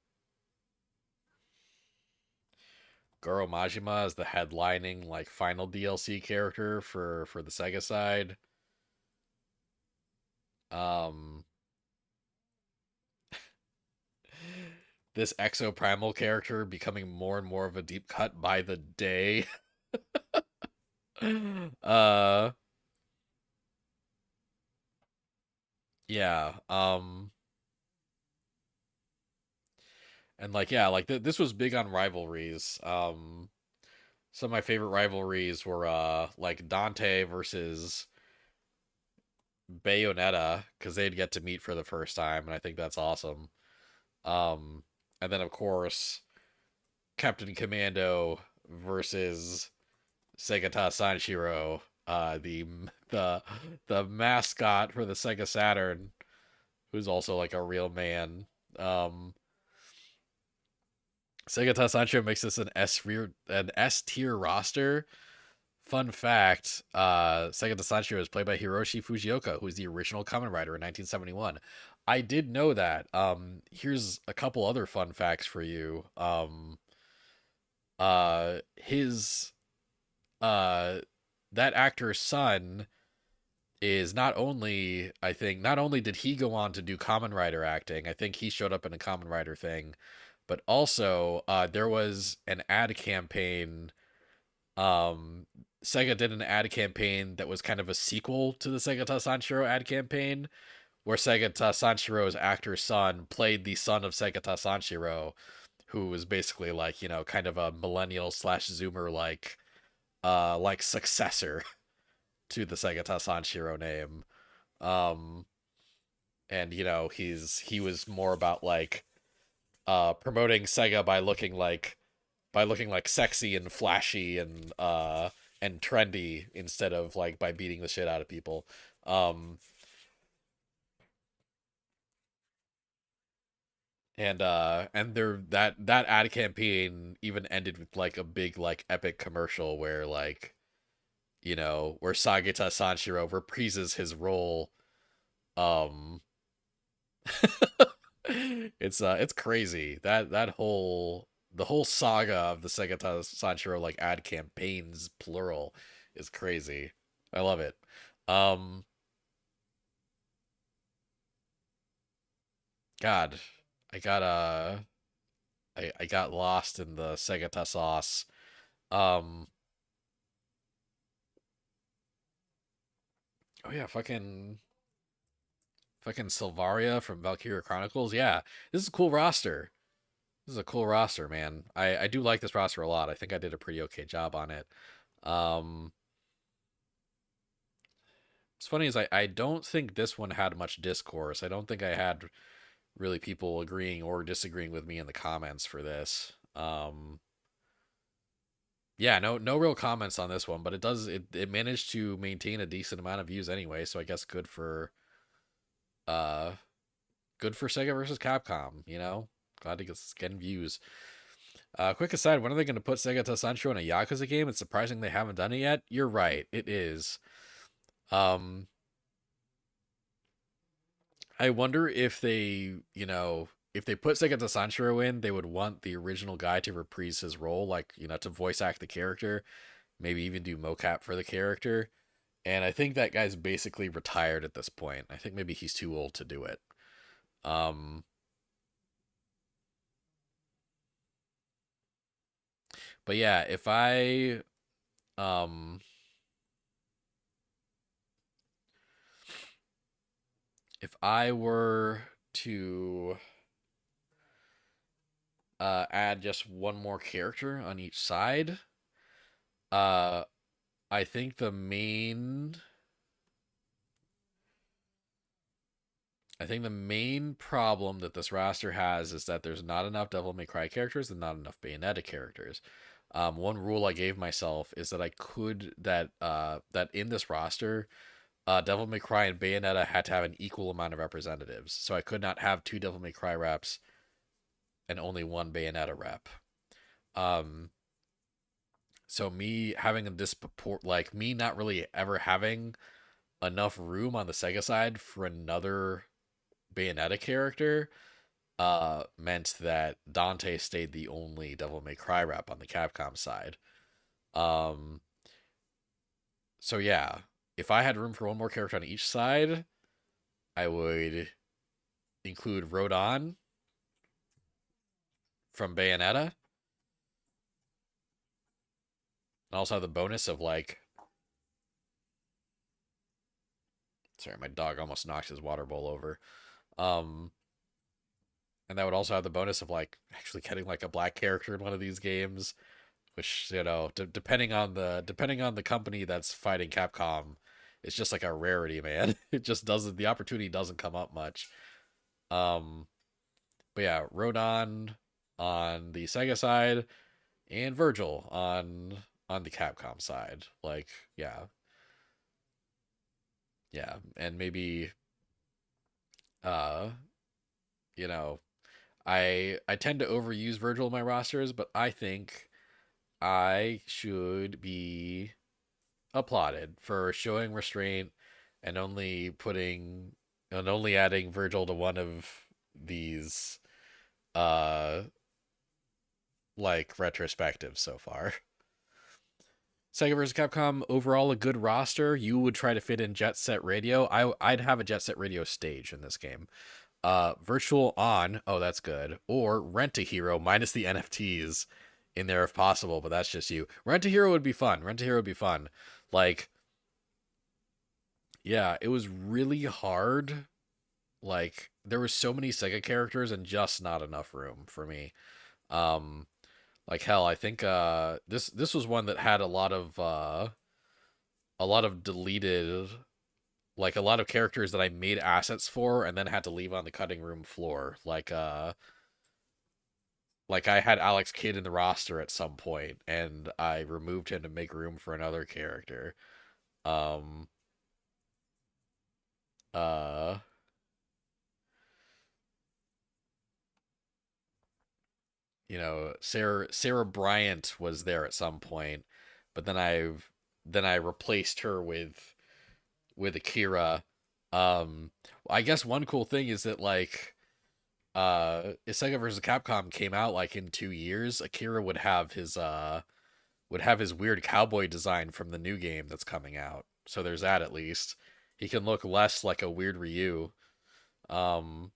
Goro Majima is the headlining like final DLC character for the Sega side. Um, this Exoprimal character becoming more and more of a deep cut by the day. uh, yeah. And like yeah, like this was big on rivalries. Some of my favorite rivalries were like Dante versus Bayonetta because they'd get to meet for the first time, and I think that's awesome. Um, and then of course Captain Commando versus Segata Sanshiro, the the mascot for the Sega Saturn, who's also like a real man. Um, Segata Sanshiro makes this an S tier roster. Fun fact, Segata Sanshiro is played by Hiroshi Fujioka, who's the original Kamen Rider in 1971. I did know that. Here's a couple other fun facts for you. His uh that actor's son is not only I think not only did he go on to do Kamen Rider acting, I think he showed up in a Kamen Rider thing, but also there was an ad campaign. um Sega did an ad campaign that was kind of a sequel to the Sega Sanshiro ad campaign, where Sega Sanshiro's actor's son played the son of Sega Sanshiro, who was basically like, you know, kind of a millennial slash zoomer like successor to the Sega Sanshiro name. Um and you know, he was more about like promoting Sega by looking like sexy and flashy and trendy instead of like by beating the shit out of people. Um and there that ad campaign even ended with like a big like epic commercial where like, you know, where Sagita Sanshiro reprises his role. Um it's crazy. That whole the whole saga of the Segata Sanshiro like ad campaigns plural is crazy. I love it. Um God, I got I got lost in the Segata sauce. Um oh yeah, fucking Silvaria from Valkyria Chronicles. Yeah, this is a cool roster. This is a cool roster, man. I do like this roster a lot. I think I did a pretty okay job on it. Um, it's funny is I don't think this one had much discourse. I don't think I had really people agreeing or disagreeing with me in the comments for this. Yeah, no real comments on this one, but it managed to maintain a decent amount of views anyway. So I guess uh good for Sega versus Capcom. You know, glad to get getting views. Quick aside, when are they going to put Sega Sanshiro in a Yakuza game? It's surprising they haven't done it yet. You're right, it is. Um, I wonder if they, you know, if they put Sega Sanshiro in, they would want the original guy to reprise his role, like, you know, to voice act the character, maybe even do mocap for the character. And I think that guy's basically retired at this point. I think maybe he's too old to do it. Um, but yeah, um if I were to add just one more character on each side, uh, I think the main problem that this roster has is that there's not enough Devil May Cry characters and not enough Bayonetta characters. One rule I gave myself is that I could that in this roster, Devil May Cry and Bayonetta had to have an equal amount of representatives. So I could not have two Devil May Cry reps and only one Bayonetta rep. Um, so me having a disproport, like me not really ever having enough room on the Sega side for another Bayonetta character, meant that Dante stayed the only Devil May Cry rep on the Capcom side. Um, so yeah, if I had room for one more character on each side, I would include Rodon from Bayonetta, and also have the bonus of like, sorry, my dog almost knocked his water bowl over. Um, and that would also have the bonus of like actually getting like a black character in one of these games, which depending on the company that's fighting Capcom, it's just like a rarity, man. It just doesn't the opportunity doesn't come up much. Um, but yeah, Rodon on the Sega side and Virgil on the Capcom side. Like, yeah, yeah, and maybe uh, you know, I tend to overuse Virgil in my rosters, but I think I should be applauded for showing restraint and only adding Virgil to one of these uh like retrospectives so far. Sega vs. Capcom overall a good roster. You would try to fit in Jet Set Radio. I'd have a Jet Set Radio stage in this game. Virtual On, oh that's good. Or Rent a Hero minus the NFTs in there if possible, but that's just you. Rent a Hero would be fun. Rent a Hero would be fun. Like, yeah, it was really hard. Like, there was so many Sega characters and just not enough room for me. Um, like hell, I think this was one that had a lot of deleted, like a lot of characters that I made assets for and then had to leave on the cutting room floor. Like I had Alex Kidd in the roster at some point and I removed him to make room for another character. Um uh Sarah Bryant was there at some point, but then I replaced her with Akira. I guess one cool thing is that like if Sega vs. Capcom came out like in 2 years, Akira would have his weird cowboy design from the new game that's coming out. So there's that at least. He can look less like a weird Ryu. Um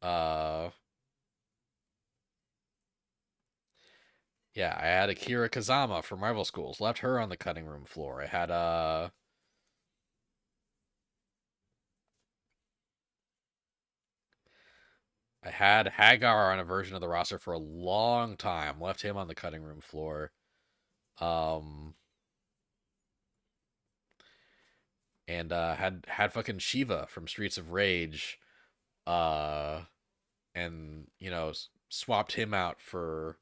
uh yeah, I had Akira Kazama from Rival Schools. Left her on the cutting room floor. I had Hagar on a version of the roster for a long time. Left him on the cutting room floor. Um, and had fucking Shiva from Streets of Rage. Uh, and swapped him out for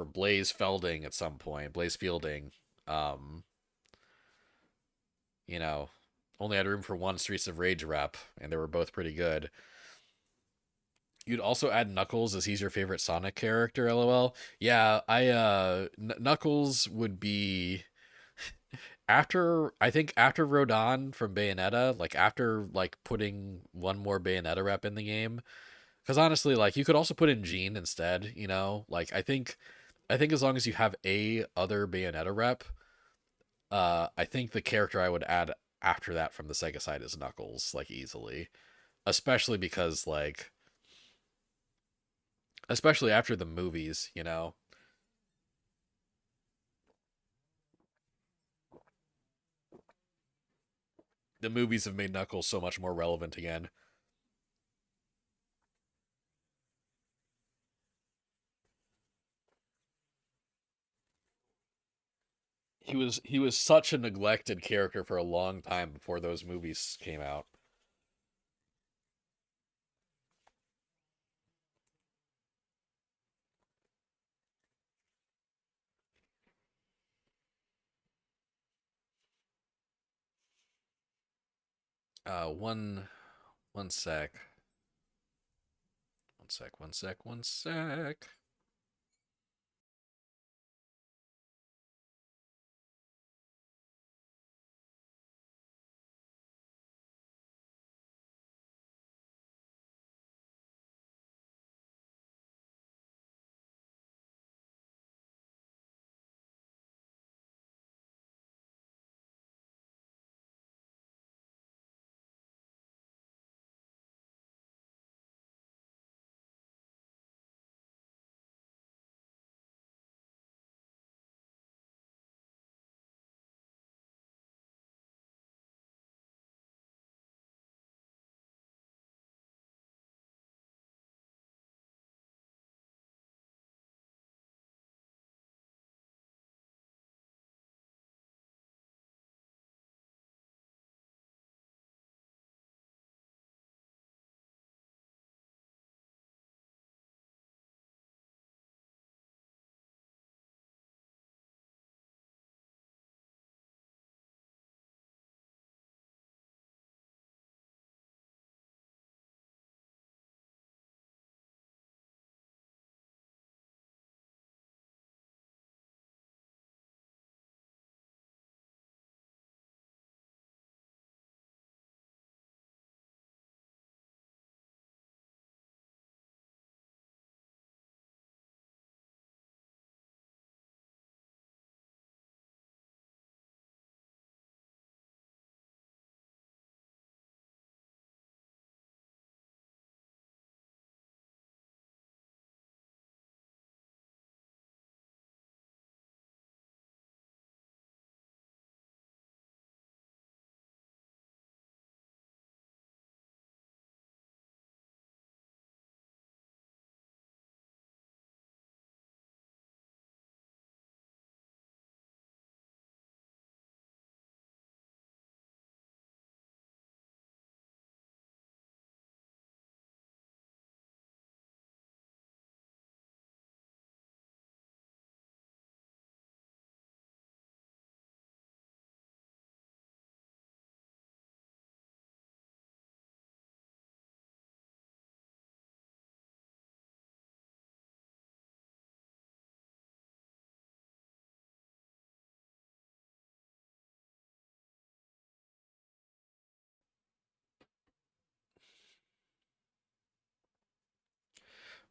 Blaze Felding at some point. Blaze Fielding. Um, you know, only had room for one Streets of Rage rep, and they were both pretty good. You'd also add Knuckles as he's your favorite Sonic character, lol. Yeah, Knuckles would be after Rodon from Bayonetta, like after like putting one more Bayonetta rep in the game. Because honestly, like you could also put in Gene instead, Like I think as long as you have a other Bayonetta rep, I think the character I would add after that from the Sega side is Knuckles, like easily. Especially because like especially after the movies. The movies have made Knuckles so much more relevant again. He was such a neglected character for a long time before those movies came out. One sec. One sec.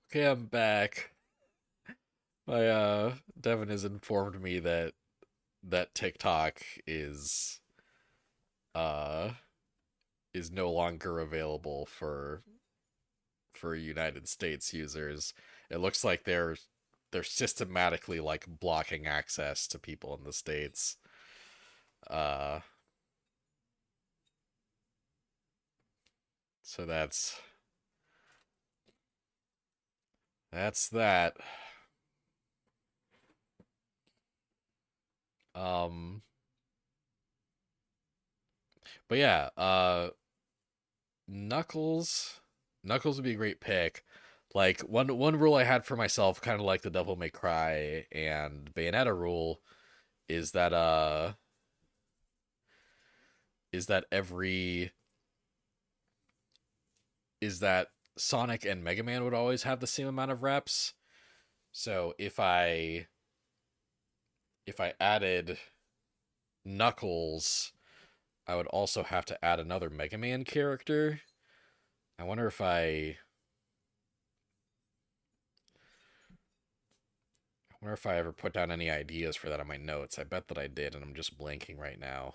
Okay, I'm back. My Devin has informed me that TikTok uh is no longer available for United States users. It looks like they're systematically like blocking access to people in the States. Uh so that's that. Um but yeah, Knuckles Knuckles would be a great pick. Like one rule I had for myself, kind of like the Devil May Cry and Bayonetta rule, is that is that every is that Sonic and Mega Man would always have the same amount of reps. So if I added Knuckles, I would also have to add another Mega Man character. I wonder if I ever put down any ideas for that on my notes. I bet that I did, and I'm just blanking right now.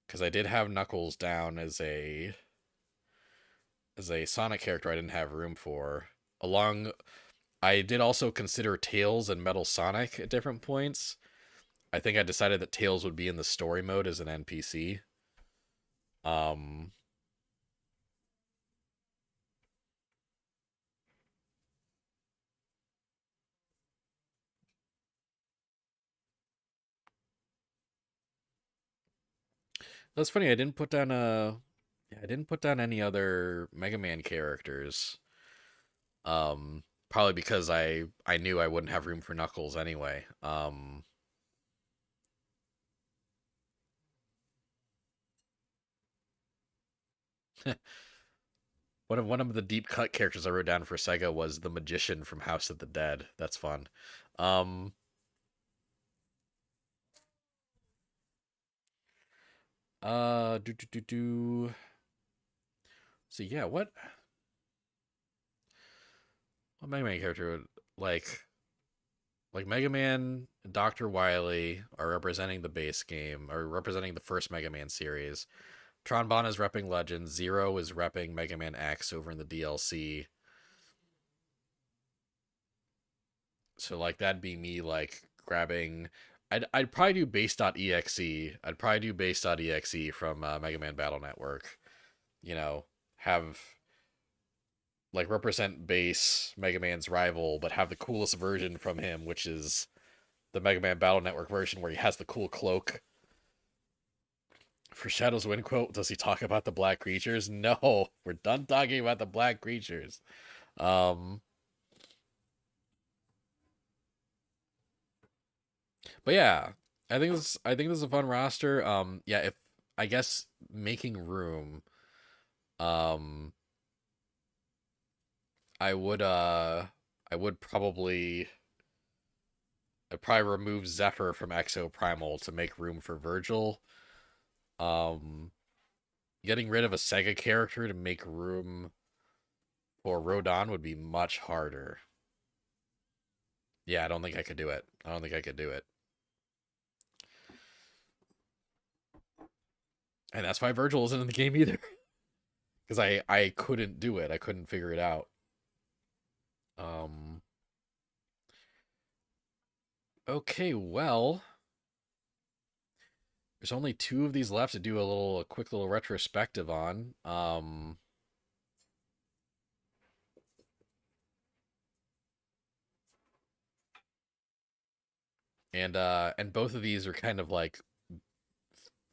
Because I did have Knuckles down as a Sonic character I didn't have room for. Along, I did also consider Tails and Metal Sonic at different points. I think I decided that Tails would be in the story mode as an NPC. Um, that's funny. I didn't put down any other Mega Man characters. Probably because I knew I wouldn't have room for Knuckles anyway. One of the deep cut characters I wrote down for Sega was the magician from House of the Dead. That's fun. Um, do. So yeah, what Mega Man character would like Mega Man and Dr. Wily are representing the base game, or representing the first Mega Man series. Tron Bonne is repping Legends. Zero is repping Mega Man X over in the DLC. So like that'd be me like grabbing. I'd probably do base.exe. I'd probably do base.exe from Mega Man Battle Network. You know, have like represent base Mega Man's rival, but have the coolest version from him, which is the Mega Man Battle Network version where he has the cool cloak. For Shadow's Wind quote, does he talk about the black creatures? No, we're done talking about the black creatures. Um, but yeah, I think this is a fun roster. Yeah, if I guess making room, um, I would I would probably I'd probably remove Zephyr from Exo Primal to make room for Virgil. Um, Getting rid of a Sega character to make room for Rodon would be much harder. Yeah, I don't think I could do it. I don't think I could do it. And that's why Virgil isn't in the game either. Because I couldn't do it. I couldn't figure it out. Um okay, well, there's only two of these left to do a quick little retrospective on. And both of these are kind of like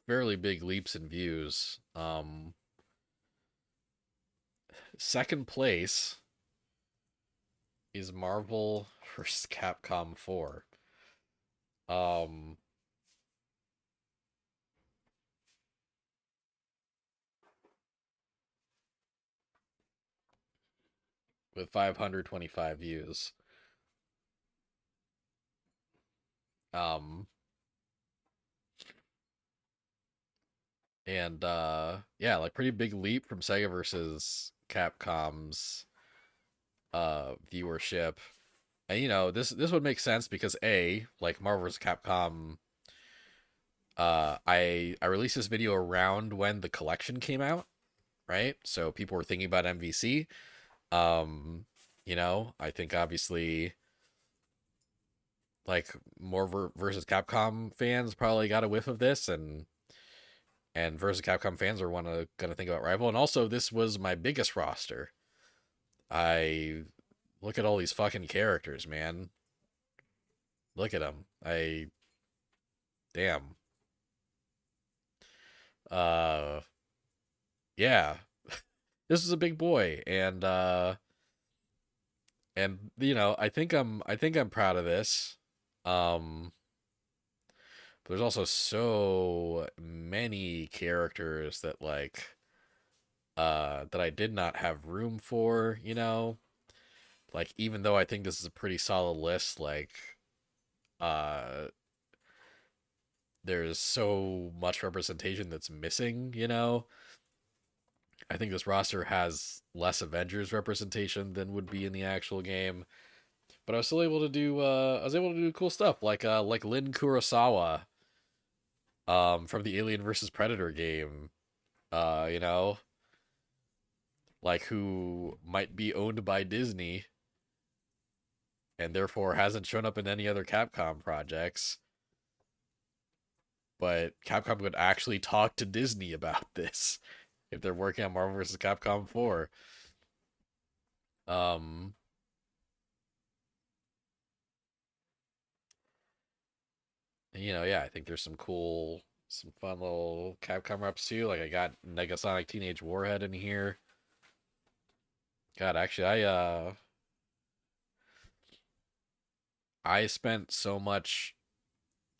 fairly big leaps in views. Second place is Marvel vs. Capcom 4. Um with 525 views. Um and yeah, like pretty big leap from Sega versus Capcom's viewership. And this would make sense because like Marvel vs. Capcom, I released this video around when the collection came out, right? So people were thinking about MVC. Um, I think obviously like more versus Capcom fans probably got a whiff of this, and versus Capcom fans are gonna think about Rival. And also, this was my biggest roster. I look at all these fucking characters, man. Look at them. Damn. Uh, yeah. This is a big boy, and I think I'm proud of this. Um, but there's also so many characters that I did not have room for. Like even though I think this is a pretty solid list, like uh there's so much representation that's missing. I think this roster has less Avengers representation than would be in the actual game. But I was able to do cool stuff like Lin Kurosawa from the Alien versus Predator game. Uh, you know, like who might be owned by Disney and therefore hasn't shown up in any other Capcom projects. But Capcom would actually talk to Disney about this if they're working on Marvel vs. Capcom 4. Um, yeah, I think there's some fun little Capcom reps too. Like I got Negasonic Teenage Warhead in here. God, actually, I spent so much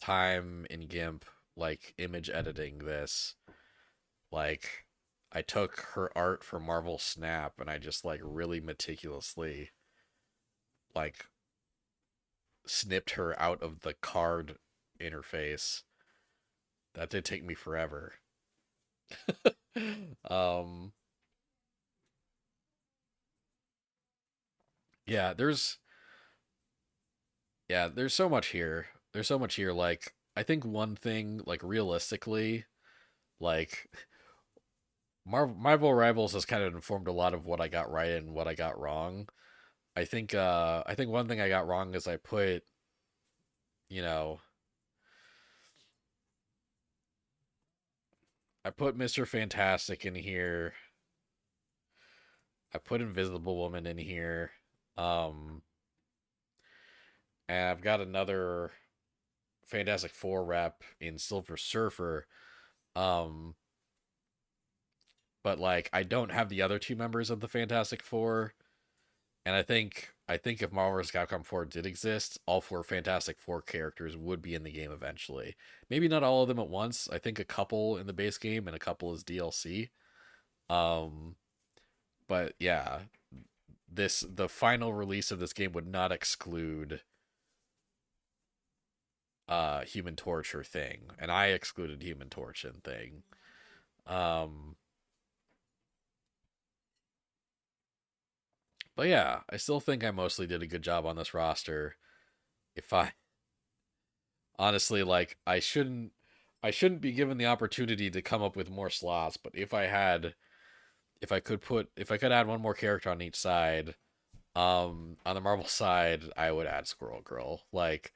time in GIMP like image editing this. Like I took her art for Marvel Snap and I just like really meticulously like snipped her out of the card interface. That did take me forever. um yeah, there's so much here. There's so much here. Like I think one thing, like realistically, like Marvel Rivals has kind of informed a lot of what I got right and what I got wrong. I think one thing I got wrong is you know, I put Mr. Fantastic in here. I put Invisible Woman in here. Um and I've got another Fantastic Four rep in Silver Surfer. Um but like I don't have the other two members of the Fantastic Four. And I think if Marvel vs. Capcom 4 did exist, all four Fantastic Four characters would be in the game eventually. Maybe not all of them at once. I think a couple in the base game and a couple as DLC. Um, but yeah, the final release of this game would not exclude Human Torch or Thing, and I excluded Human Torch and Thing. Um, but yeah, I still think I mostly did a good job on this roster. If I honestly like I shouldn't be given the opportunity to come up with more slots, but if I could add one more character on each side, on the Marvel side, I would add Squirrel Girl. Like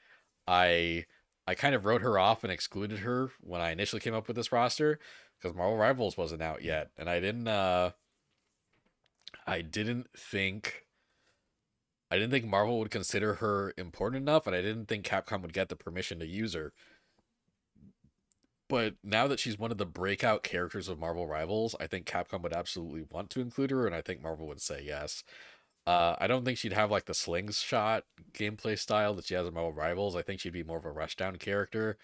I I kind of wrote her off and excluded her when I initially came up with this roster because Marvel Rivals wasn't out yet and I didn't think Marvel would consider her important enough and I didn't think Capcom would get the permission to use her. But now that she's one of the breakout characters of Marvel Rivals, I think Capcom would absolutely want to include her, and I think Marvel would say yes. I don't think she'd have like the slingshot gameplay style that she has in Marvel Rivals. I think she'd be more of a rushdown character,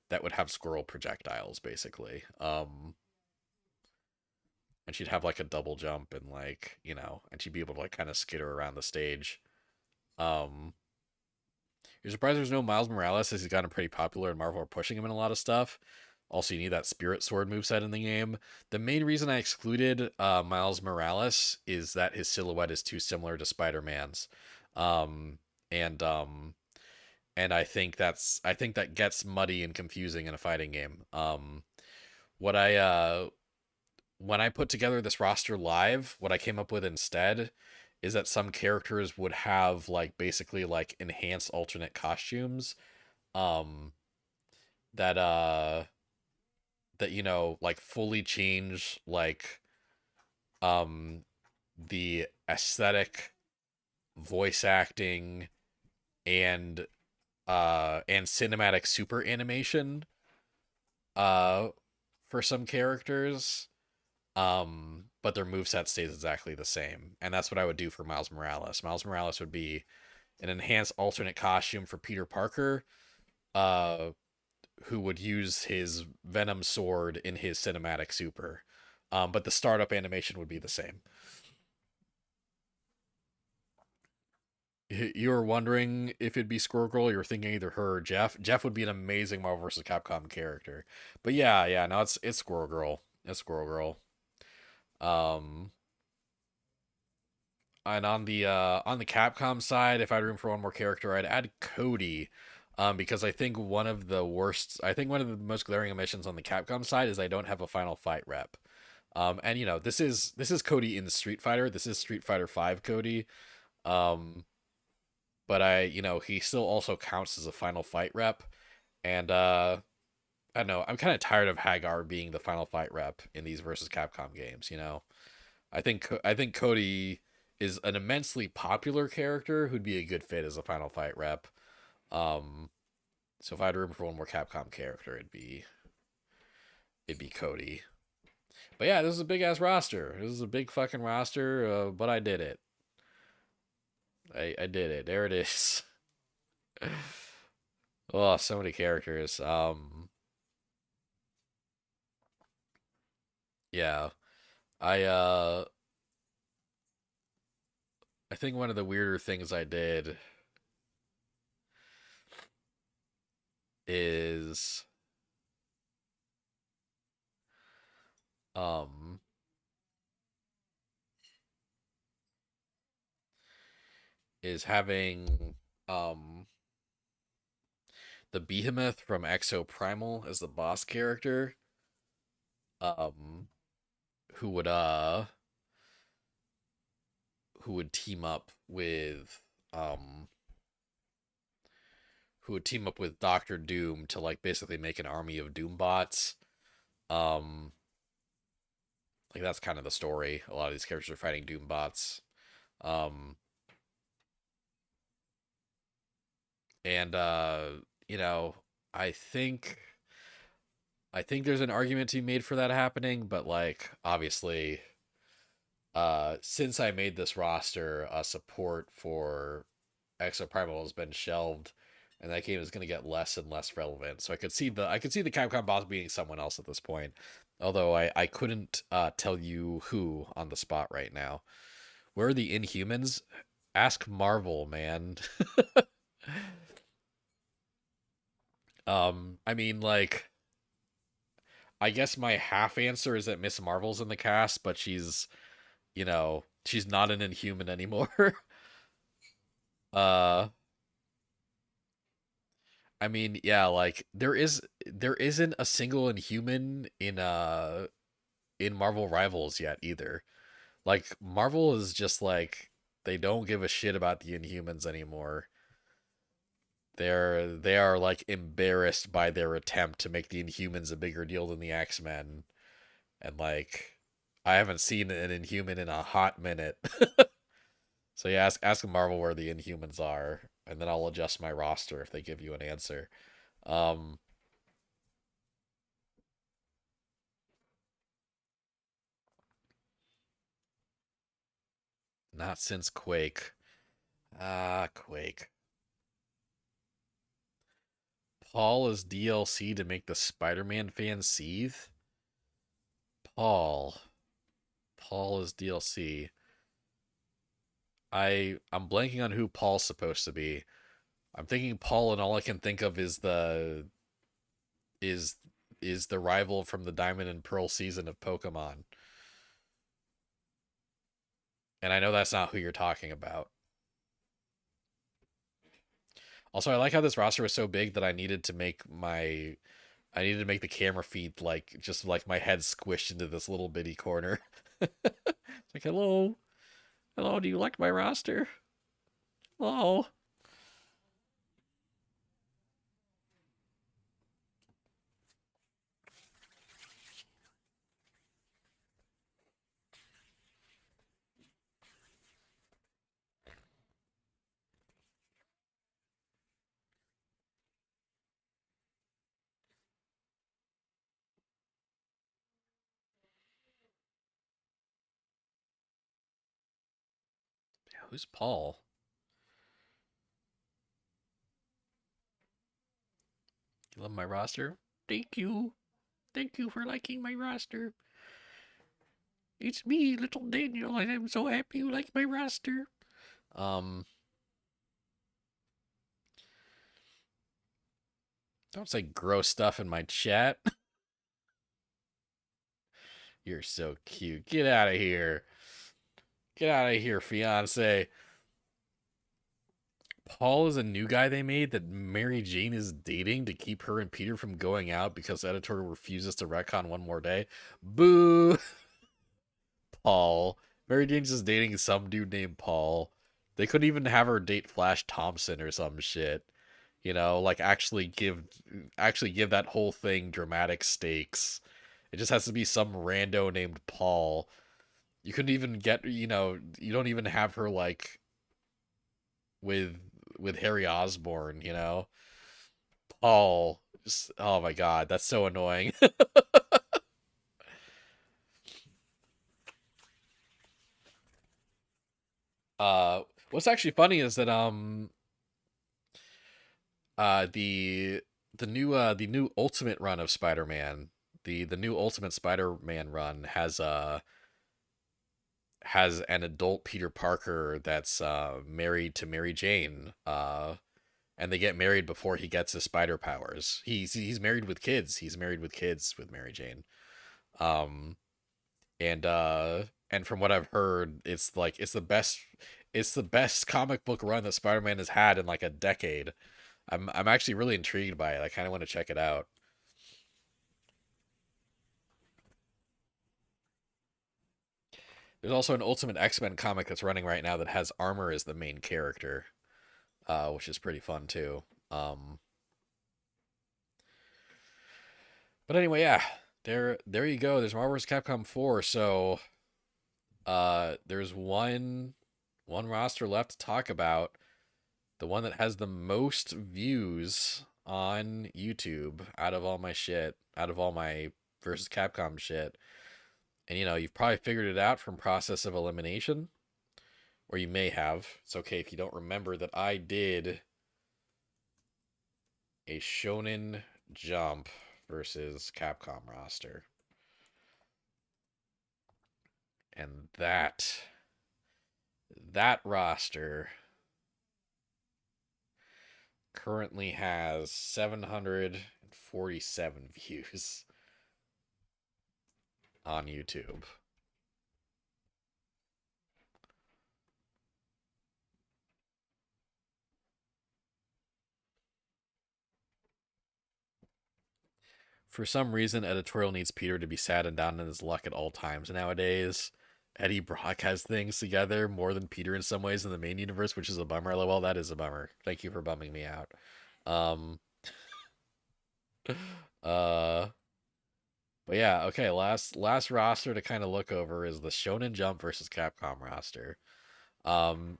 that would have squirrel projectiles basically. And she'd have like a double jump and like and she'd be able to like kind of skitter around the stage. Um, You're surprised there's no Miles Morales as he's gotten pretty popular and Marvel are pushing him in a lot of stuff. Also, you need that Spirit Sword moveset in the game. The main reason I excluded Miles Morales is that his silhouette is too similar to Spider Man's, um, and I think that gets muddy and confusing in a fighting game. What I When I put together this roster live, what I came up with instead is that some characters would have like basically like enhanced alternate costumes um that like fully change like um the aesthetic, voice acting and and cinematic super animation uh for some characters. But their moveset stays exactly the same. And that's what I would do for Miles Morales. Miles Morales would be an enhanced alternate costume for Peter Parker, uh, who would use his Venom sword in his cinematic super. But the startup animation would be the same. You were wondering if it'd be Squirrel Girl. You were thinking either her or Jeff. Jeff would be an amazing Marvel vs. Capcom character. But yeah, no, it's Squirrel Girl. It's Squirrel Girl. Um, And on the Capcom side, if I had room for one more character, I'd add Cody. Because I think one of the most glaring omissions on the Capcom side is I don't have a Final Fight rep. And this is Cody in Street Fighter. This is Street Fighter Five Cody. Um, but he still also counts as a Final Fight rep. And I don't know. I'm kind of tired of Hagar being the Final Fight rep in these versus Capcom games. I think Cody is an immensely popular character who'd be a good fit as a Final Fight rep. Um, so if I had room for one more Capcom character, it'd be Cody. But yeah, this is a big ass roster. This is a big fucking roster. But I did it. I did it. There it is. Oh, so many characters. Yeah. I I think one of the weirder things I did is um is having um the Behemoth from Exo Primal as the boss character, um who would uh who would team up with um Doctor Doom to like basically make an army of Doom bots. Um like that's kind of the story. A lot of these characters are fighting Doom bots. Um and you know, I think I think there's an argument to be made for that happening, but like obviously since I made this roster, support for Exoprimal has been shelved, and that game is going to get less and less relevant. So I could see the Capcom boss being someone else at this point, although I couldn't tell you who on the spot right now. Where are the Inhumans? Ask Marvel, man. I mean, like, I guess my half answer is that Miss Marvel's in the cast, but she's, you know, she's not an Inhuman anymore. uh, I mean, yeah, like there isn't a single Inhuman in Marvel Rivals yet either. Like Marvel is just like they don't give a shit about the Inhumans anymore. They are like embarrassed by their attempt to make the Inhumans a bigger deal than the X-Men, and like I haven't seen an Inhuman in a hot minute. So yeah, ask Marvel where the Inhumans are, and then I'll adjust my roster if they give you an answer. Um, Not since Quake. Ah, Quake. Paul is DLC to make the Spider-Man fans seethe. Paul. Paul is DLC. I'm blanking on who Paul's supposed to be. I'm thinking Paul, and all I can think of is is the rival from the Diamond and Pearl season of Pokemon. And I know that's not who you're talking about. Also, I like how this roster was so big that I needed to make the camera feed like just like my head squished into this little bitty corner. It's like, hello, hello, do you like my roster? Hello. Who's Paul? You love my roster? Thank you. Thank you for liking my roster. It's me, little Daniel, and I'm so happy you like my roster. Um, don't say gross stuff in my chat. You're so cute. Get out of here. Get out of here, fiance. Paul is a new guy they made that Mary Jane is dating to keep her and Peter from going out because the editor refuses to retcon one more day. Boo! Paul. Mary Jane's just dating some dude named Paul. They couldn't even have her date Flash Thompson or some shit. You know, like actually give that whole thing dramatic stakes. It just has to be some rando named Paul. You couldn't even get, you know, you don't even have her like with Harry Osborn, you know? Paul. Just, oh my god, that's so annoying. uh what's actually funny is that uh the the new Ultimate run of Spider-Man, The new Ultimate Spider-Man run has an adult Peter Parker that's married to Mary Jane, and they get married before he gets his spider powers. He's married with kids. He's married with kids with Mary Jane. Um, and and from what I've heard, it's like it's the best comic book run that Spider-Man has had in like a decade. I'm actually really intrigued by it. I kind of want to check it out. There's also an Ultimate X-Men comic that's running right now that has Armor as the main character, which is pretty fun too. Um, but anyway, yeah, there you go. There's Marvel vs. Capcom 4. So there's one roster left to talk about. The one that has the most views on YouTube out of all my shit, out of all my versus Capcom shit. And you've probably figured it out from process of elimination, or you may have. It's okay if you don't remember that I did a Shonen Jump versus Capcom roster. And that roster currently has 747 views on YouTube. For some reason, editorial needs Peter to be sad and down in his luck at all times nowadays. Eddie Brock has things together more than Peter in some ways in the main universe, which is a bummer. Well, that is a bummer. Thank you for bumming me out. Um, uh, but yeah, okay. Last roster to kind of look over is the Shonen Jump versus Capcom roster.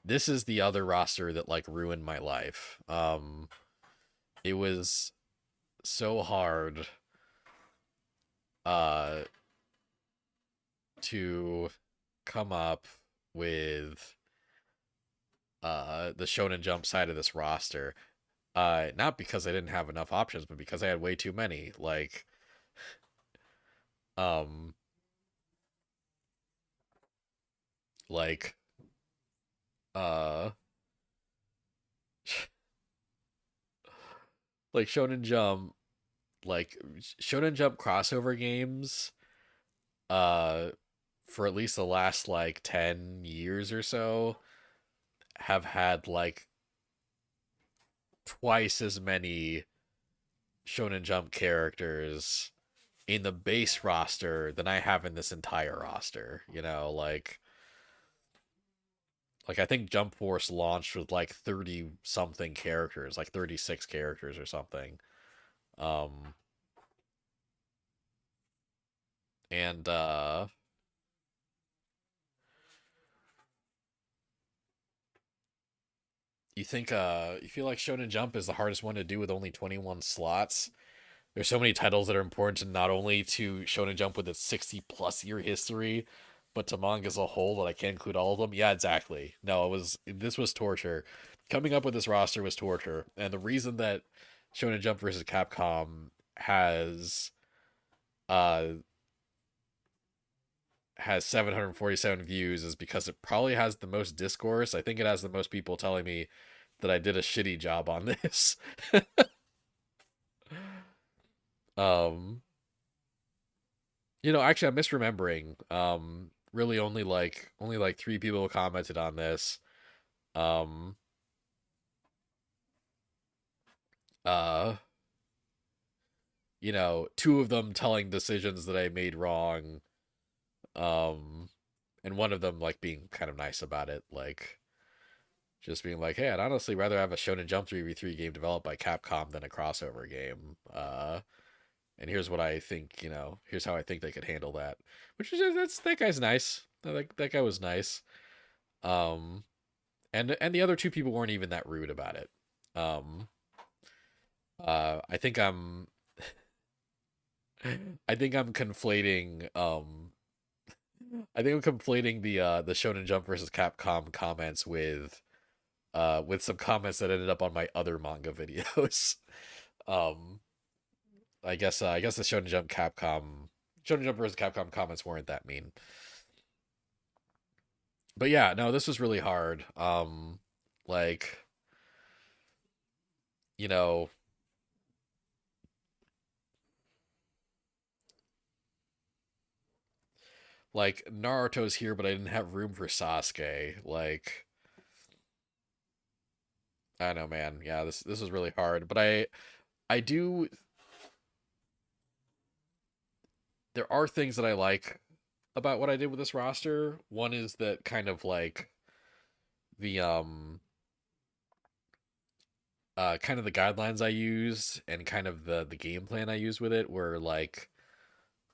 This is the other roster that like ruined my life. It was so hard uh to come up with the Shonen Jump side of this roster. Not because I didn't have enough options, but because I had way too many. Um like uh like Shonen Jump crossover games uh for at least the last like 10 years or so have had like twice as many Shonen Jump characters in the base roster than I have in this entire roster. Like I think Jump Force launched with like 30 something characters, like 36 characters or something. Um and you feel like Shonen Jump is the hardest one to do with only 21 slots. There's so many titles that are important to not only to Shonen Jump with its 60 plus year history, but to manga as a whole that I can't include all of them. Yeah, exactly. No, this was torture. Coming up with this roster was torture. And the reason that Shonen Jump versus Capcom uh has 747 views is because it probably has the most discourse. I think it has the most people telling me that I did a shitty job on this. um Actually, I'm misremembering. Really only like three people commented on this. Um, uh, two of them telling decisions that I made wrong. Um, and one of them like being kind of nice about it, like just being like, "Hey, I'd honestly rather have a Shonen Jump 3v3 game developed by Capcom than a crossover game." And here's what I think. Here's how I think they could handle that. Which is that guy's nice. That guy was nice. Um, and the other two people weren't even that rude about it. Um, I think I'm conflating. I think I'm conflating the Shonen Jump versus Capcom comments with some comments that ended up on my other manga videos. um, I guess the Shonen Jump versus Capcom comments weren't that mean. But yeah, no, this was really hard. Like, you know, like Naruto's here, but I didn't have room for Sasuke. Like, I don't know, man. Yeah, this was really hard. But I do there are things that I like about what I did with this roster. One is that kind of like the kind of the guidelines I used and kind of the game plan I used with it were like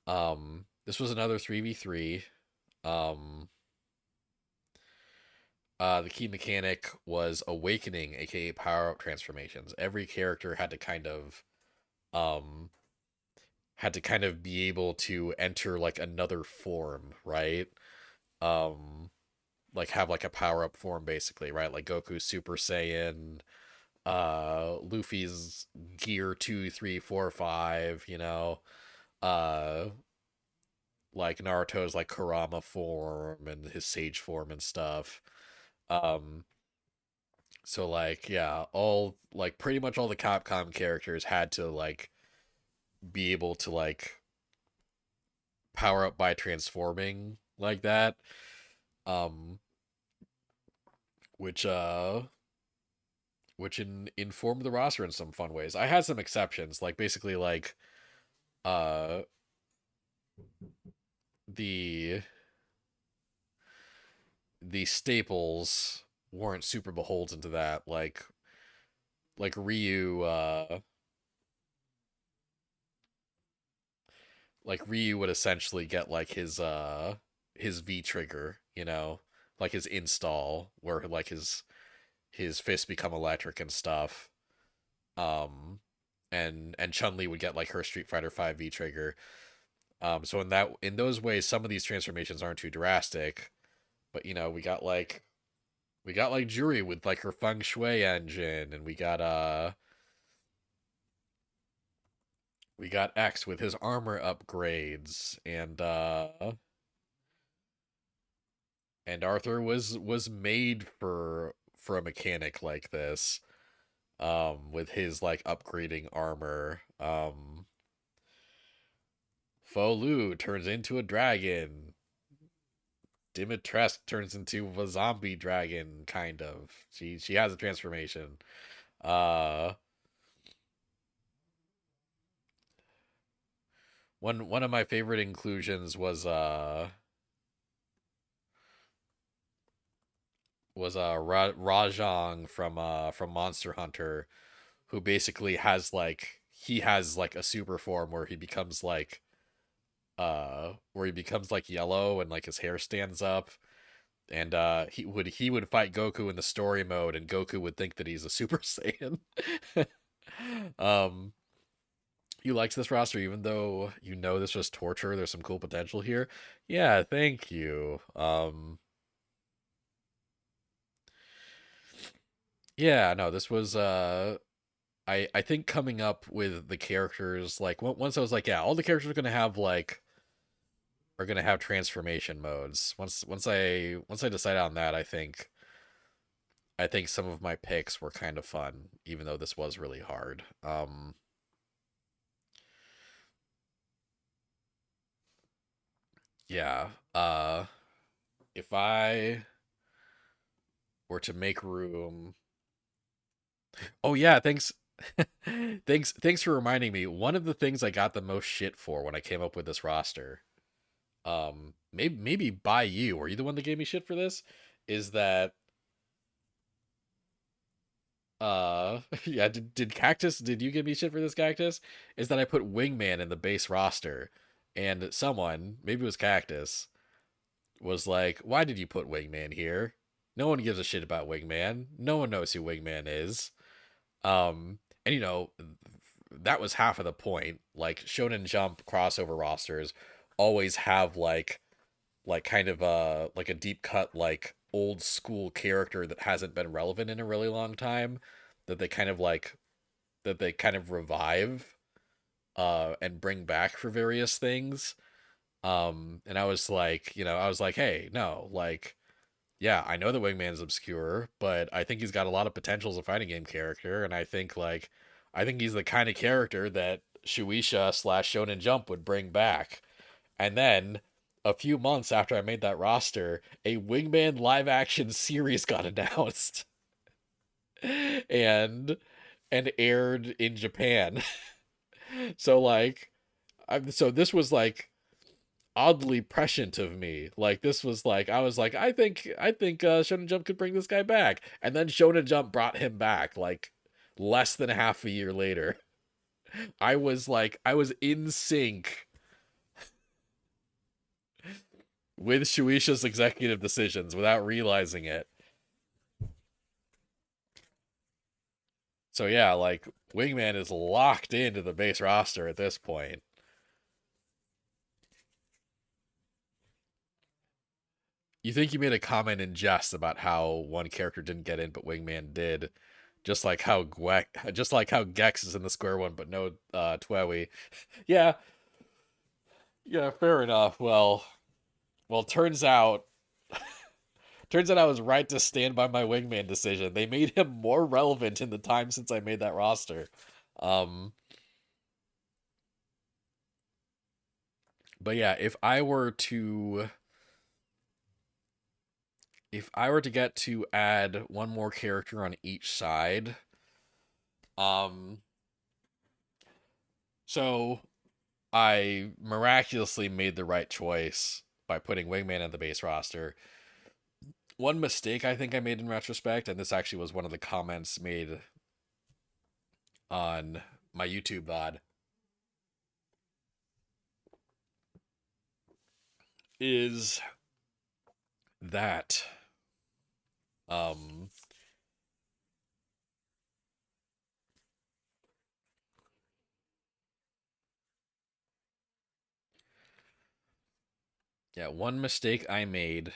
this was another 3v3. Um the key mechanic was awakening, aka power up transformations. Every character um had to kind of be able to enter like another form, right? Um like have like a power up form basically, right? Like Goku Super Saiyan, Luffy's Gear 2, 3, 4, 5, you know, uh like Naruto's like Kurama form and his Sage form and stuff. Um so like yeah, all like pretty much all the Capcom characters had to like be able to like power up by transforming like that. Um which informed the roster in some fun ways. I had some exceptions, like basically like uh the the staples weren't super beholden to that. Like Ryu would essentially get like his V trigger, you know, like his install where like his fists become electric and stuff. Um and Chun-Li would get like her Street Fighter 5 V trigger. So in those ways some of these transformations aren't too drastic, but you know, we got like Juri with like her feng shui engine, and we got X with his armor upgrades, and Arthur was made for a mechanic like this, with his like upgrading armor. Fo Lu turns into a dragon. Dimitrescu turns into a zombie dragon, kind of. She has a transformation. Uh one of my favorite inclusions was Rajang from Monster Hunter, who basically has like he has like a super form where he becomes like yellow and like his hair stands up, and he would fight Goku in the story mode, and Goku would think that he's a Super Saiyan. um you liked this roster even though you know this was torture. There's some cool potential here. Yeah, thank you. Yeah, no, this was I think coming up with the characters, like once I was like, yeah, all the characters are gonna have transformation modes. Once I decided on that, I think some of my picks were kind of fun, even though this was really hard. Yeah. If I were to make room, oh yeah, thanks. Thanks for reminding me. One of the things I got the most shit for when I came up with this roster, maybe by you, were you the one that gave me shit for this? Is that yeah, did you give me shit for this, Cactus? Is that I put Wingman in the base roster, and someone, maybe it was Cactus, was like, why did you put Wingman here? No one gives a shit about Wingman. No one knows who Wingman is. And you know, that was half of the point. Like Shonen Jump crossover rosters always have like kind of like a deep cut like old school character that hasn't been relevant in a really long time, that they kind of revive. and bring back for various things. And I was like, I was like, hey, no, like, yeah, I know the Wingman's obscure, but I think he's got a lot of potential as a fighting game character, and I think he's the kind of character that Shueisha slash Shonen Jump would bring back. And then a few months after I made that roster, a Wingman live action series got announced and aired in Japan. So like, so this was like oddly prescient of me. Like this was like I was like I think Shonen Jump could bring this guy back, and then Shonen Jump brought him back like less than half a year later. I was in sync with Shueisha's executive decisions without realizing it. So yeah, like Wingman is locked into the base roster at this point. You think you made a comment in jest about how one character didn't get in but Wingman did, just like how Gex is in the square one but no Twewy. Yeah, yeah, fair enough. Well, turns out I was right to stand by my Wingman decision. They made him more relevant in the time since I made that roster. Um, but yeah, if I were to get to add one more character on each side, um, so I miraculously made the right choice by putting Wingman in the base roster. One mistake I think I made in retrospect, and this actually was one of the comments made on my YouTube VOD, is that um yeah, one mistake I made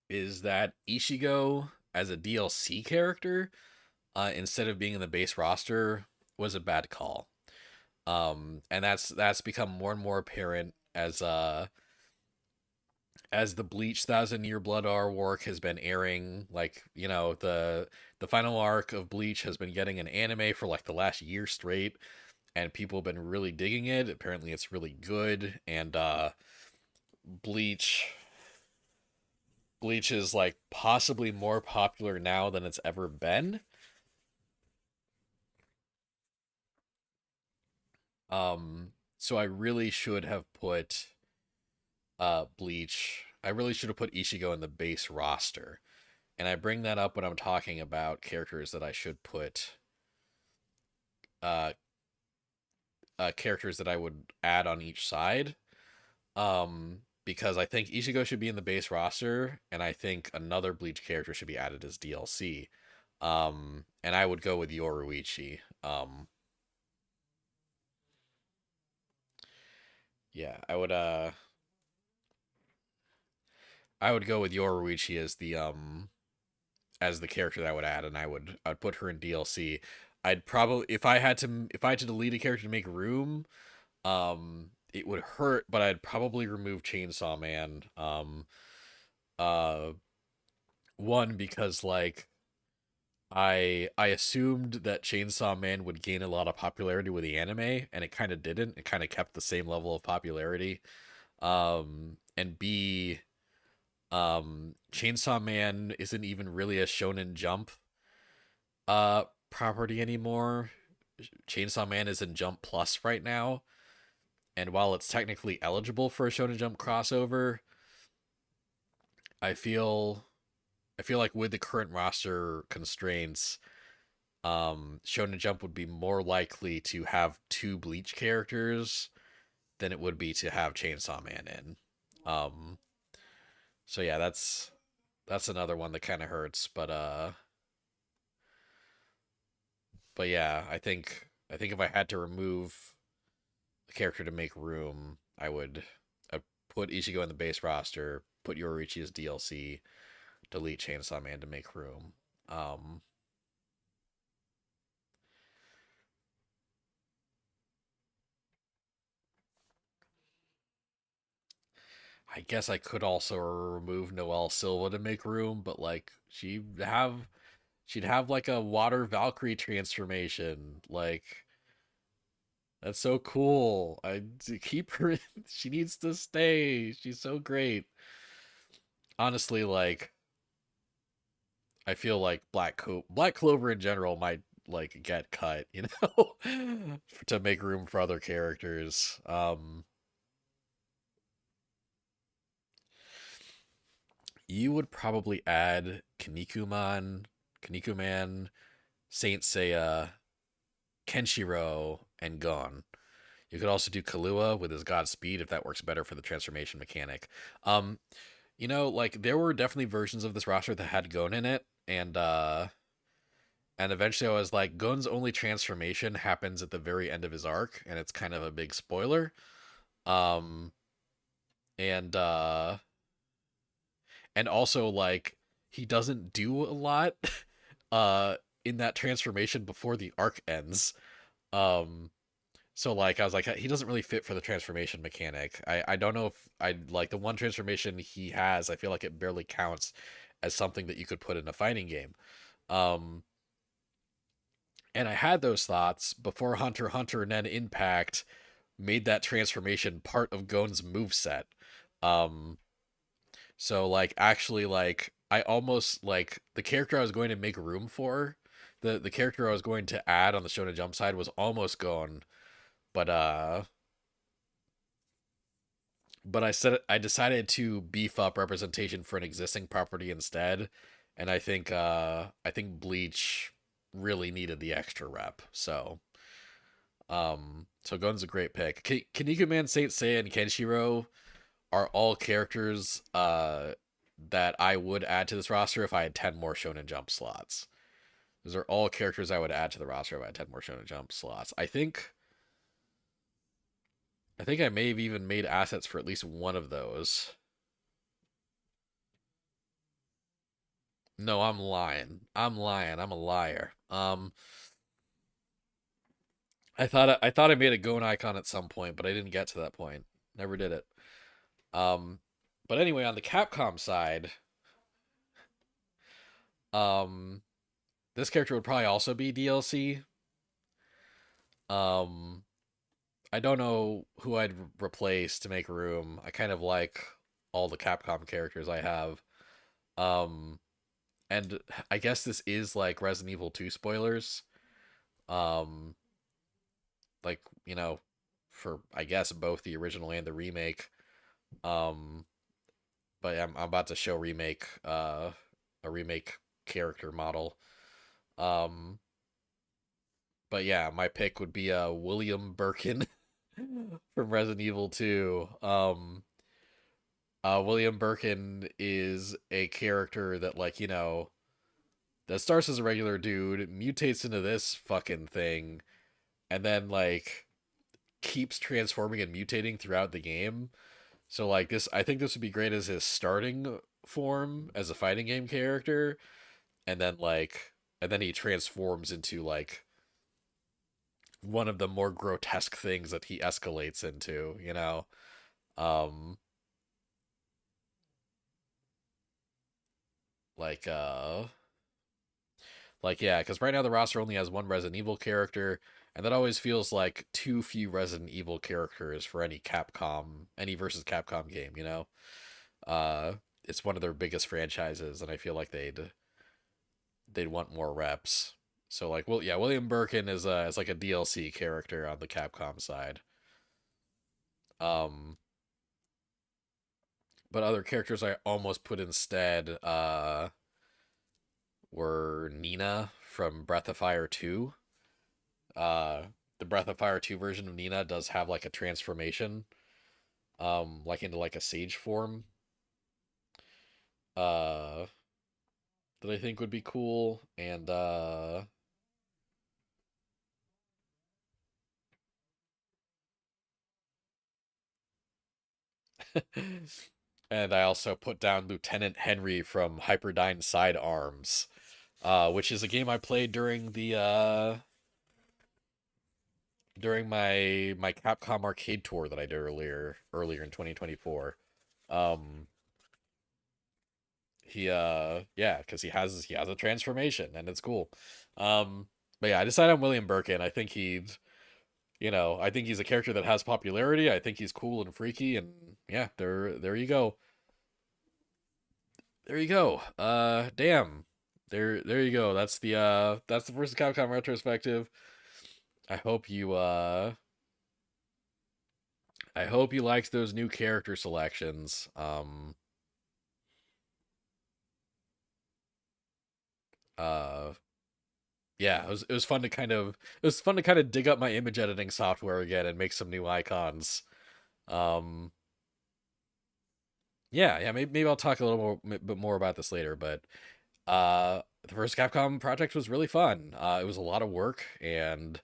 is that Ishigo as a DLC character, instead of being in the base roster, was a bad call. And that's become more and more apparent as the Bleach Thousand Year Blood arc has been airing. Like, the final arc of Bleach has been getting an anime for like the last year straight, and people have been really digging it. Apparently it's really good, and Bleach Bleach is like possibly more popular now than it's ever been. So I really should have put Bleach. I really should have put Ishigo in the base roster. And I bring that up when I'm talking about characters that I should put uh characters that I would add on each side. Because I think Ishigo should be in the base roster, and I think another Bleach character should be added as DLC. And I would go with Yoruichi. Yeah, I would go with Yoruichi as the character that I would add, and I would put her in DLC. I'd probably if I had to delete a character to make room, it would hurt, but I'd probably remove Chainsaw Man. Uh, One, because like I assumed that Chainsaw Man would gain a lot of popularity with the anime, and it kind of didn't. It kind of kept the same level of popularity. And B, Chainsaw Man isn't even really a Shonen Jump property anymore. Chainsaw Man is in Jump Plus right now, and while it's technically eligible for a Shonen Jump crossover, I feel I feel like with the current roster constraints, Shonen Jump would be more likely to have two Bleach characters than it would be to have Chainsaw Man in. Um, so yeah, that's another one that kind of hurts, but yeah, I think if I had to remove a character to make room, I would put Ichigo in the base roster, put Yoruichi as DLC, delete Chainsaw Man to make room. Um, I guess I could also remove Noelle Silva to make room, but like she'd have like a water Valkyrie transformation. Like that's so cool. I to keep her in, she needs to stay. She's so great. Honestly, like I feel like Black Clover in general might like get cut, you know, to make room for other characters. You would probably add Kinnikuman, Saint Seiya, Kenshiro, and Gon. You could also do Kahlua with his Godspeed if that works better for the transformation mechanic. Um, like there were definitely versions of this roster that had Gon in it, and eventually I was like, Gon's only transformation happens at the very end of his arc, and it's kind of a big spoiler. Um, and and also like he doesn't do a lot uh in that transformation before the arc ends. Um, so like I was like he doesn't really fit for the transformation mechanic. I don't know if I like the one transformation he has, I feel like it barely counts as something that you could put in a fighting game. Um, and I had those thoughts before Hunter x Hunter and then Impact made that transformation part of Gon's moveset. Um, so like actually like I almost like the character I was going to make room for, the character I was going to add on the Shonen Jump side was almost Gon, but I decided to beef up representation for an existing property instead, and I think Bleach really needed the extra rep. So Gon's a great pick. Kinnikuman, Man, Saint Seiya, and Kenshiro are all characters that I would add to this roster if I had 10 more Shonen Jump slots. Those are all characters I would add to the roster if I had 10 more Shonen Jump slots. I think I may have even made assets for at least one of those. No, I'm lying. I'm lying. I'm a liar. I thought I made a Gon icon at some point, but I didn't get to that point. Never did it. Um, but anyway, on the Capcom side, um, this character would probably also be DLC. Um, I don't know who I'd replace to make room. I kind of like all the Capcom characters I have. Um, and I guess this is like Resident Evil 2 spoilers. Um, like, for I guess both the original and the remake. Um, but I'm about to show a remake character model. Um, but yeah, my pick would be William Birkin from Resident Evil 2. William Birkin is a character that that starts as a regular dude, mutates into this fucking thing, and then like keeps transforming and mutating throughout the game. So like this I think this would be great as his starting form as a fighting game character, and then he transforms into like one of the more grotesque things that he escalates into. Um like yeah, because right now the roster only has one Resident Evil character, and that always feels like too few Resident Evil characters for any versus Capcom game. Uh it's one of their biggest franchises, and I feel like they'd want more reps. So like, well, yeah, William Birkin is like a DLC character on the Capcom side. Um, but other characters I almost put instead were Nina from Breath of Fire 2. Uh, the Breath of Fire 2 version of Nina does have like a transformation, like into like a sage form. Uh, that I think would be cool, and And I also put down Lieutenant Henry from Hyperdyne Sidearms, which is a game I played during my Capcom arcade tour that I did earlier in 2024. Um, yeah, because he has a transformation and it's cool. But yeah, I decided on William Birkin. I think he's a character that has popularity. I think he's cool and freaky, and yeah, there you go. There you go. Damn. There you go. That's the first Capcom retrospective. I hope you uh I hope you liked those new character selections. Uh yeah, it was fun to dig up my image editing software again and make some new icons. Um yeah, maybe I'll talk a little bit more about this later, but the first Capcom project was really fun. It was a lot of work, and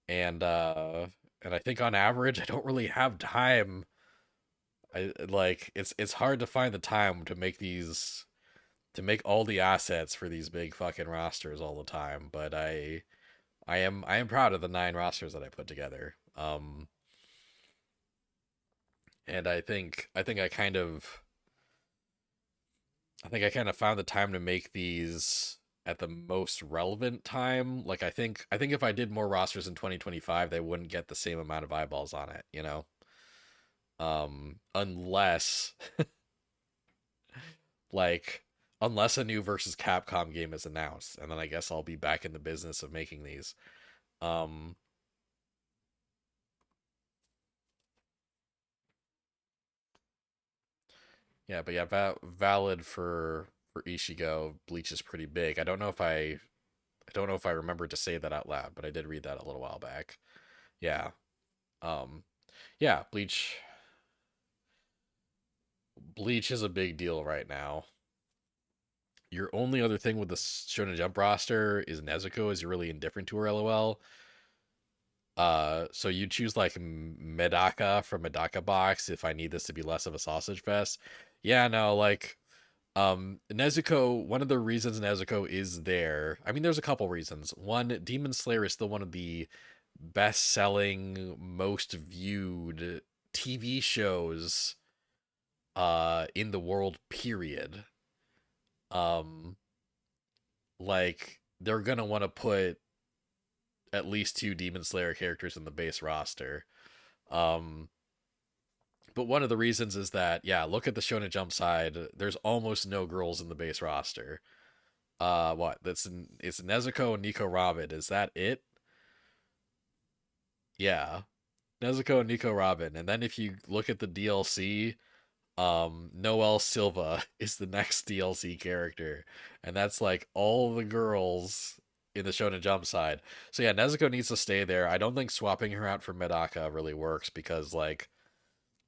uh and I think on average I don't really have time. It's hard to find the time to make all the assets for these big fucking rosters all the time, but I am proud of the 9 rosters that I put together. And I think I kind of found the time to make these at the most relevant time. Like I think if I did more rosters in 2025, they wouldn't get the same amount of eyeballs on it, you know? Unless like unless a new versus Capcom game is announced, and then I guess I'll be back in the business of making these. Um yeah, but yeah, valid for Ishigo. Bleach is pretty big. I don't know if I remembered to say that out loud, but I did read that a little while back. Yeah. Um yeah, Bleach is a big deal right now. Your only other thing with the Shonen Jump roster is Nezuko is really indifferent to her, lol. So you choose like Medaka from Medaka Box if I need this to be less of a sausage fest. Yeah, no, like Nezuko, one of the reasons Nezuko is there, I mean there's a couple reasons. One, Demon Slayer is still one of the best-selling, most viewed TV shows in the world, period. Um like they're gonna want to put at least 2 Demon Slayer characters in the base roster. Um, but one of the reasons is that yeah, look at the Shonen Jump side. There's almost no girls in the base roster. What? It's Nezuko and Nico Robin. Is that it? Yeah, Nezuko and Nico Robin. And then if you look at the DLC, Noel Silva is the next DLC character, and that's like all the girls in the Shonen Jump side. So yeah, Nezuko needs to stay there. I don't think swapping her out for Medaka really works because like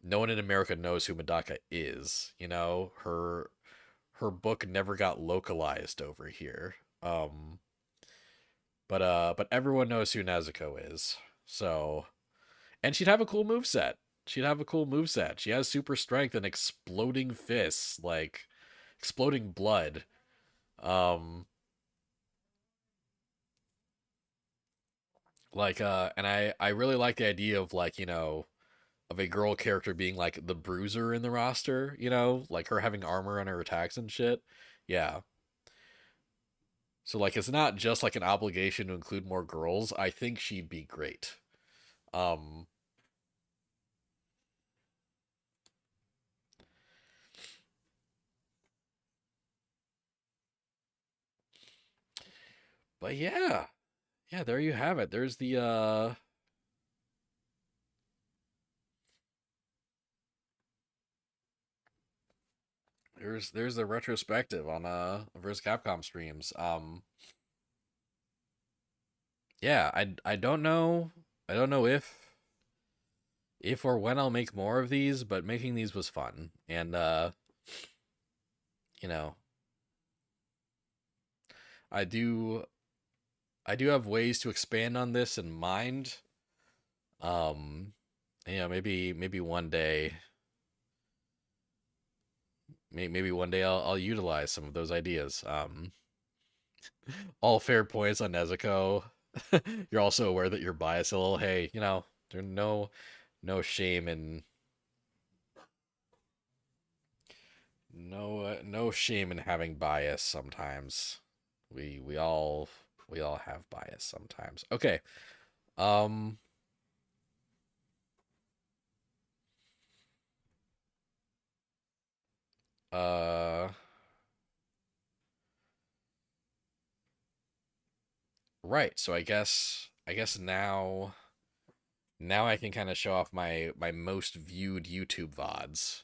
no one in America knows who Medaka is. Her book never got localized over here. But everyone knows who Nezuko is. So and she'd have a cool move set. She'd have a cool move set. She has super strength and exploding fists, like exploding blood. Um, and I really like the idea of like of a girl character being like the bruiser in the roster. Like her having armor on her attacks and shit. Yeah. So like it's not just like an obligation to include more girls. I think she'd be great. Um, but yeah, yeah. There you have it. There's the retrospective on versus Capcom streams. Yeah, I don't know. I don't know if or when I'll make more of these, but making these was fun. And you know, I do I do have ways to expand on this in mind. Um maybe one day maybe one day I'll utilize some of those ideas. All fair points on Nezuko. You're also aware that you're biased a little. Hey, there's no shame in no shame in having bias sometimes. We all have bias sometimes. Okay. Um uh right. So I guess now I can kind of show off my most viewed YouTube VODs.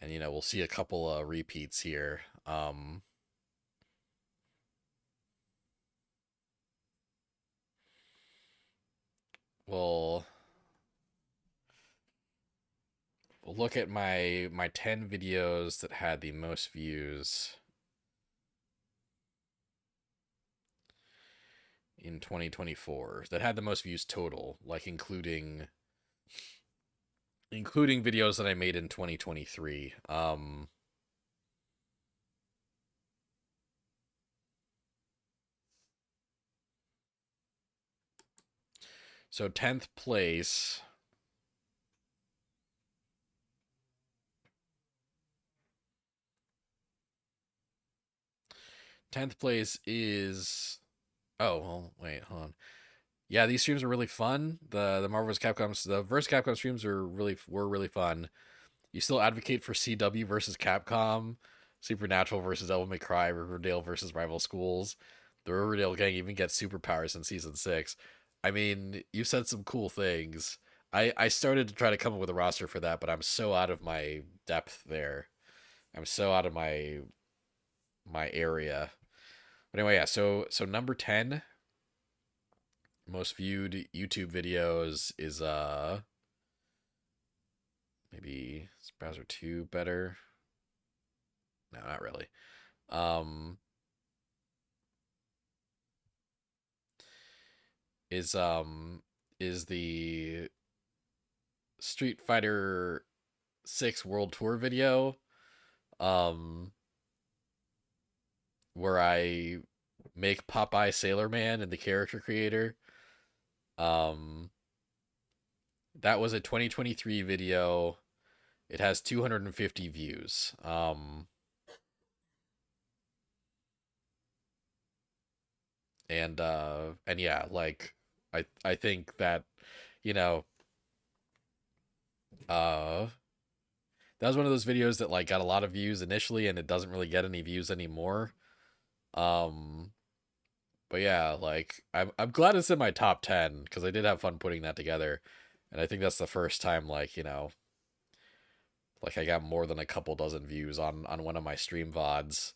And we'll see a couple of repeats here. We'll we'll look at my 10 videos that had the most views in 2024, that had the most views total, like including videos that I made in 2023. So 10th place 10th place is, oh, well, wait, hold on. Yeah, these streams are really fun. The Marvel vs. the versus Capcom streams were really fun. You still advocate for CW versus Capcom, Supernatural versus Devil May Cry, Riverdale versus Rival Schools. The Riverdale gang even gets superpowers in season 6. I mean, you said some cool things. I started to try to come up with a roster for that, but I'm so out of my depth there. I'm so out of my area. But anyway, yeah. So number 10 most viewed YouTube videos is maybe is Browser 2 better? No, not really. Um is um is the Street Fighter 6 World Tour video, um where I make Popeye Sailor Man and the character creator. Um that was a 2023 video. It has 250 views. And yeah, like I think that you know uh that was one of those videos that like got a lot of views initially and it doesn't really get any views anymore. Um but yeah, like I'm glad it's in my top 10 because I did have fun putting that together. And I think that's the first time like I got more than a couple dozen views on one of my stream VODs.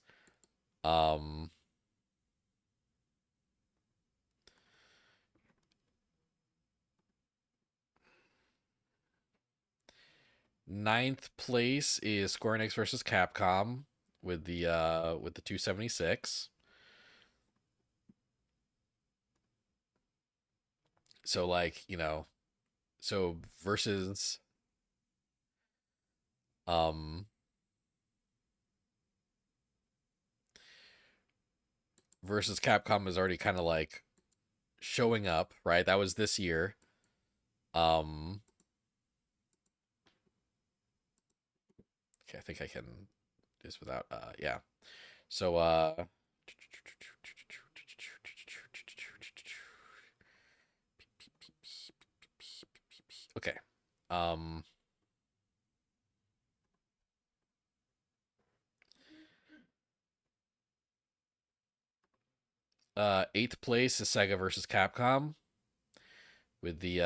Um Ninth place is Square Enix versus Capcom with the 276. So like, so um versus Capcom is already kind of like showing up, right? That was this year. Um okay, I think I can do this without yeah. So okay. Um 8th place is Sega versus Capcom with the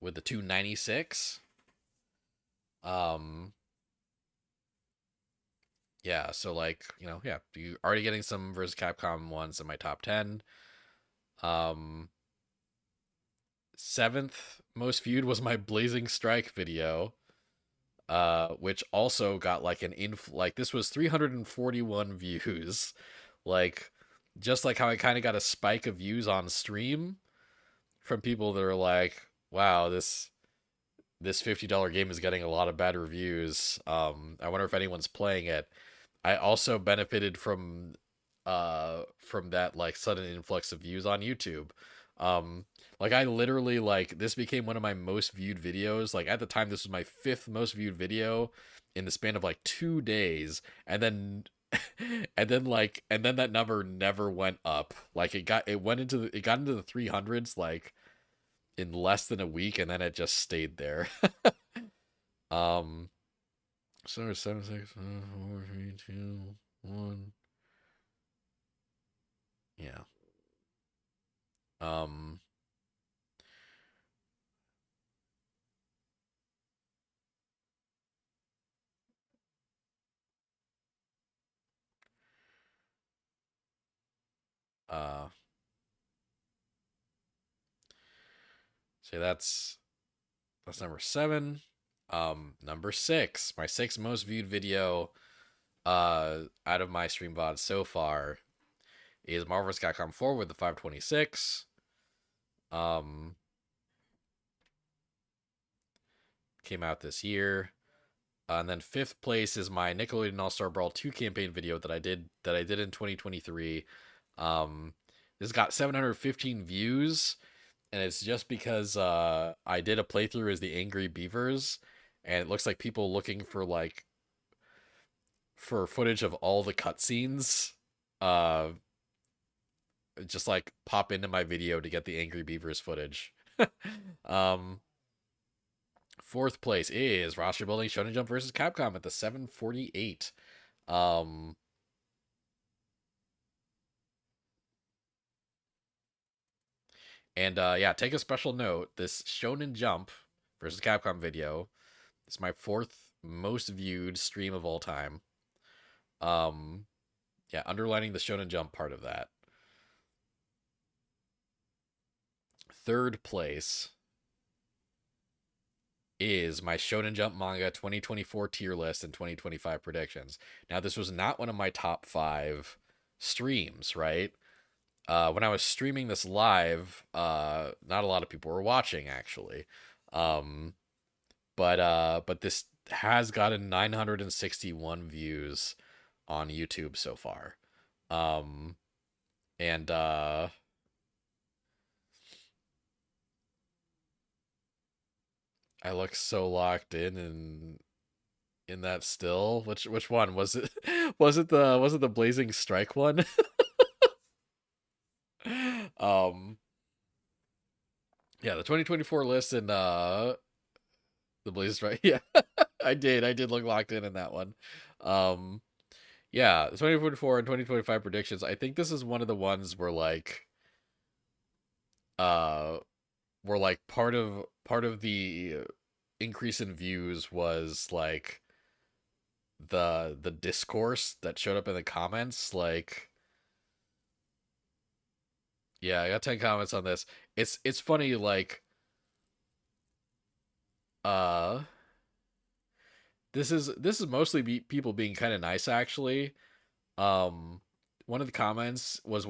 296. Um yeah, so like, yeah, you already getting some versus Capcom ones in my top 10. Um 7th most viewed was my Blazing Strike video, which also got like like this was 341 views. Like just like how I kind of got a spike of views on stream from people that are like, wow, this $50 game is getting a lot of bad reviews. I wonder if anyone's playing it. I also benefited from that like sudden influx of views on YouTube. Like I literally like this became one of my most viewed videos. Like at the time this was my fifth most viewed video in the span of like 2 days, and then and then that number never went up. Like it got into the 300s like in less than a week, and then it just stayed there. um so 7, 6, 5, 4, 3, 2, 1. Yeah. Um uh so that's number 7. Number 6, my sixth most viewed video out of my stream VOD so far is Marvel vs. Capcom 4 with the 526. Um Came out this year. And then fifth place is my Nickelodeon All Star Brawl 2 campaign video that I did in 2023. This got 715 views, and it's just because I did a playthrough as the Angry Beavers, and it looks like people looking for like for footage of all the cutscenes, uh, just like pop into my video to get the Angry Beavers footage. um, Fourth place is roster building Shonen Jump versus Capcom at the 748. Um, and yeah, take a special note. This Shonen Jump versus Capcom video is my fourth most viewed stream of all time. Um, yeah, underlining the Shonen Jump part of that. Third place is my Shonen Jump manga 2024 tier list and 2025 predictions. Now, this was not one of my top 5 streams, right? When I was streaming this live, not a lot of people were watching actually. Um, but this has gotten 961 views on YouTube so far. Um, and I look so locked in that still. Which one was it? Was it the Blazing Strike one? um yeah, the 2024 list and the Blazing Strike. Yeah. I did look locked in that one. Um yeah, 2024 and 2025 predictions. I think this is one of the ones uh where like part of the increase in views was like the discourse that showed up in the comments. Like, yeah, I got 10 comments on this. It's funny, like uh this is mostly people being kind of nice actually. um One of the comments was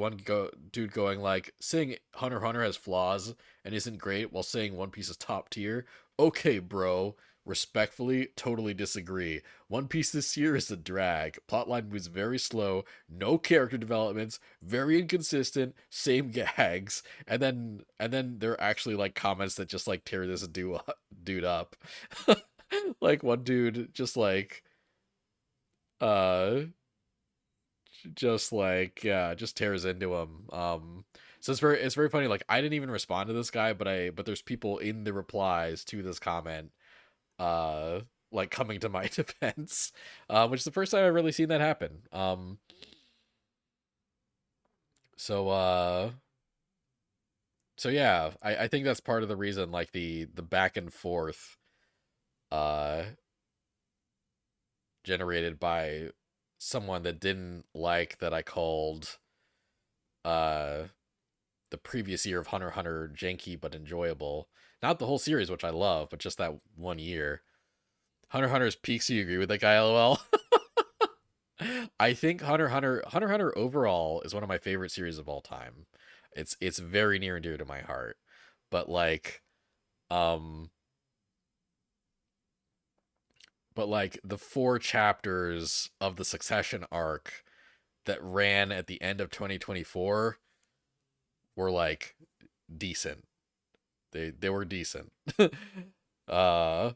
dude going like, saying Hunter x Hunter has flaws and isn't great while saying One Piece is top tier. Okay, bro. Respectfully, totally disagree. One Piece this year is a drag. Plotline moves very slow, no character developments, very inconsistent, same gags, and then there are actually like comments that just like tear this dude up. Like one dude just like uh just like, yeah, just tears into him. So it's very funny. Like I didn't even respond to this guy, but there's people in the replies to this comment uh like coming to my defense, which is the first time I've really seen that happen. So so yeah, I think that's part of the reason, like the back and forth uh generated by someone that didn't like that I called uh the previous year of Hunter x Hunter janky but enjoyable. Not the whole series, which I love, but just that one year. Hunter x Hunter's peaks. Do you agree with that guy? LOL. I think Hunter x Hunter overall is one of my favorite series of all time. It's very near and dear to my heart. But like, um, but like the 4 chapters of the Succession arc that ran at the end of 2024 were like decent. They were decent. uh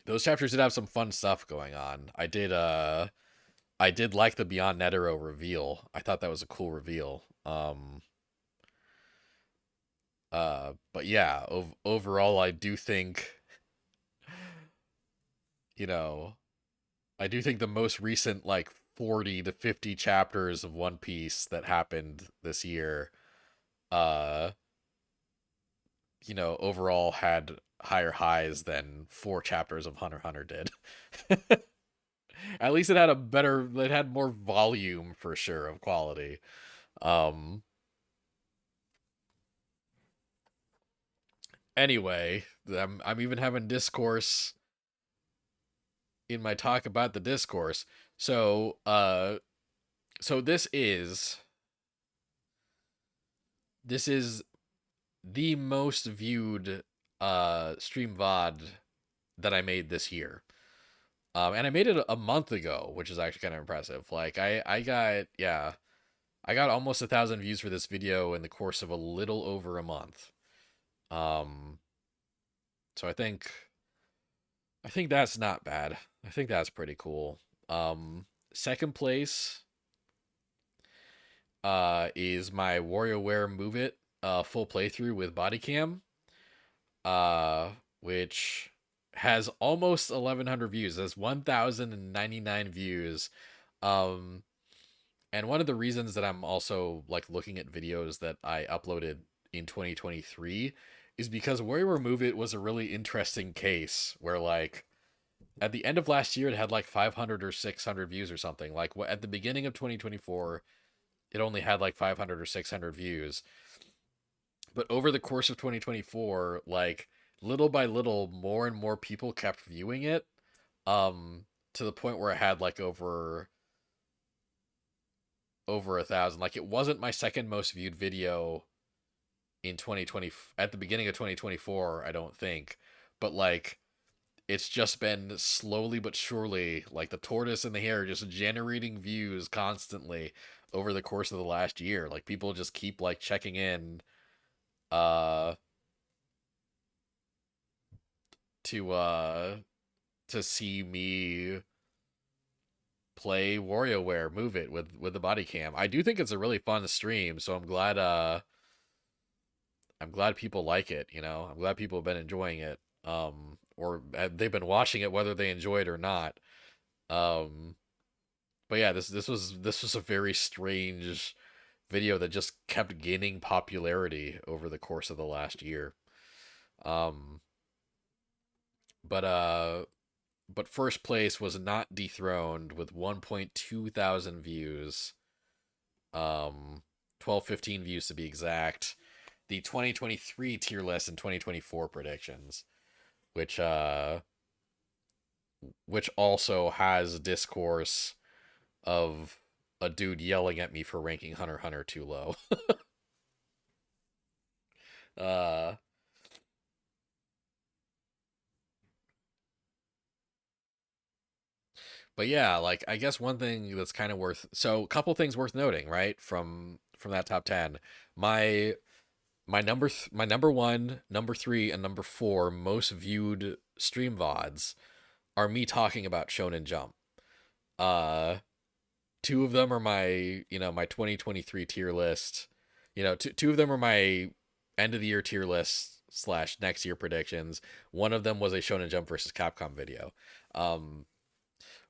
those chapters did have some fun stuff going on. I did like the Beyond Netero reveal. I thought that was a cool reveal. But yeah, overall I do think, you know, I do think the most recent like 40 to 50 chapters of One Piece that happened this year, uh, overall had higher highs than 4 chapters of Hunter x Hunter did. At least it had more volume for sure of quality. Um anyway, I'm even having discourse in my talk about the discourse. So, so this is the most viewed stream VOD that I made this year. And I made it a month ago, which is actually kind of impressive. Like I got almost 1,000 views for this video in the course of a little over a month. Um, so I think that's not bad. I think that's pretty cool. Second place is my WarioWare Move It full playthrough with body cam, which has almost 1,100 views. That's 1,099 views. Um, and one of the reasons that I'm also like looking at videos that I uploaded in 2023 is because WarioWare Move It was a really interesting case where like at the end of last year it had like 500 or 600 views or something. Like at the beginning of 2024 it only had like 500 or 600 views. But over the course of 2024, like little by little, more and more people kept viewing it, to the point where I had like over 1,000. Like it wasn't my second most viewed video in 2020 at the beginning of 2024, I don't think. But like it's just been slowly but surely, like the tortoise and the hare, just generating views constantly over the course of the last year. Like people just keep like checking in uh to see me play WarioWare Move It with the body cam. I do think it's a really fun stream, so I'm glad people like it, you know. I'm glad people have been enjoying it. Or they've been watching it whether they enjoy it or not. Um but yeah, this was a very strange video that just kept gaining popularity over the course of the last year. Um but first place was not dethroned with 1.2 thousand views. 1215 views to be exact. The 2023 tier list and 2024 predictions, which also has discourse of a dude yelling at me for ranking Hunter x Hunter too low. uh but yeah, like I guess one thing that's kind of a couple things worth noting, right? From that top 10. My my number 1, number 3 and number 4 most viewed stream VODs are me talking about Shonen Jump. Uh Two of them are my, my 2023 tier list. Two of them are my end of the year tier list / next year predictions. One of them was a Shonen Jump versus Capcom video. Um,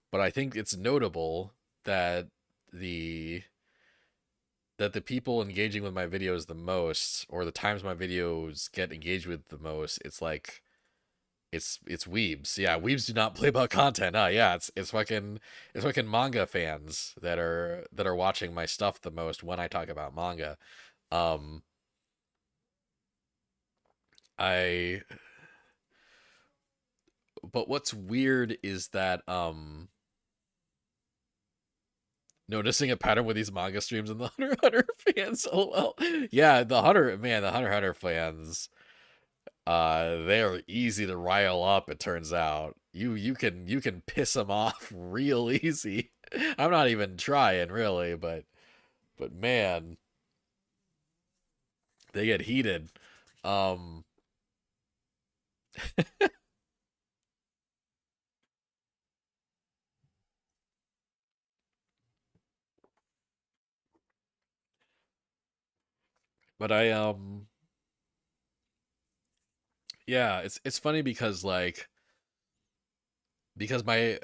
but I think it's notable that the the people engaging with my videos the most, or the times my videos get engaged with the most, it's like it's weebs. Yeah, weebs do not play about content. Yeah, it's fucking manga fans that are watching my stuff the most when I talk about manga. Um I but what's weird is that noticing a pattern with these manga streams and the Hunter x Hunter fans. Oh well. Yeah, the Hunter x Hunter fans, they are easy to rile up, it turns out. you can piss them off real easy. I'm not even trying really, but man, they get heated. Um, but yeah, it's funny because my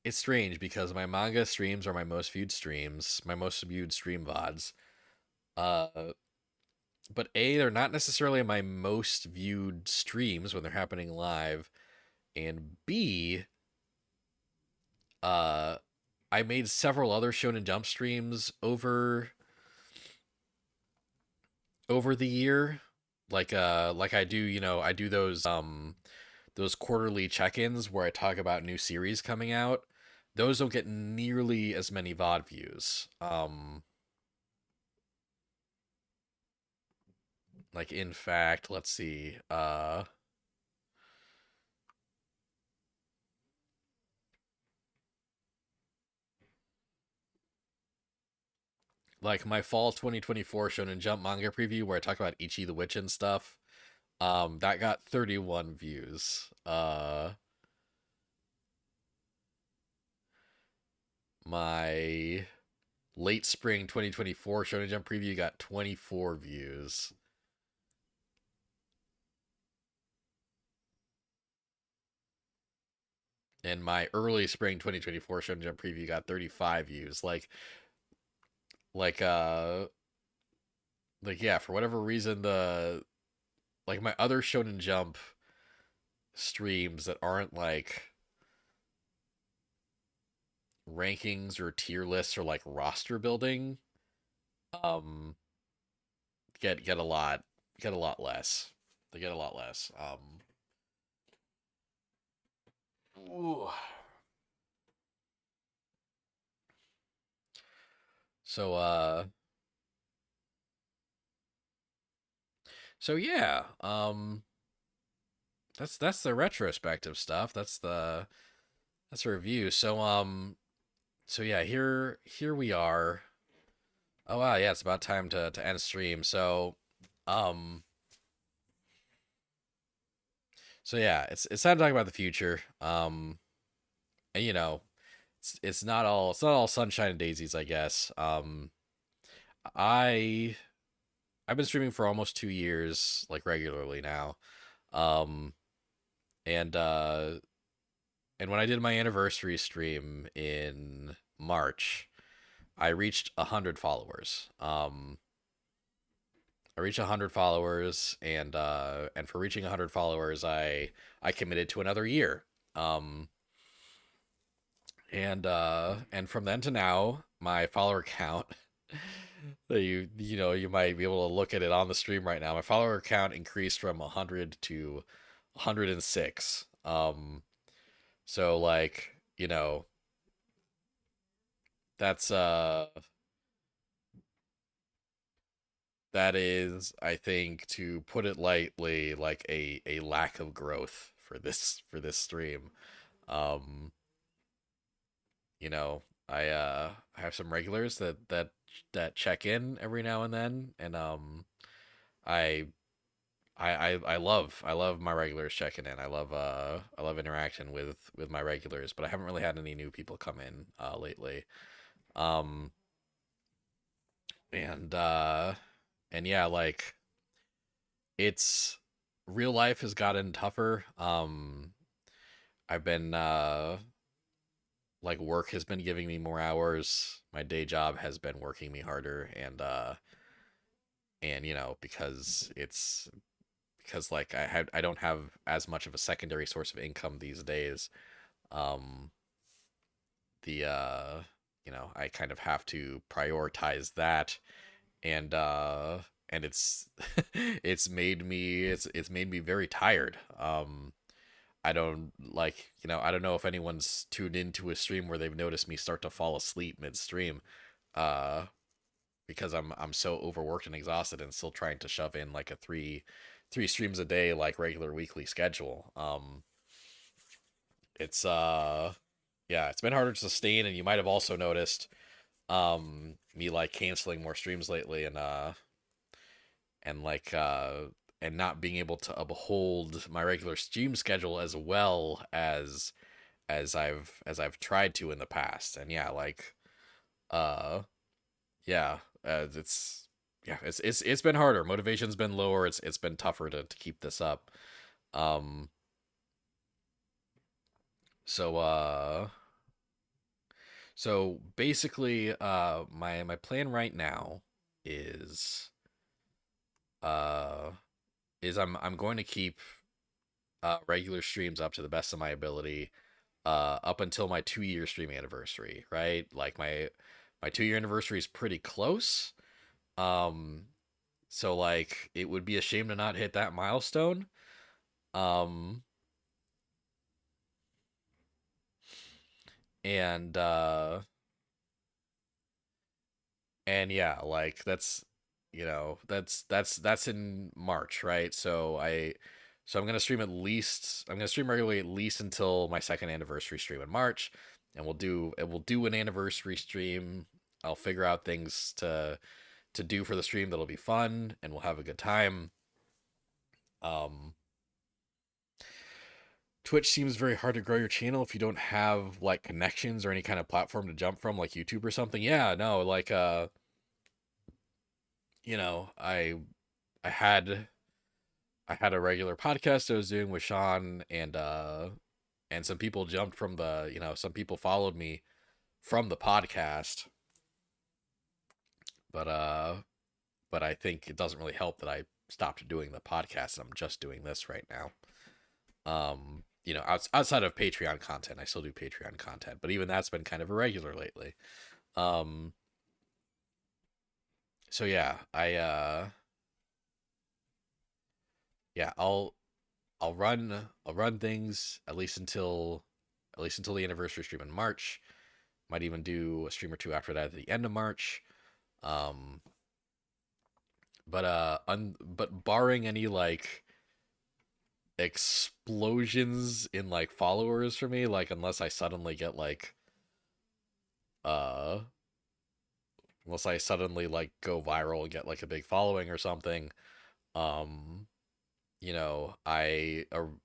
it's strange because my manga streams are my most viewed streams, my most viewed stream VODs. Uh, but A, they're not necessarily my most viewed streams when they're happening live, and B, uh, I made several other Shonen Jump streams over the year. Like I do, I do those quarterly check-ins where I talk about new series coming out. Those don't get nearly as many VOD views. Like in fact, let's see. Like my fall 2024 Shonen Jump manga preview where I talk about Ichi the Witch and stuff. That got 31 views. My late spring 2024 Shonen Jump preview got 24 views. And my early spring 2024 Shonen Jump preview got 35 views. Like uh like yeah, for whatever reason the like my other Shonen Jump streams that aren't like rankings or tier lists or like roster building um get a lot less. They get a lot less. Ooh. So so yeah, that's the retrospective stuff. That's a review. So yeah, here we are. Oh wow, yeah, it's about time to end stream. Um so yeah, it's time to talk about the future. And it's not all sunshine and daisies, I guess. I I've been streaming for almost 2 years, like regularly now. Um and uh and when I did my anniversary stream in March, I reached 100 followers. I reached 100 followers, and for reaching 100 followers, I committed to another year. Um, and from then to now, my follower count. You might be able to look at it on the stream right now. My follower count increased from 100 to 106. So like that's that is, I think, to put it lightly, like a lack of growth for this stream. Um, I have some regulars that check in every now and then, and I I love my regulars checking in. I love interacting with my regulars, but I haven't really had any new people come in lately. Um, and and yeah, like it's real life has gotten tougher. I've been like work has been giving me more hours. My day job has been working me harder, and because like I don't have as much of a secondary source of income these days. Um the I kind of have to prioritize that, and it's it's made me very tired. I don't know if anyone's tuned into a stream where they've noticed me start to fall asleep midstream, uh, because I'm so overworked and exhausted and still trying to shove in like a three streams a day like regular weekly schedule. it's yeah, it's been harder to sustain, and you might have also noticed me like canceling more streams lately, and like and not being able to uphold my regular stream schedule as well as I've tried to in the past. And yeah, like uh yeah, it's yeah, it's been harder. Motivation's been lower. It's been tougher to keep this up. Um so so basically my plan right now is uh I'm going to keep regular streams up to the best of my ability up until my 2 year stream anniversary, right? Like my 2 year anniversary is pretty close. Um so like it would be a shame to not hit that milestone. Um and and yeah, like that's that's in March, right? So I'm gonna stream at least I'm gonna stream regularly at least until my second anniversary stream in March, and we'll do an anniversary stream. I'll figure out things to do for the stream that'll be fun, and we'll have a good time. Um, Twitch seems very hard to grow your channel if you don't have like connections or any kind of platform to jump from, like YouTube or something. Yeah, no, like you know, I had I had a regular podcast I was doing with Sean, and some people jumped from the, some people followed me from the podcast, but I think it doesn't really help that I stopped doing the podcast and I'm just doing this right now. Outside of Patreon content, I still do Patreon content, but even that's been kind of irregular lately. Um so yeah, yeah, I'll run things at least until the anniversary stream in March. Might even do a stream or two after that at the end of March. Um, but barring any like explosions in like followers for me, like uh unless I suddenly like go viral and get like a big following or something, um,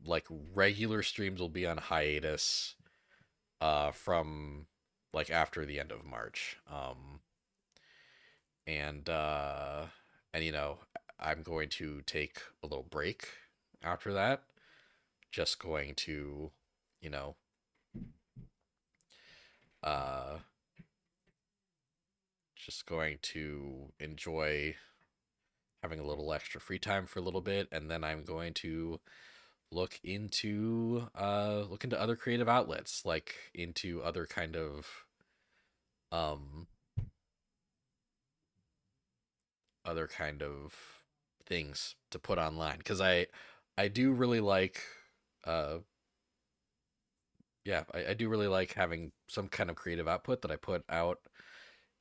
like regular streams will be on hiatus from like after the end of March. And and I'm going to take a little break after that. Just going to, you know, uh just going to enjoy having a little extra free time for a little bit, and then I'm going to look into other creative outlets, like into other kind of um other kind of things to put online, because I do really like uh yeah, I do really like having some kind of creative output that I put out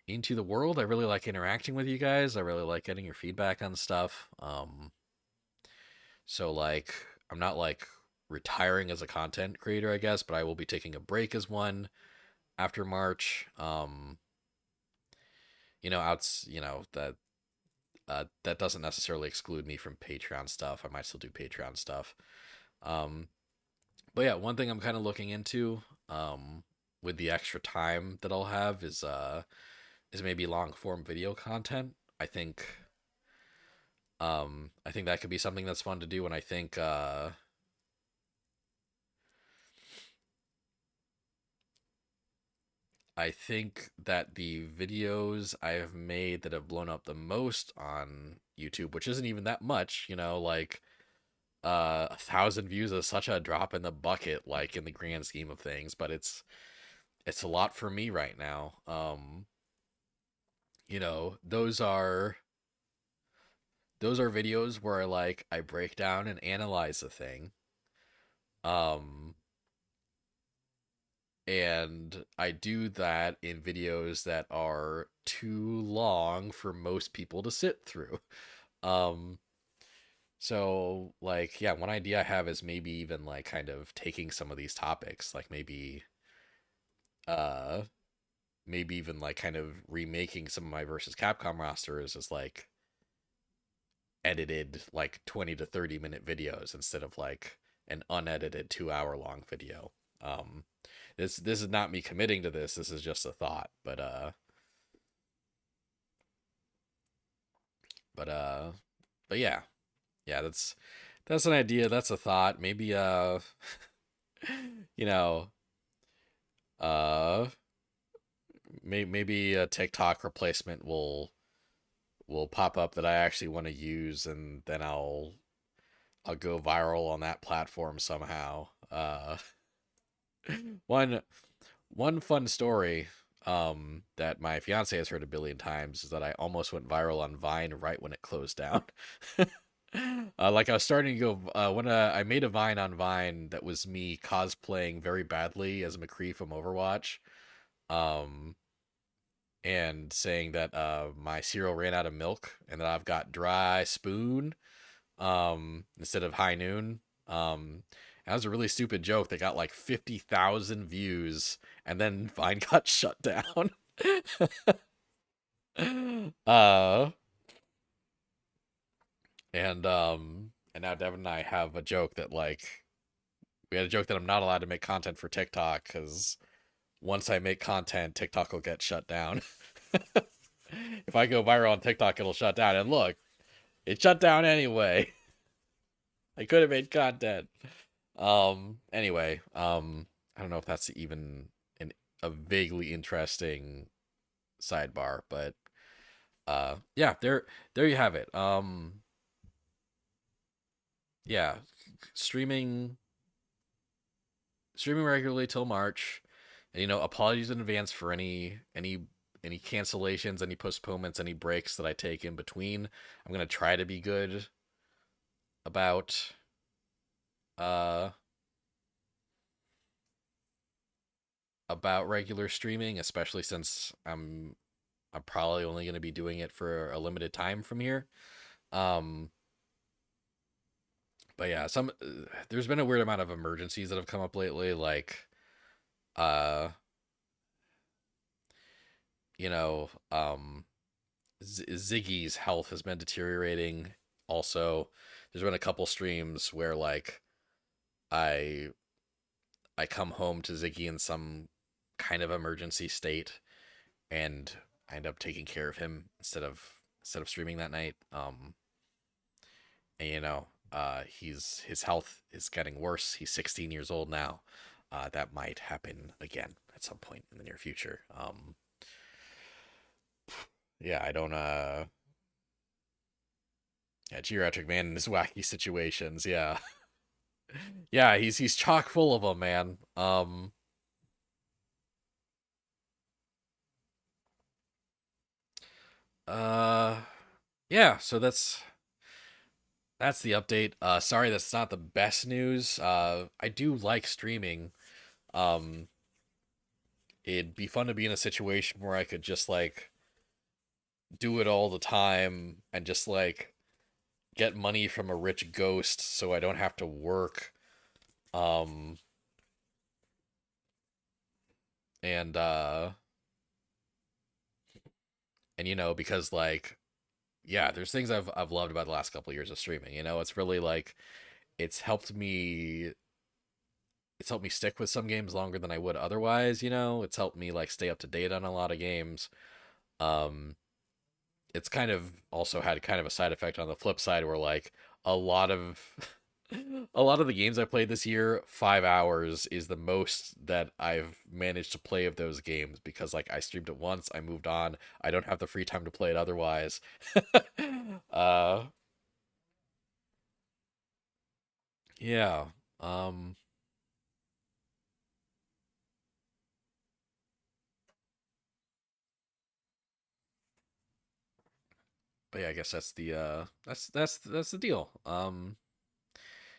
into the world. I really like interacting with you guys. I really like getting your feedback on stuff. So like I'm not like retiring as a content creator, I guess, but I will be taking a break as one after March. Outs that that doesn't necessarily exclude me from Patreon stuff. I might still do Patreon stuff. Um, but yeah, one thing I'm kind of looking into with the extra time that I'll have is maybe long form video content. I think that could be something that's fun to do, and I think that the videos I have made that have blown up the most on YouTube, which isn't even that much, like 1,000 views is such a drop in the bucket, like in the grand scheme of things, but it's a lot for me right now. You know, those are videos where like I break down and analyze the thing. Um and I do that in videos that are too long for most people to sit through. Um So, like, yeah, one idea I have is maybe even like kind of taking some of these topics, like uh maybe even like kind of remaking some of my versus Capcom rosters as like edited like 20 to 30 minute videos instead of like an unedited 2 hour long video. Um this is not me committing to this. This is just a thought, but but yeah. Yeah, that's an idea, that's a thought. Maybe you know, uh maybe a TikTok replacement will pop up that I actually want to use, and then I'll go viral on that platform somehow. One one fun story that my fiance has heard a billion times is that I almost went viral on Vine right when it closed down. Like I was starting to go when I made a Vine on Vine that was me cosplaying very badly as McCree from Overwatch. Um and saying that my cereal ran out of milk and that I've got dry spoon instead of high noon. That was a really stupid joke that got like 50,000 views and then Vine got shut down. uh and now Devin and I have a joke that like we had a joke that I'm not allowed to make content for TikTok because once I make content, TikTok will get shut down. If I go viral on TikTok, it'll shut down. And look, it shut down anyway. I could have made content. Anyway, I don't know if that's even a vaguely interesting sidebar, but yeah, there you have it. Yeah, streaming streaming regularly till March. And apologies in advance for any cancellations, any postponements, any breaks that I take in between. I'm going to try to be good about uh regular streaming, especially since I'm probably only going to be doing it for a limited time from here. Um, but yeah, there's been a weird amount of emergencies that have come up lately, like uh, you know, Ziggy's health has been deteriorating. Also, there's been a couple streams where like I I come home to Ziggy in some kind of emergency state, and I end up taking care of him instead of streaming that night. And his health is getting worse. He's 16 years old now. That might happen again at some point in the near future. Yeah, I don't. Yeah, geriatric man in his wacky situations. Yeah, yeah, he's chock full of them, man. Uh, yeah. So that's the update. Sorry, that's not the best news. I do like streaming. Um, it'd be fun to be in a situation where I could just like do it all the time and just like get money from a rich ghost so I don't have to work. Um, and because like yeah, there's things I've loved about the last couple of years of streaming. It's really like it's helped me it's helped me stick with some games longer than I would otherwise. It's helped me like stay up to date on a lot of games. Um, it's kind of also had kind of a side effect on the flip side where like a lot of a lot of the games I played this year, 5 hours is the most that I've managed to play of those games because like I streamed it once, I moved on. I don't have the free time to play it otherwise. uh yeah. Um but yeah, I guess that's the that's the deal.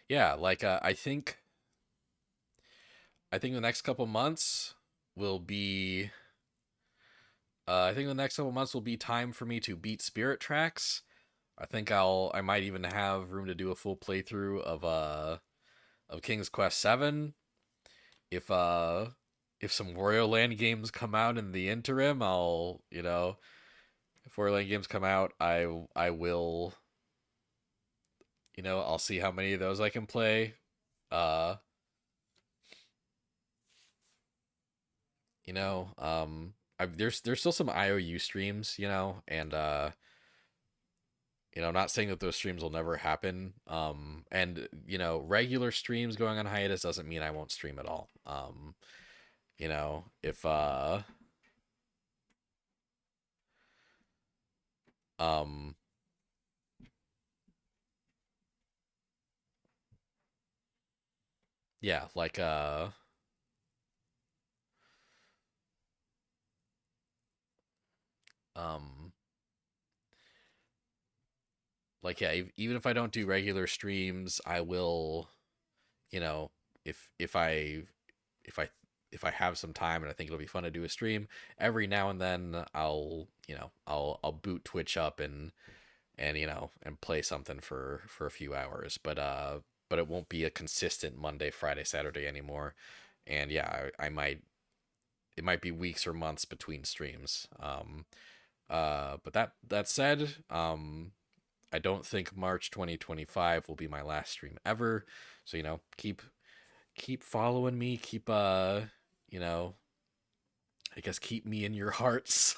Yeah, like I think the next couple months will be I think the next couple months will be time for me to beat Spirit Tracks. I might even have room to do a full playthrough of King's Quest 7 if if some Wario Land games come out in the interim. If Wario Land games come out, I will, I'll see how many of those I can play. Uh, there's still some IOU streams, and I'm not saying that those streams will never happen. And regular streams going on hiatus doesn't mean I won't stream at all. If um yeah, um yeah, even if I don't do regular streams, I will, you know, if if I if I have some time and I think it'll be fun to do a stream, every now and then I'll boot Twitch up and play something for a few hours, but it won't be a consistent Monday, Friday, Saturday anymore. And yeah, I might it might be weeks or months between streams. But that said, I don't think March 2025 will be my last stream ever. So keep following me, keep you know, I guess keep me in your hearts.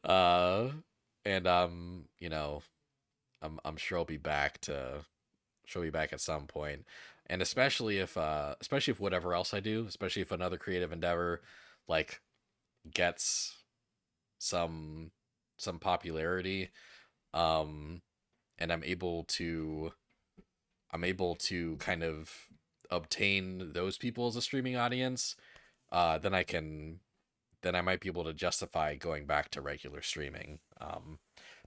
uh and I'm sure I'll be back to she'll be back at some point. And especially if whatever else I do, especially if another creative endeavor like gets some some popularity, um and I'm able to kind of obtain those people as a streaming audience, then I might be able to justify going back to regular streaming.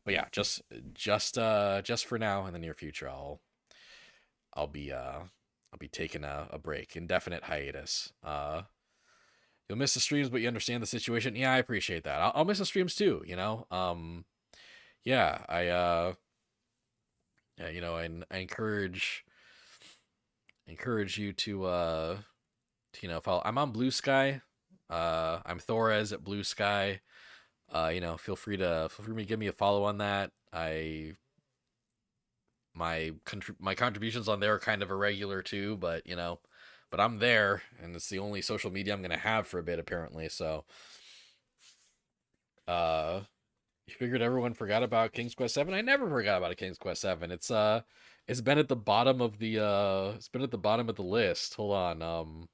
But yeah, just for now, in the near future, I'll be I'll be taking a break, indefinite hiatus. You'll miss the streams, but you understand the situation. Yeah, I appreciate that. I'll miss the streams too. Yeah, yeah, I encourage you to follow. I'm on Blue Sky. I'm Thorez at Blue Sky. Feel free to give me a follow on that. My contributions on there are kind of irregular too, but I'm there, and it's the only social media I'm gonna have for a bit apparently. So, uh, you figured everyone forgot about King's Quest Seven? I never forgot about a King's Quest Seven. It's been at the bottom of the list. Hold on, um,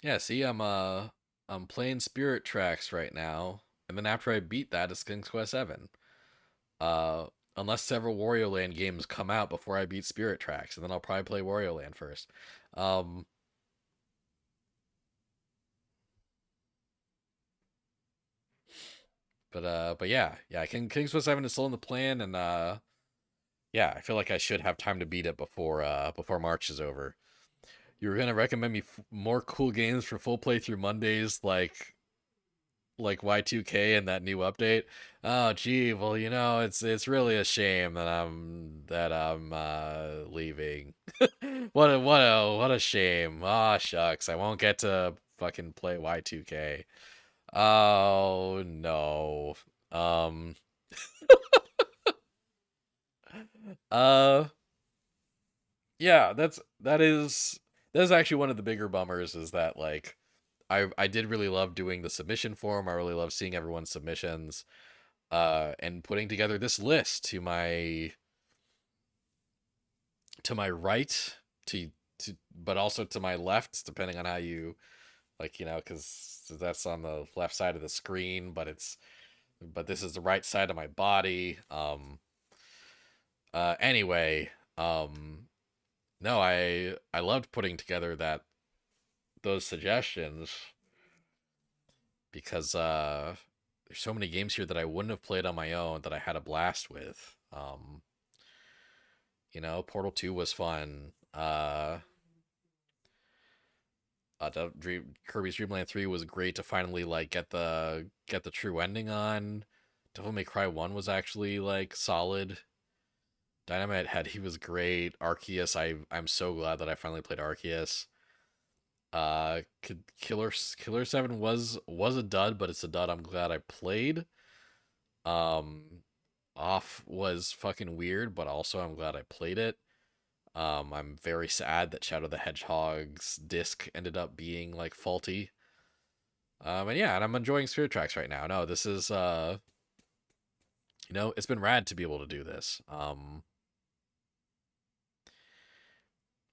yeah. See, I'm playing Spirit Tracks right now, and then after I beat that, it's King's Quest Seven. Uh, Unless several Wario Land games come out before I beat Spirit Tracks, and then I'll probably play Wario Land first. Um, but yeah, King's Quest Seven is still in the plan, and yeah, I feel like I should have time to beat it before March is over. You were gonna recommend me more cool games for full playthrough Mondays, like Y2K and that new update. Oh, gee, well, it's really a shame that I'm leaving. What a shame. Ah, shucks, I won't get to fucking play Y2K. Oh no. Um. Uh. Yeah, that is actually one of the bigger bummers is that like I did really love doing the submission form. I really love seeing everyone's submissions and putting together this list to my right to but also to my left depending on how you cuz that's on the left side of the screen, but this is the right side of my body. Anyway, no, I loved putting together that those suggestions because there's so many games here that I wouldn't have played on my own that I had a blast with. Portal 2 was fun. Kirby's Dream Land 3 was great to finally like get the true ending on. Devil May Cry 1 was actually like solid. Dynamite Head, he was great. Arceus, I'm so glad that I finally played Arceus. Killer 7 was a dud, but it's a dud I'm glad I played. Um Off was fucking weird, but also I'm glad I played it. I'm very sad that Shadow the Hedgehog's disc ended up being like faulty. And yeah, and I'm enjoying Spirit Tracks right now. No, this is it's been rad to be able to do this.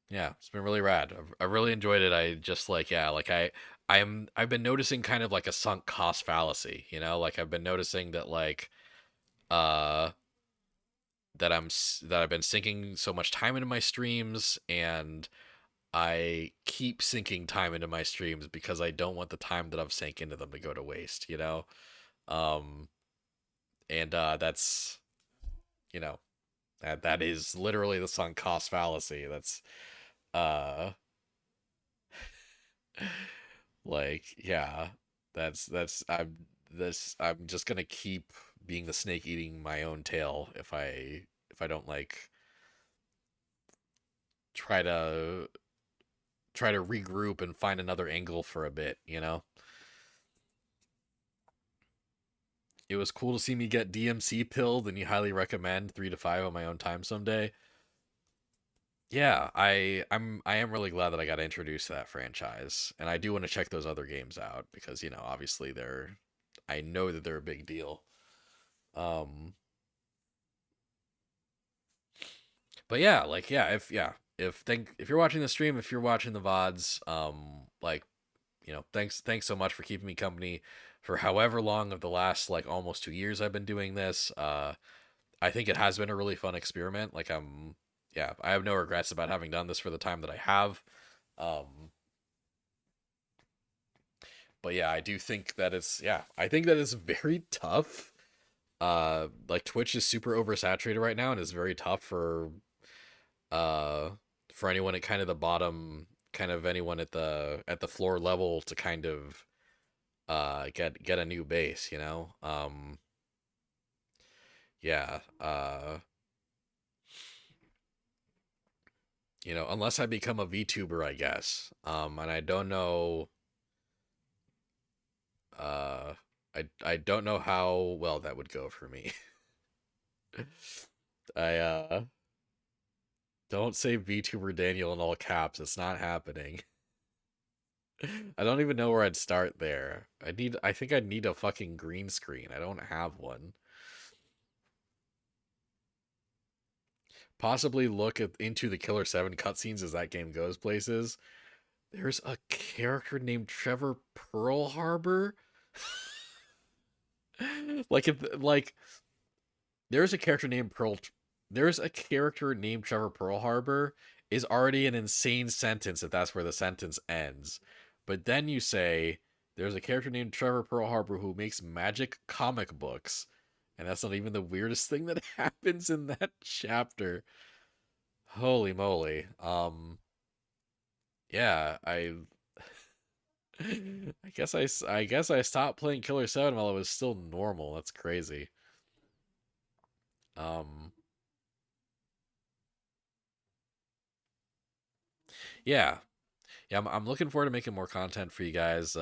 Yeah, it's been really rad. I really enjoyed it. I just like yeah, like I've been noticing kind of like a sunk cost fallacy, like I've been noticing that like uh that I've been sinking so much time into my streams and I keep sinking time into my streams because I don't want the time that I've sank into them to go to waste. Um and that's you know that is literally the sunk cost fallacy. That's uh like yeah, I'm just gonna keep being the snake eating my own tail if I don't like try to regroup and find another angle for a bit. It was cool to see me get DMC pilled, and you highly recommend 3 to 5 on my own time someday. Yeah, I am really glad that I got introduced to that franchise, and I do want to check those other games out because obviously I know that they're a big deal. Um, but yeah, like if you're watching the stream, if you're watching the VODs, like thanks so much for keeping me company for however long of the last like almost 2 years I've been doing this. I think it has been a really fun experiment. Like yeah, I have no regrets about having done this for the time that I have. Um, but yeah, I do think that I think that it's very tough. Like Twitch is super oversaturated right now and it's very tough uh for anyone at kind of the bottom, kind of anyone at the floor level to kind of get a new base. Yeah, unless I become a VTuber, I guess. And I don't know uh I don't know how well that would go for me. I don't say VTuber Daniel in all caps. It's not happening. I don't even know where I'd start there. I think I'd need a fucking green screen. I don't have one. Possibly look into the Killer 7 cutscenes as that game goes places. There's a character named Trevor Pearl Harbor. Like there's a character named Pearl there's a character named Trevor Pearl Harbor is already an insane sentence if that's where the sentence ends. But then you say there's a character named Trevor Pearl Harbor who makes magic comic books, and that's not even the weirdest thing that happens in that chapter. Holy moly. Yeah, I guess I stopped playing Killer 7 while it was still normal. That's crazy. Um yeah. Yeah, I'm looking forward to making more content for you guys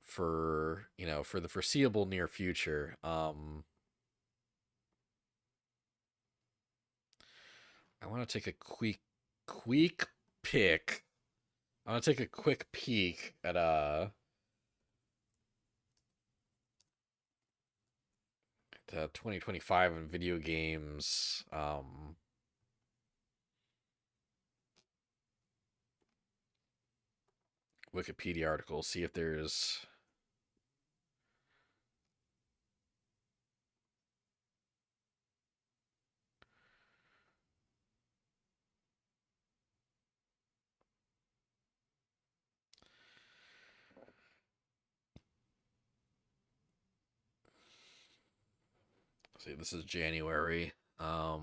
for the foreseeable near future. I want to take a quick pick. I want to take a quick peek at the 2025 in video games Wikipedia article, see if there's See, this is January. Yeah,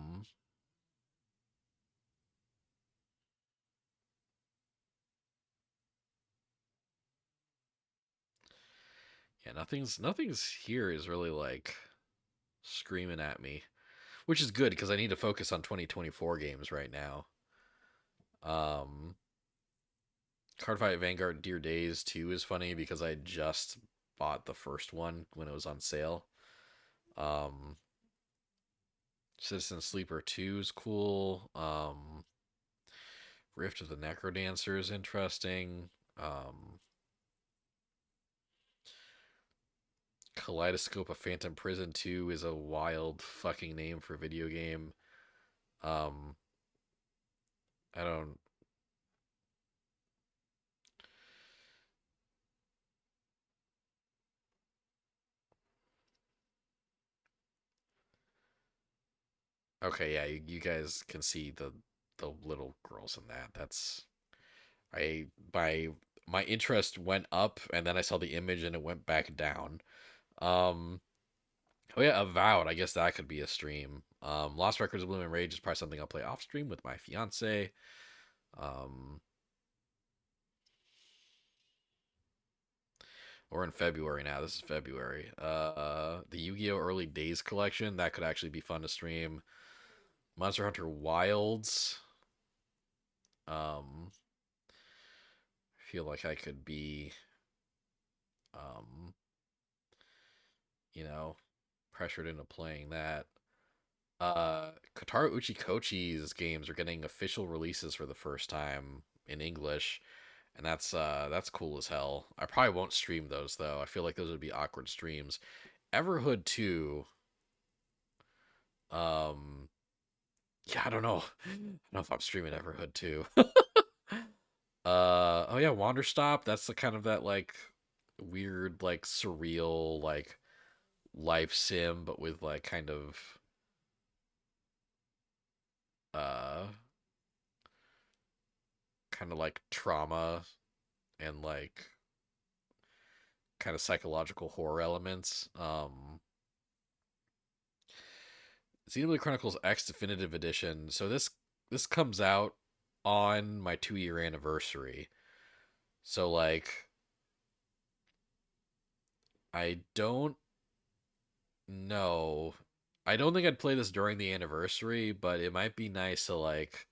nothing's here is really like screaming at me, which is good because I need to focus on 2024 games right now. Um, Cardfight Vanguard Dear Days 2 is funny because I just bought the first one when it was on sale. Um, Citizen Sleeper 2 is cool. Rift of the Necrodancer is interesting. Kaleidoscope of Phantom Prison 2 is a wild fucking name for a video game. Um, I don't. Okay, yeah, you guys can see the little girls in that. That's I my interest went up and then I saw the image and it went back down. Um, oh yeah, Avowed. I guess that could be a stream. Lost Records of Bloom and Rage is probably something I'll play off stream with my fiance. Um, or in February now. This is February. The Yu-Gi-Oh! Early Days collection that could actually be fun to stream. Monster Hunter Wilds. Um, feel like I could be, um, you know, pressured into playing that. Kotaro Uchikochi's games are getting official releases for the first time in English, and that's cool as hell. I probably won't stream those though. I feel like those would be awkward streams. Everhood 2, um yeah, I don't know. I don't know if I'm streaming Everhood 2. Oh yeah, Wanderstop, that's the kind of that like weird like surreal like life sim but with like uh kind of like trauma and like kind of psychological horror elements. Xenoblade Chronicles X Definitive Edition. So this comes out on my 2 year anniversary. So like I don't know. I don't think I'd play this during the anniversary, but it might be nice to like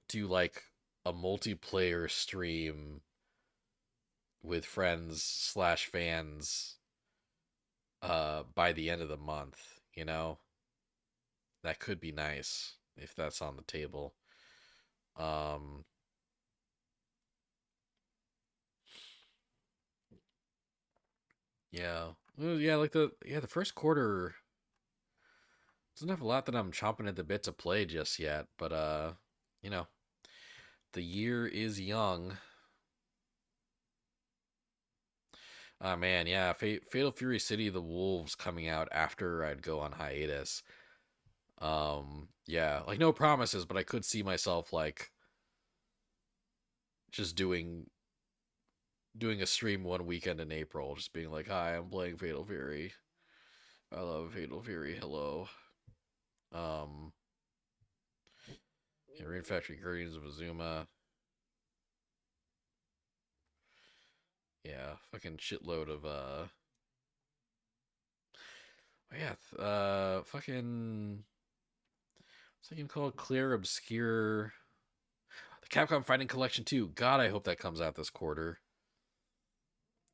do like a multiplayer stream with friends slash fans by the end of the month, you know? That could be nice if that's on the table. Um yeah. Well, yeah, like the first quarter doesn't have a lot that I'm chomping at the bit to play just yet, but you know, the year is young. Oh man, yeah, Fatal Fury City of the Wolves coming out after I'd go on hiatus. Yeah, like no promises, but I could see myself like just doing a stream one weekend in April, just being like, "Hi, I'm playing Fatal Fury. I love Fatal Fury. Hello." Um, yeah, Rain Factory Guardians of Azuma. Yeah, fucking shitload of oh yeah, fucking what's that game called? Clear Obscure. The Capcom Fighting Collection 2. God, I hope that comes out this quarter.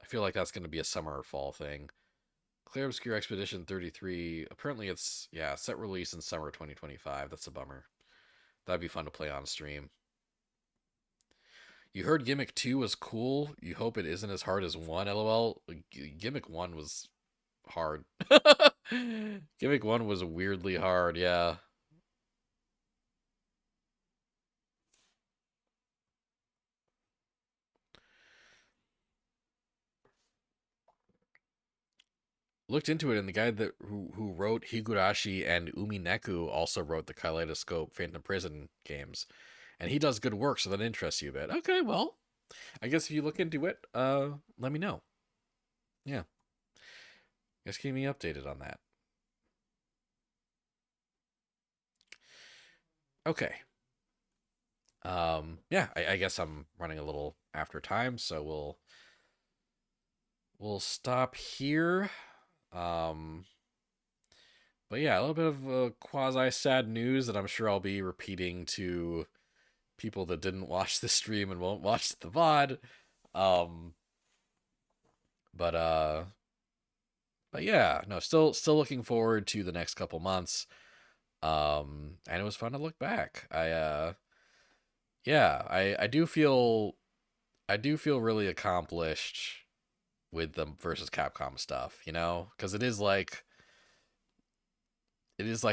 I feel like that's going to be a summer or fall thing. Clear Obscure Expedition 33. Apparently it's yeah, set release in summer 2025. That's a bummer. That'd be fun to play on stream. You heard Gimmick 2 was cool. You hope it isn't as hard as 1, lol. Gimmick 1 was hard. Gimmick 1 was weirdly hard, yeah. Looked into it, and the guy that who wrote Higurashi and Umineku also wrote the Kaleidoscope Phantom Prison games, and he does good work, so that interests you a bit. Okay, well, I guess if you look into it, let me know. Yeah, Just keep me updated on that. Okay. Yeah, I guess I'm running a little after time, so we'll stop here. Um, but yeah, a little bit of quasi sad news that I'm sure I'll be repeating to people that didn't watch the stream and won't watch the VOD. Um, but uh, but yeah, no, still looking forward to the next couple months. And it was fun to look back. Yeah, I do feel really accomplished with the versus Capcom stuff, because it is like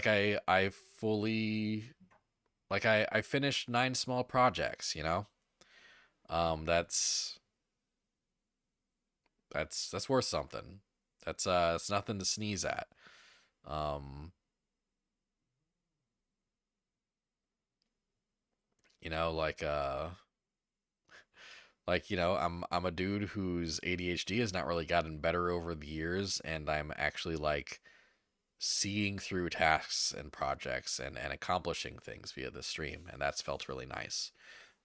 I fully like I finished 9 small projects, that's that's worth something. It's nothing to sneeze at. Um, you know, I'm a dude whose ADHD has not really gotten better over the years, and I'm actually like seeing through tasks and projects and accomplishing things via the stream, and that's felt really nice.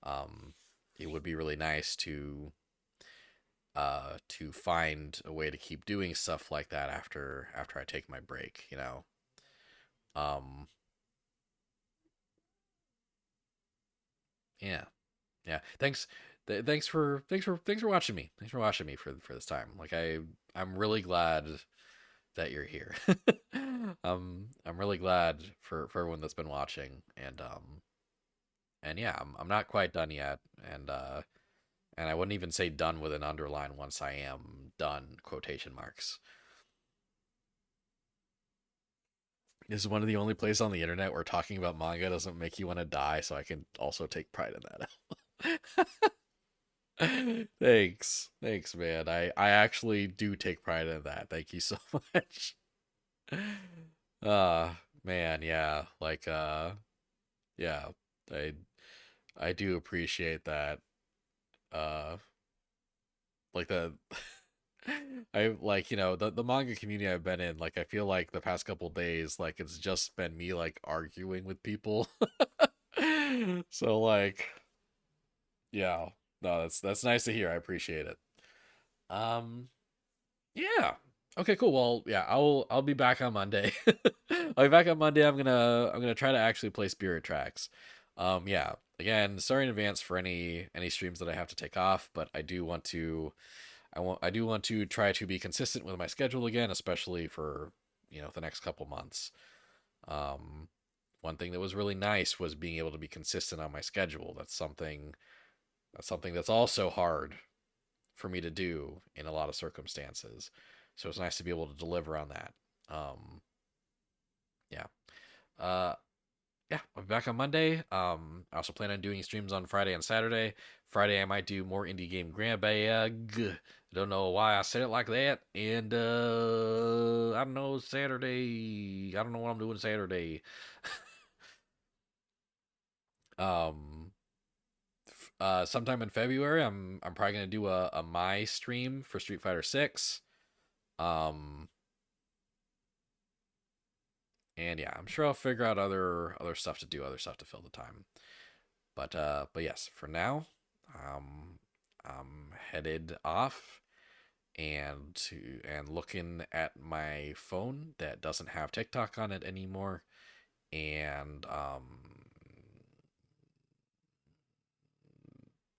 Um, it would be really nice to find a way to keep doing stuff like that after I take my break. Um, yeah, yeah. Thanks for watching me. Thanks for watching me for this time. Like I'm really glad that you're here. I'm really glad for everyone that's been watching, and yeah, I'm not quite done yet, and I wouldn't even say done with an underline once I am done, quotation marks. This is one of the only places on the internet where talking about manga doesn't make you want to die, so I can also take pride in that. Thanks, man. I actually do take pride in that. Thank you so much. Uh man, yeah. Yeah. I I do appreciate that. Uh like the I like, the manga community I've been in, like I feel like the past couple days, like it's just been me like arguing with people. So like, yeah. No, that's nice to hear. I appreciate it. Um yeah. Okay, cool. Well, yeah, I'll be back on Monday. I'll be back on Monday. I'm gonna try to actually play Spirit Tracks. Yeah. Again, sorry in advance for any streams that I have to take off, but I do want to try to be consistent with my schedule again, especially for the next couple months. Um, One thing that was really nice was being able to be consistent on my schedule. That's something that's also hard for me to do in a lot of circumstances. So it's nice to be able to deliver on that. Um, yeah. Uh, yeah, I'll be back on Monday. I also plan on doing streams on Friday and Saturday. Friday, I might do more indie game grab bag. I don't know why I said it like that. And I don't know, Saturday. I don't know what I'm doing Saturday. Um, Sometime in February, I'm probably gonna do a my stream for Street Fighter 6. Um, and yeah, I'm sure I'll figure out other stuff to do, other stuff to fill the time. But yes, for now, um, I'm headed off and looking at my phone that doesn't have TikTok on it anymore, and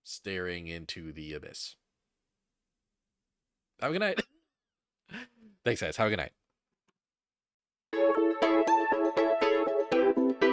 staring into the abyss. Have a good night. Thanks, guys. Have a good night.